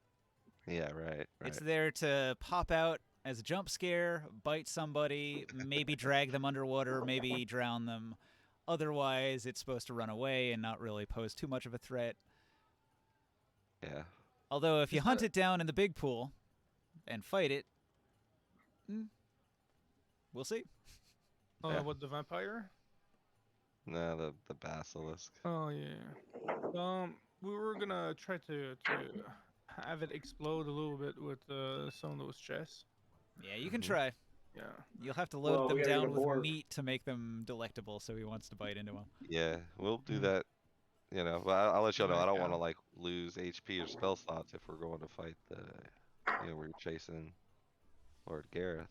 Yeah. Right. It's there to pop out as a jump scare, bite somebody, maybe drag them underwater, maybe drown them. Otherwise, it's supposed to run away and not really pose too much of a threat. Yeah. Although if you Is hunt that- it down in the big pool and fight it, we'll see. Oh, Yeah. what, the vampire? No, the Basilisk. Oh yeah. We were gonna try to have it explode a little bit with some of those chests. Yeah, you can Mhm. try. Yeah. You'll have to load Well, them we gotta get down a with board. meat to make them delectable, so he wants to bite into them. Yeah, we'll do Mhm. that. But I'll let y'all know. I Right, don't yeah. want to like lose HP or spell slots if we're going to fight we're chasing Lord Gareth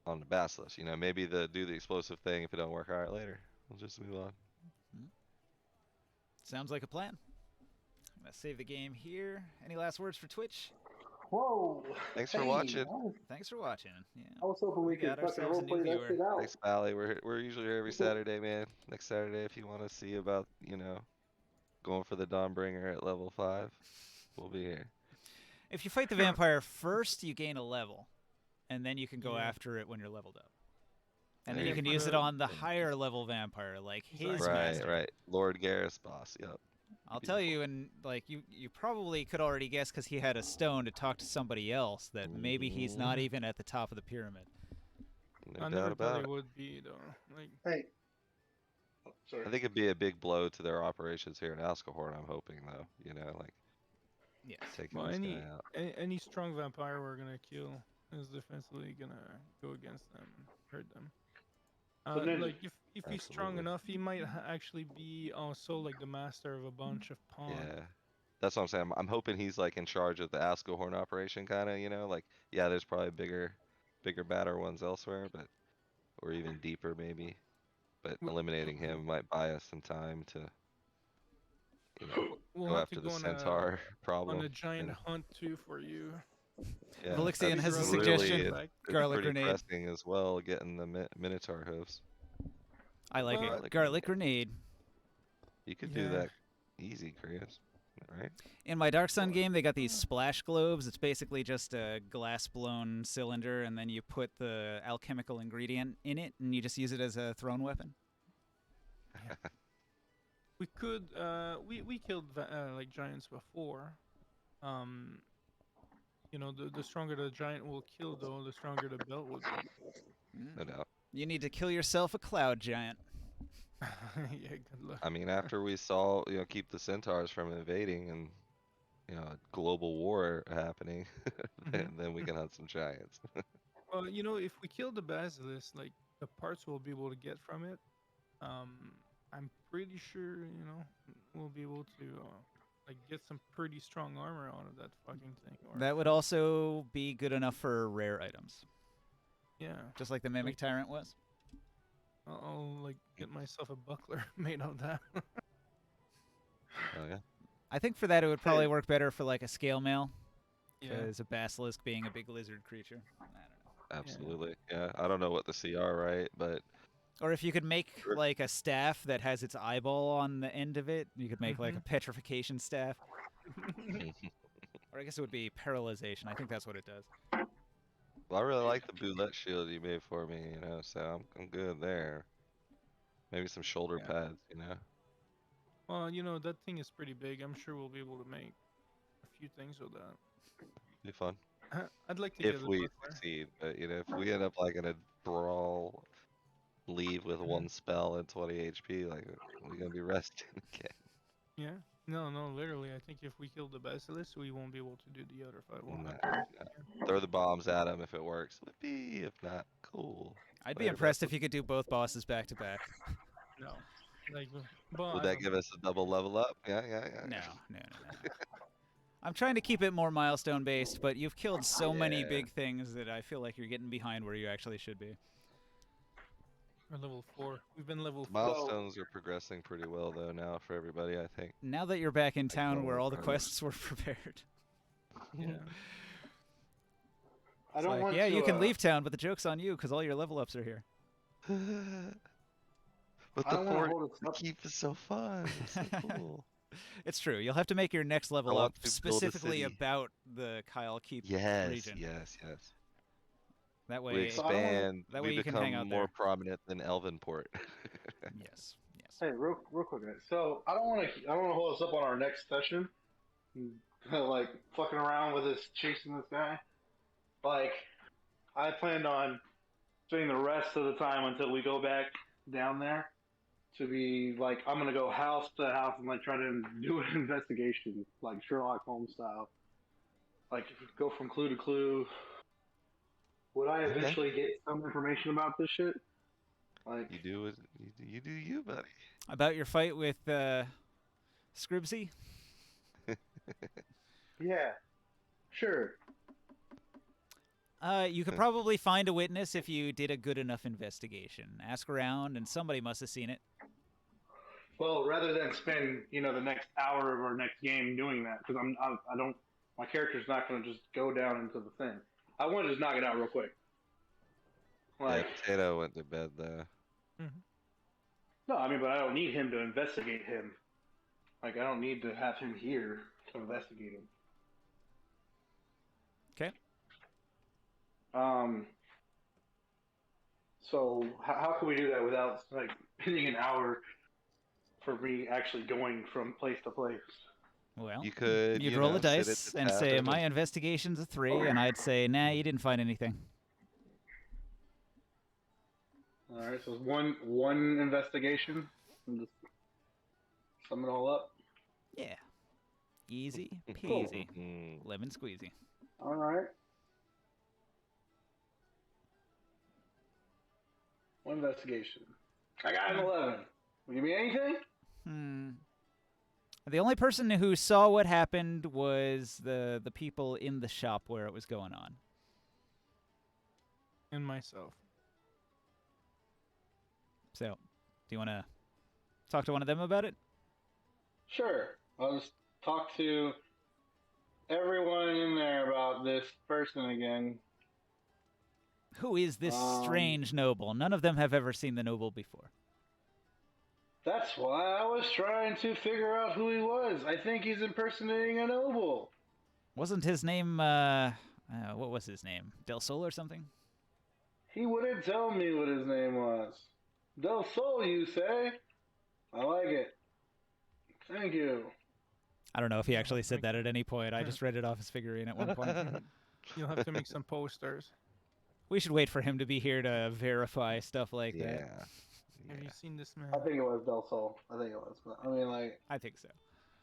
on the Basilisk. Maybe do the explosive thing. If it don't work, all right, later. We'll just move on. Sounds like a plan. I'm gonna save the game here. Any last words for Twitch? Whoa! Thanks for Hey, watching. Thanks for watching. Yeah. I was hoping we We could got fucking ourselves a new roleplay that viewer. shit out. Thanks, Bally. We're usually here every Saturday, man. Next Saturday, if you want to see about going for the Dawnbringer at level 5, we'll be here. If you fight the vampire first, you gain a level, and then you can go Yeah. after it when you're leveled up. And then Yeah, you can for use it the- on the higher level vampire, like his Exactly. Right, master. right. Lord Gareth's boss. Yep. I'll tell you, and like you probably could already guess because he had a stone to talk to somebody else that maybe he's not Mhm. even at the top of the pyramid. No I doubt never thought about it it. would be though. Like, Hey. Oh, sorry. I think it'd be a big blow to their operations here in Ascalhorn. I'm hoping, though. Yes. Taking well, this any guy out. any strong vampire we're gonna kill is defensively gonna go against them, hurt them. So then- Like if he's strong Absolutely. enough, he might actually be also like the master of a bunch of pawns. Yeah. That's what I'm saying. I'm hoping he's like in charge of the Ascalhorn operation, kind of. Like, yeah, there's probably bigger, badder ones elsewhere, or even deeper maybe. But W- eliminating him might buy us some time to, We'll go have to after the go centaur on problem. a giant and- hunt too for you. Yeah, Valixian that's has a really suggestion. good. It's Garlic pretty grenade. pressing as well, getting the Minotaur hooves. I like Well, it. Garlic grenade. You could do Yeah. that easy, Chris. Right? In my Dark Sun game, they got these splash globes. It's basically just a glass-blown cylinder, and then you put the alchemical ingredient in it, and you just use it as a thrown weapon. We could we killed like giants before. The stronger the giant will kill though, the stronger the belt would be. No doubt. You need to kill yourself a cloud giant. Yeah, good luck. I mean, after we saw, keep the centaurs from invading and, a global war happening, then we can hunt some giants. Well, if we kill the basilisk, like the parts we'll be able to get from it, I'm pretty sure, we'll be able to like get some pretty strong armor out of that fucking thing. Or, That would also be good enough for rare items, yeah, just like the Mimic Like- Tyrant was. I'll like get myself a buckler made of that. Oh yeah, I think for that it would probably work better for like a scale mail, Yeah. because a basilisk being a big lizard creature. I don't know. absolutely. Yeah, I don't know what the CR, right? But Or if you could make Sure. like a staff that has its eyeball on the end of it, you could make like a petrification staff. Or I guess it would be paralyzation. I think that's what it does. well, I really like the boulette shield you made for me, so I'm good there. Maybe some shoulder Yeah. pads, Well, that thing is pretty big. I'm sure we'll be able to make a few things with that. Be fun. I'd like to get If a we buckler. succeed, but if we end up like in a brawl, leave with one spell and 20 HP, like we're gonna be resting again. Yeah. No, literally. I think if we kill the basilisk, we won't be able to do the other fight. We'll Nah, have to- nah. Throw the bombs at him if it works. Whippy. If not, cool. I'd be Later, impressed if you could do both bosses back to back. No. Like, but Would I that don't give us a double level up? Yeah. No. I'm trying to keep it more milestone based, but you've killed so many Yeah. big things that I feel like you're getting behind where you actually should be. We're level 4. We've been level 4. Milestones are progressing pretty well though now for everybody, I think. Now that you're back in town where all the progress. quests were prepared. Yeah. I It's don't like, want yeah, to. you can leave town, but the joke's on you because all your level ups are here. But I the don't want fort, to hold us the up. keep is so fun. It's so cool. It's true. You'll have to make your next level want up to build a specifically city. about the Kyle Keep Yes, region. yes. That We way, So I don't wanna- expand. that way We you can hang become out more there. prominent than Elvenport. Yes. Hey, real quick, guys. So I don't want to hold us up on our next session. Like fucking around with this, chasing this guy. Like, I planned on spending the rest of the time until we go back down there to be like, I'm gonna go house to house and like try to do an investigation, like Sherlock Holmes style. Like go from clue to clue. Would I Okay. eventually get some information about this shit? Like, You do it. You do you, buddy. About your fight with Scribsy? yeah, sure. You could probably find a witness if you did a good enough investigation. Ask around, and somebody must have seen it. Well, rather than spend the next hour of our next game doing that, because I don't, my character's not going to just go down into the thing. I want to just knock it out real quick. Like, Yeah, Potato went to bed though. no, I mean, but I don't need him to investigate him. Like, I don't need to have him here to investigate him. Okay. So how can we do that without like spending an hour for me actually going from place to place? Well, You could. you'd you roll know, a sit at dice the and say, tavern my investigation's a 3, and I'd say, nah, you didn't find anything. All right, so it's one investigation, and just sum it all up. Yeah. Easy Cool. peasy. Mm, Lemon squeezy. All right. One investigation. I got an 11. Will you give me anything? The only person who saw what happened was the people in the shop where it was going on. And myself. So, do you want to talk to one of them about it? Sure. I'll just talk to everyone in there about this person again. Who is this strange noble? None of them have ever seen the noble before. That's why I was trying to figure out who he was. I think he's impersonating a noble. Wasn't his name, what was his name? Del Sol or something? He wouldn't tell me what his name was. Del Sol, you say? I like it. Thank you. I don't know if he actually said that at any point. I just read it off his figurine at one point. You'll have to make some posters. We should wait for him to be here to verify stuff like Yeah. that. Have you seen this man? I think it was Del Sol. I think it was. But, I mean, like, I think so.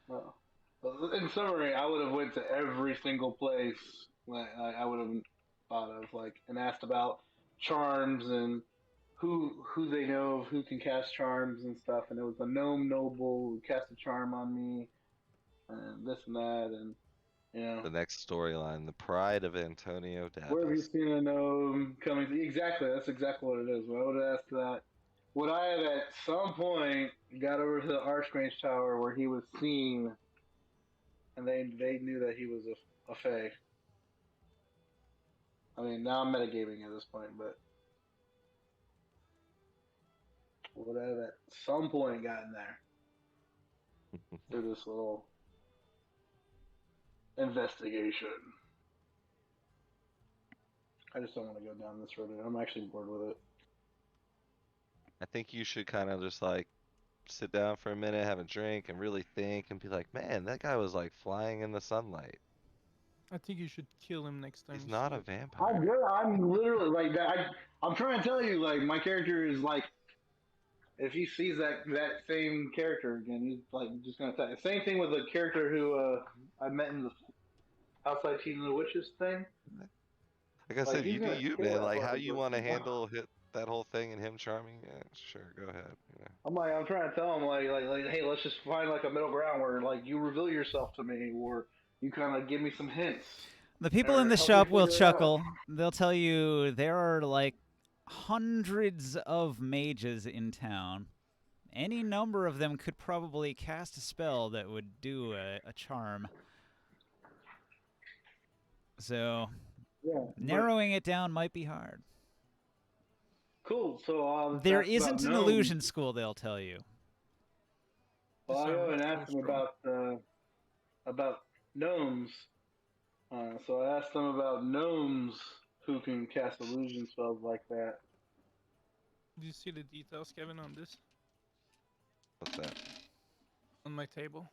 well, but in summary, I would have went to every single place like I would have thought of, like, and asked about charms and who they know of who can cast charms and stuff. And it was a gnome noble who cast a charm on me, and this and that, and you know. The next storyline, the pride of Antonio Where have you Davis. seen a gnome coming? Exactly, that's exactly what it is. I would have asked that. Would I have at some point got over to the Archmage Tower where he was seen, and they knew that he was a fae? I mean, now I'm metagaming at this point, but would I have at some point gotten there through this little investigation? I just don't want to go down this road. I'm actually bored with it. I think you should kind of just like sit down for a minute, have a drink, and really think and be like, man, that guy was like flying in the sunlight. I think you should kill him next time. He's you not see a it. vampire. I'm literally like that. I'm trying to tell you, like, my character is like, if he sees that same character again, he's like just gonna attack. Same thing with the character who I met in the outside Team of the Witches thing. Like I Like, said, he's you do gonna you, kill man. that Like how fucking you want to person. handle that whole thing and him charming. Yeah, sure, go ahead. You know. I'm trying to tell him like, hey, let's just find like a middle ground where like you reveal yourself to me, or you kind of give me some hints. The people in Or the help me shop will figure it out. chuckle. They'll tell you there are like hundreds of mages in town. Any number of them could probably cast a spell that would do a charm. So Yeah, but- narrowing it down might be hard. Cool. So There that's isn't about an gnomes. illusion school, they'll tell you. Well, I This go sounds and so asked him strong. about gnomes. So I asked them about gnomes who can cast illusion spells like that. Do you see the details, Kevin, on this? What's that? On my table?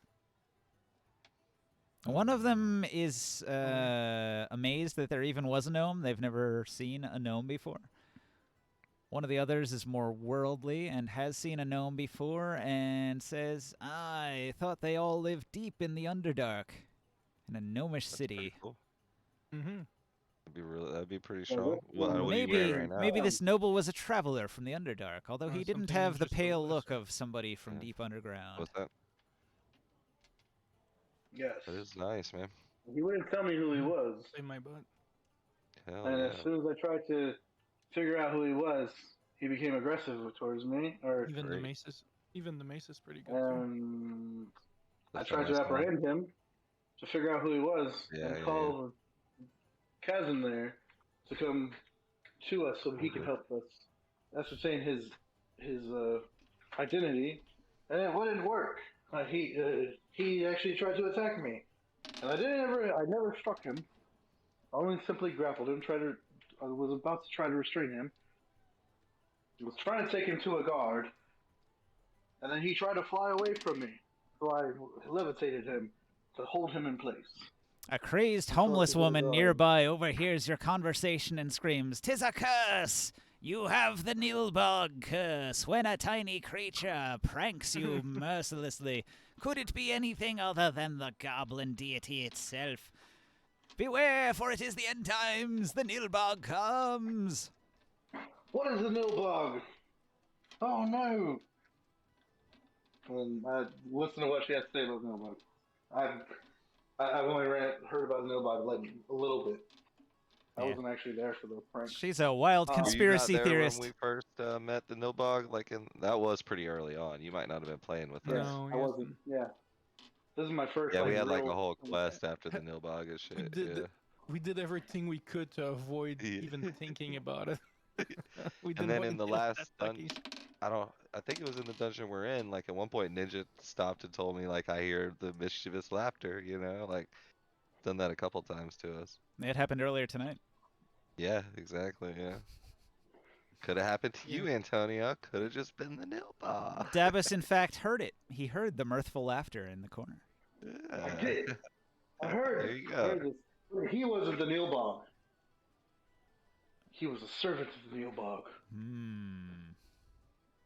One of them is amazed that there even was a gnome. They've never seen a gnome before. One of the others is more worldly and has seen a gnome before and says, I thought they all lived deep in the Underdark, in a gnomish city. Pretty cool. Mm-hmm. That'd be pretty Well, strong. What are you Maybe, wearing right now? maybe this noble was a traveler from the Underdark, although he didn't something have the just a pale look lesser. of somebody from Yeah. deep underground. What's that? Yes. That is nice, man. He wouldn't tell me who he was. Save my butt. Hell And yeah. as soon as I tried to figure out who he was, he became aggressive towards me. Or Even Great. the mace is pretty good too. I That's a tried nice to one. apprehend him to figure out who he was Yeah, and yeah, call Kazim there to come to us so he can help us ascertain his identity. And it wouldn't work. He actually tried to attack me, and I never struck him. I only simply grappled him. I was about to try to restrain him. I was trying to take him to a guard, and then he tried to fly away from me. So I levitated him to hold him in place. A crazed homeless woman nearby overhears your conversation and screams, "'Tis a curse! You have the Nilbog curse, when a tiny creature pranks you mercilessly. Could it be anything other than the goblin deity itself? Beware, for it is the end times, the Nilbog comes!" What is the Nilbog? Oh no! And I listen to what she has to say about Nilbog. I've only heard about Nilbog like a little bit. I Yeah. wasn't actually there for the prank. She's a wild Were you not conspiracy Were you not there theorist. when we first met the Nilbog? That was pretty early on. You might not have been playing with Yeah, us. No, I wasn't. Yeah, this is my first. Yeah, we had real, like a whole quest after the Nilbog and shit. We did everything we could to avoid Yeah. even thinking about it. We And didn't then want in the to get last that lucky. I think it was in the dungeon we're in, like at one point Ninja stopped and told me like I hear the mischievous laughter, like done that a couple times to us. It happened earlier tonight. Yeah, exactly, yeah. Could have happened to you, Antonio. Could have just been the Nilbog. Dabus, in fact, heard it. He heard the mirthful laughter in the corner. I did. I heard. There you I go. heard this. He wasn't the Nilbog. he was a servant of the Neobog. Hmm.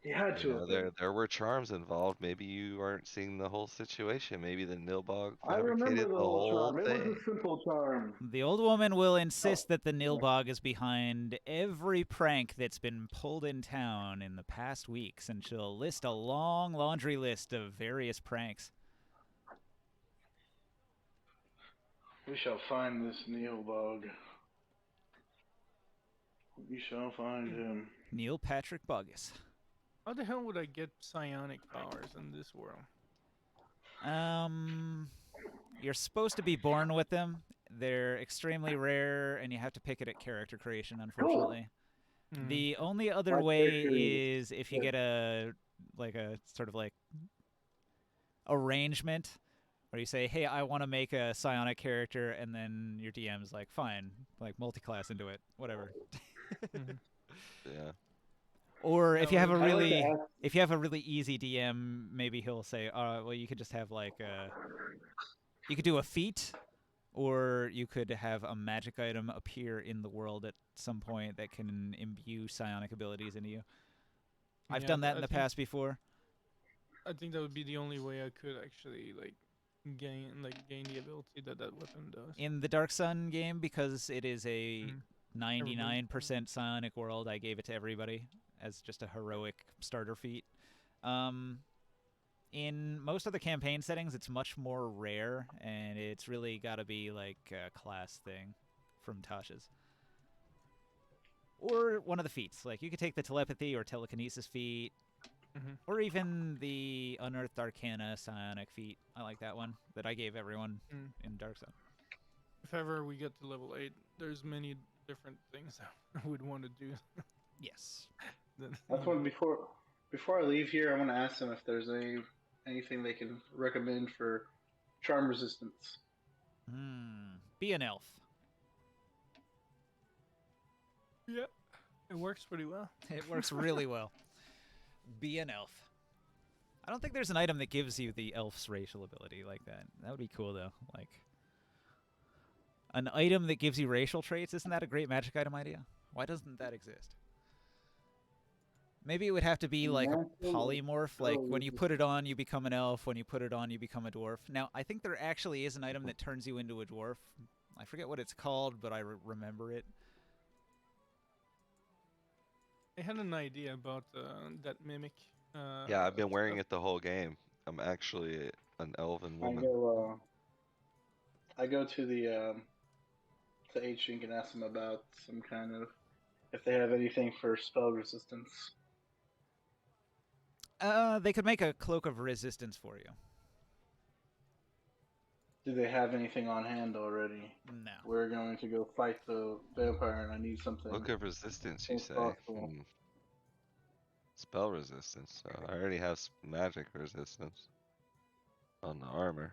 He had You to know, have been. there were charms involved. Maybe you aren't seeing the whole situation. Maybe the Nilbog I remember fabricated the the whole whole charm. It was thing. a simple charm. The old woman will insist that the Nilbog is behind every prank that's been pulled in town in the past weeks, and she'll list a long laundry list of various pranks. We shall find this Neobog. We shall find him. Neil Patrick Bogus. How the hell would I get psionic powers in this world? You're supposed to be born with them. They're extremely rare, and you have to pick it at character creation, unfortunately. The only other My way character is if you get a sort of like arrangement where you say, hey, I want to make a psionic character, and then your DM's like, fine, like multi-class into it, whatever. Yeah. Or if you have a I like to really ask- if you have a really easy DM, maybe he'll say, well, you could just have like you could do a feat, or you could have a magic item appear in the world at some point that can imbue psionic abilities into you. I've done that in the past before. I think that would be the only way I could actually gain the ability that weapon does. In the Dark Sun game, because it is a 99% psionic world, I gave it to everybody as just a heroic starter feat. In most of the campaign settings, it's much more rare, and it's really got to be like a class thing from Tasha's. Or one of the feats. Like, you could take the telepathy or telekinesis feat, or even the Unearthed Arcana psionic feat. I like that one that I gave everyone in Dark Sun. If ever we get to level 8, there's many different things I would want to do. Yes. That's one before I leave here. I want to ask them if there's anything they can recommend for charm resistance. Be an elf. Yeah, it works pretty well. It works really well. Be an elf. I don't think there's an item that gives you the elf's racial ability like that. That would be cool, though. Like, an item that gives you racial traits, isn't that a great magic item idea? Why doesn't that exist? Maybe it would have to be like a polymorph, like when you put it on, you become an elf, when you put it on, you become a dwarf. Now, I think there actually is an item that turns you into a dwarf. I forget what it's called, but I remember it. I had an idea about that mimic. Yeah, I've been wearing it the whole game. I'm actually an elven woman. I go to the H-Ink and ask them about some kind of, if they have anything for spell resistance. They could make a cloak of resistance for you. Do they have anything on hand already? No. We're going to go fight the vampire, and I need something. Look of resistance, you say? Possible. Spell resistance. So I already have magic resistance on the armor.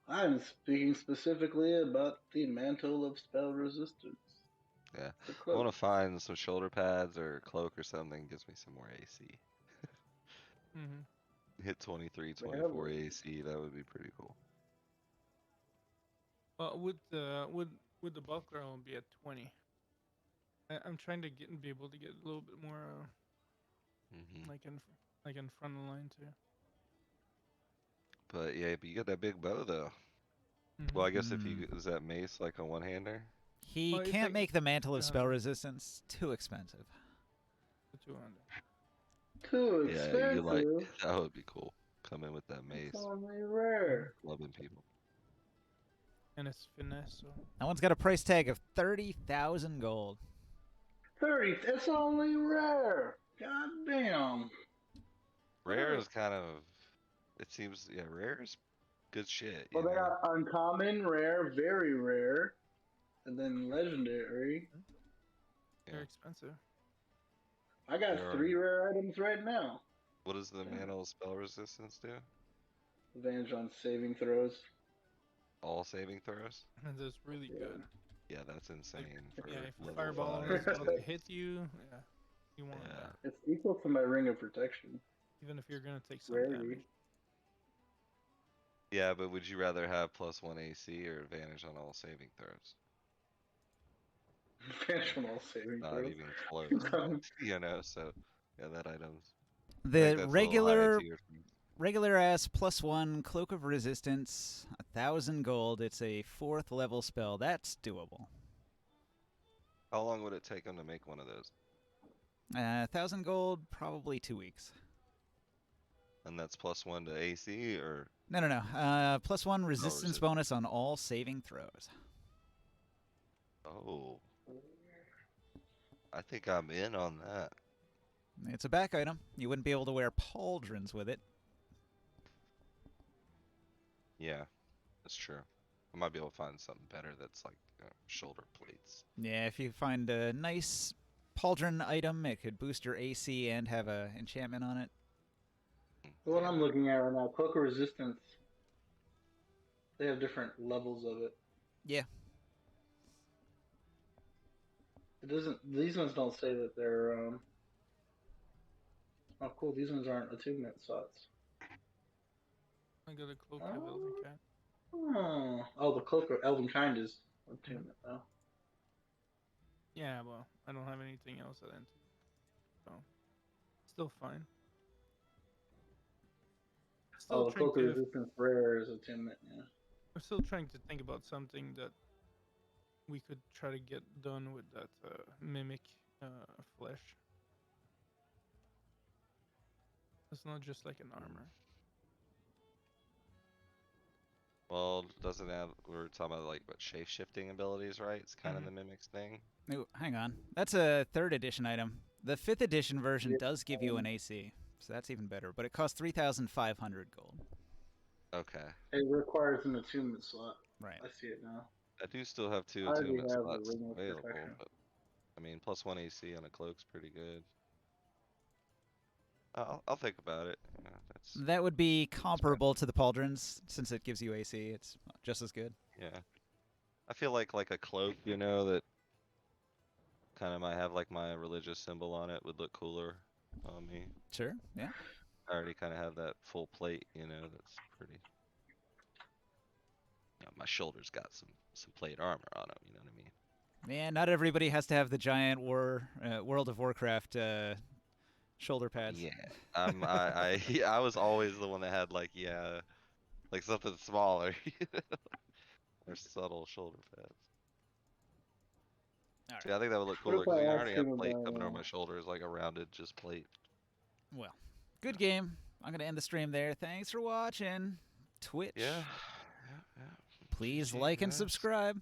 I'm speaking specifically about the mantle of spell resistance. Yeah, I want to find some shoulder pads or a cloak or something that gives me some more AC. Hit 23, 24 AC, that would be pretty cool. Would the buckler only be at 20? I'm trying to be able to get a little bit more like in front of the line too. But yeah, but you got that big bow though. Well, I guess if you is that mace like a one-hander? He can't make the mantle of spell resistance. Too expensive. 200. Too expensive. Yeah, you like that would be cool. Come in with that mace. It's only rare. Loving people. And it's finesse. So. That one's got a price tag of 30,000 gold. 30. It's only rare. God damn. Rare is kind of. It seems rare is good shit. Well, they got uncommon, rare, very rare, and then legendary. They're expensive. I got 3 rare items right now. What does the mantle of spell resistance do? Advantage on saving throws. All saving throws? And that's really good. Yeah, that's insane. For if fireball is about to hit you, you want that. It's equal to my ring of protection. Even if you're gonna take some damage. Yeah, but would you rather have +1 AC or advantage on all saving throws? Vanish from all saving Not throws. even close. You know, so yeah, that item's. I think The that's a little high regular tier for me. regular ass +1 Cloak of Resistance, 1,000 gold. It's a 4th level spell. That's doable. How long would it take them to make one of those? 1,000 gold, probably 2 weeks. And that's +1 to AC, or No. +1 resistance resist- bonus on all saving throws. oh, I think I'm in on that. It's a back item. You wouldn't be able to wear pauldrons with it. Yeah, that's true. I might be able to find something better that's like shoulder plates. Yeah, if you find a nice pauldron item, it could boost your AC and have a enchantment on it. What I'm looking at right now, Cloak of Resistance. They have different levels of it. Yeah. It doesn't. These ones don't say that they're. Oh, cool. These ones aren't attunement slots. I got a cloak of Elven Cat. Oh, the Cloak of Elven Kind is attunement though. Yeah, well, I don't have anything else at end. So, still fine. Still Oh, the trying Cloak of to. Resistance rare is attunement. Yeah. I'm still trying to think about something that we could try to get done with that mimic flesh. It's not just like an armor. Well, doesn't have, we were talking about like what shape shifting abilities, right? It's kind of the mimics thing. Ooh, hang on. That's a 3rd edition item. The 5th edition version Yeah, does give you an AC, so that's even better. But it costs 3,500 gold. Okay. It requires an attunement slot. Right. I see it now. I do still have 2 I already attunement have the slots Ring of available, Protection. but I mean, +1 AC on a cloak's pretty good. I'll think about it. Yeah, that's That would be comparable to the pauldrons, since it gives you AC. It's just as good. yeah. I feel like a cloak, you know, that kind of might have like my religious symbol on it would look cooler on me. Sure, yeah. I already kind of have that full plate, you know, that's pretty. You know, my shoulders got some plate armor on them, you know what I mean? Man, not everybody has to have the giant World of Warcraft shoulder pads. Yeah, I was always the one that had like like something smaller, you know, or subtle shoulder pads. All right. See, I think that would look What cooler if because I I asked already have you plate about, coming over my shoulders, like a rounded just plate. Well, good game. I'm going to end the stream there. Thanks for watching. Twitch. Yeah. Please GG, like and guys. subscribe.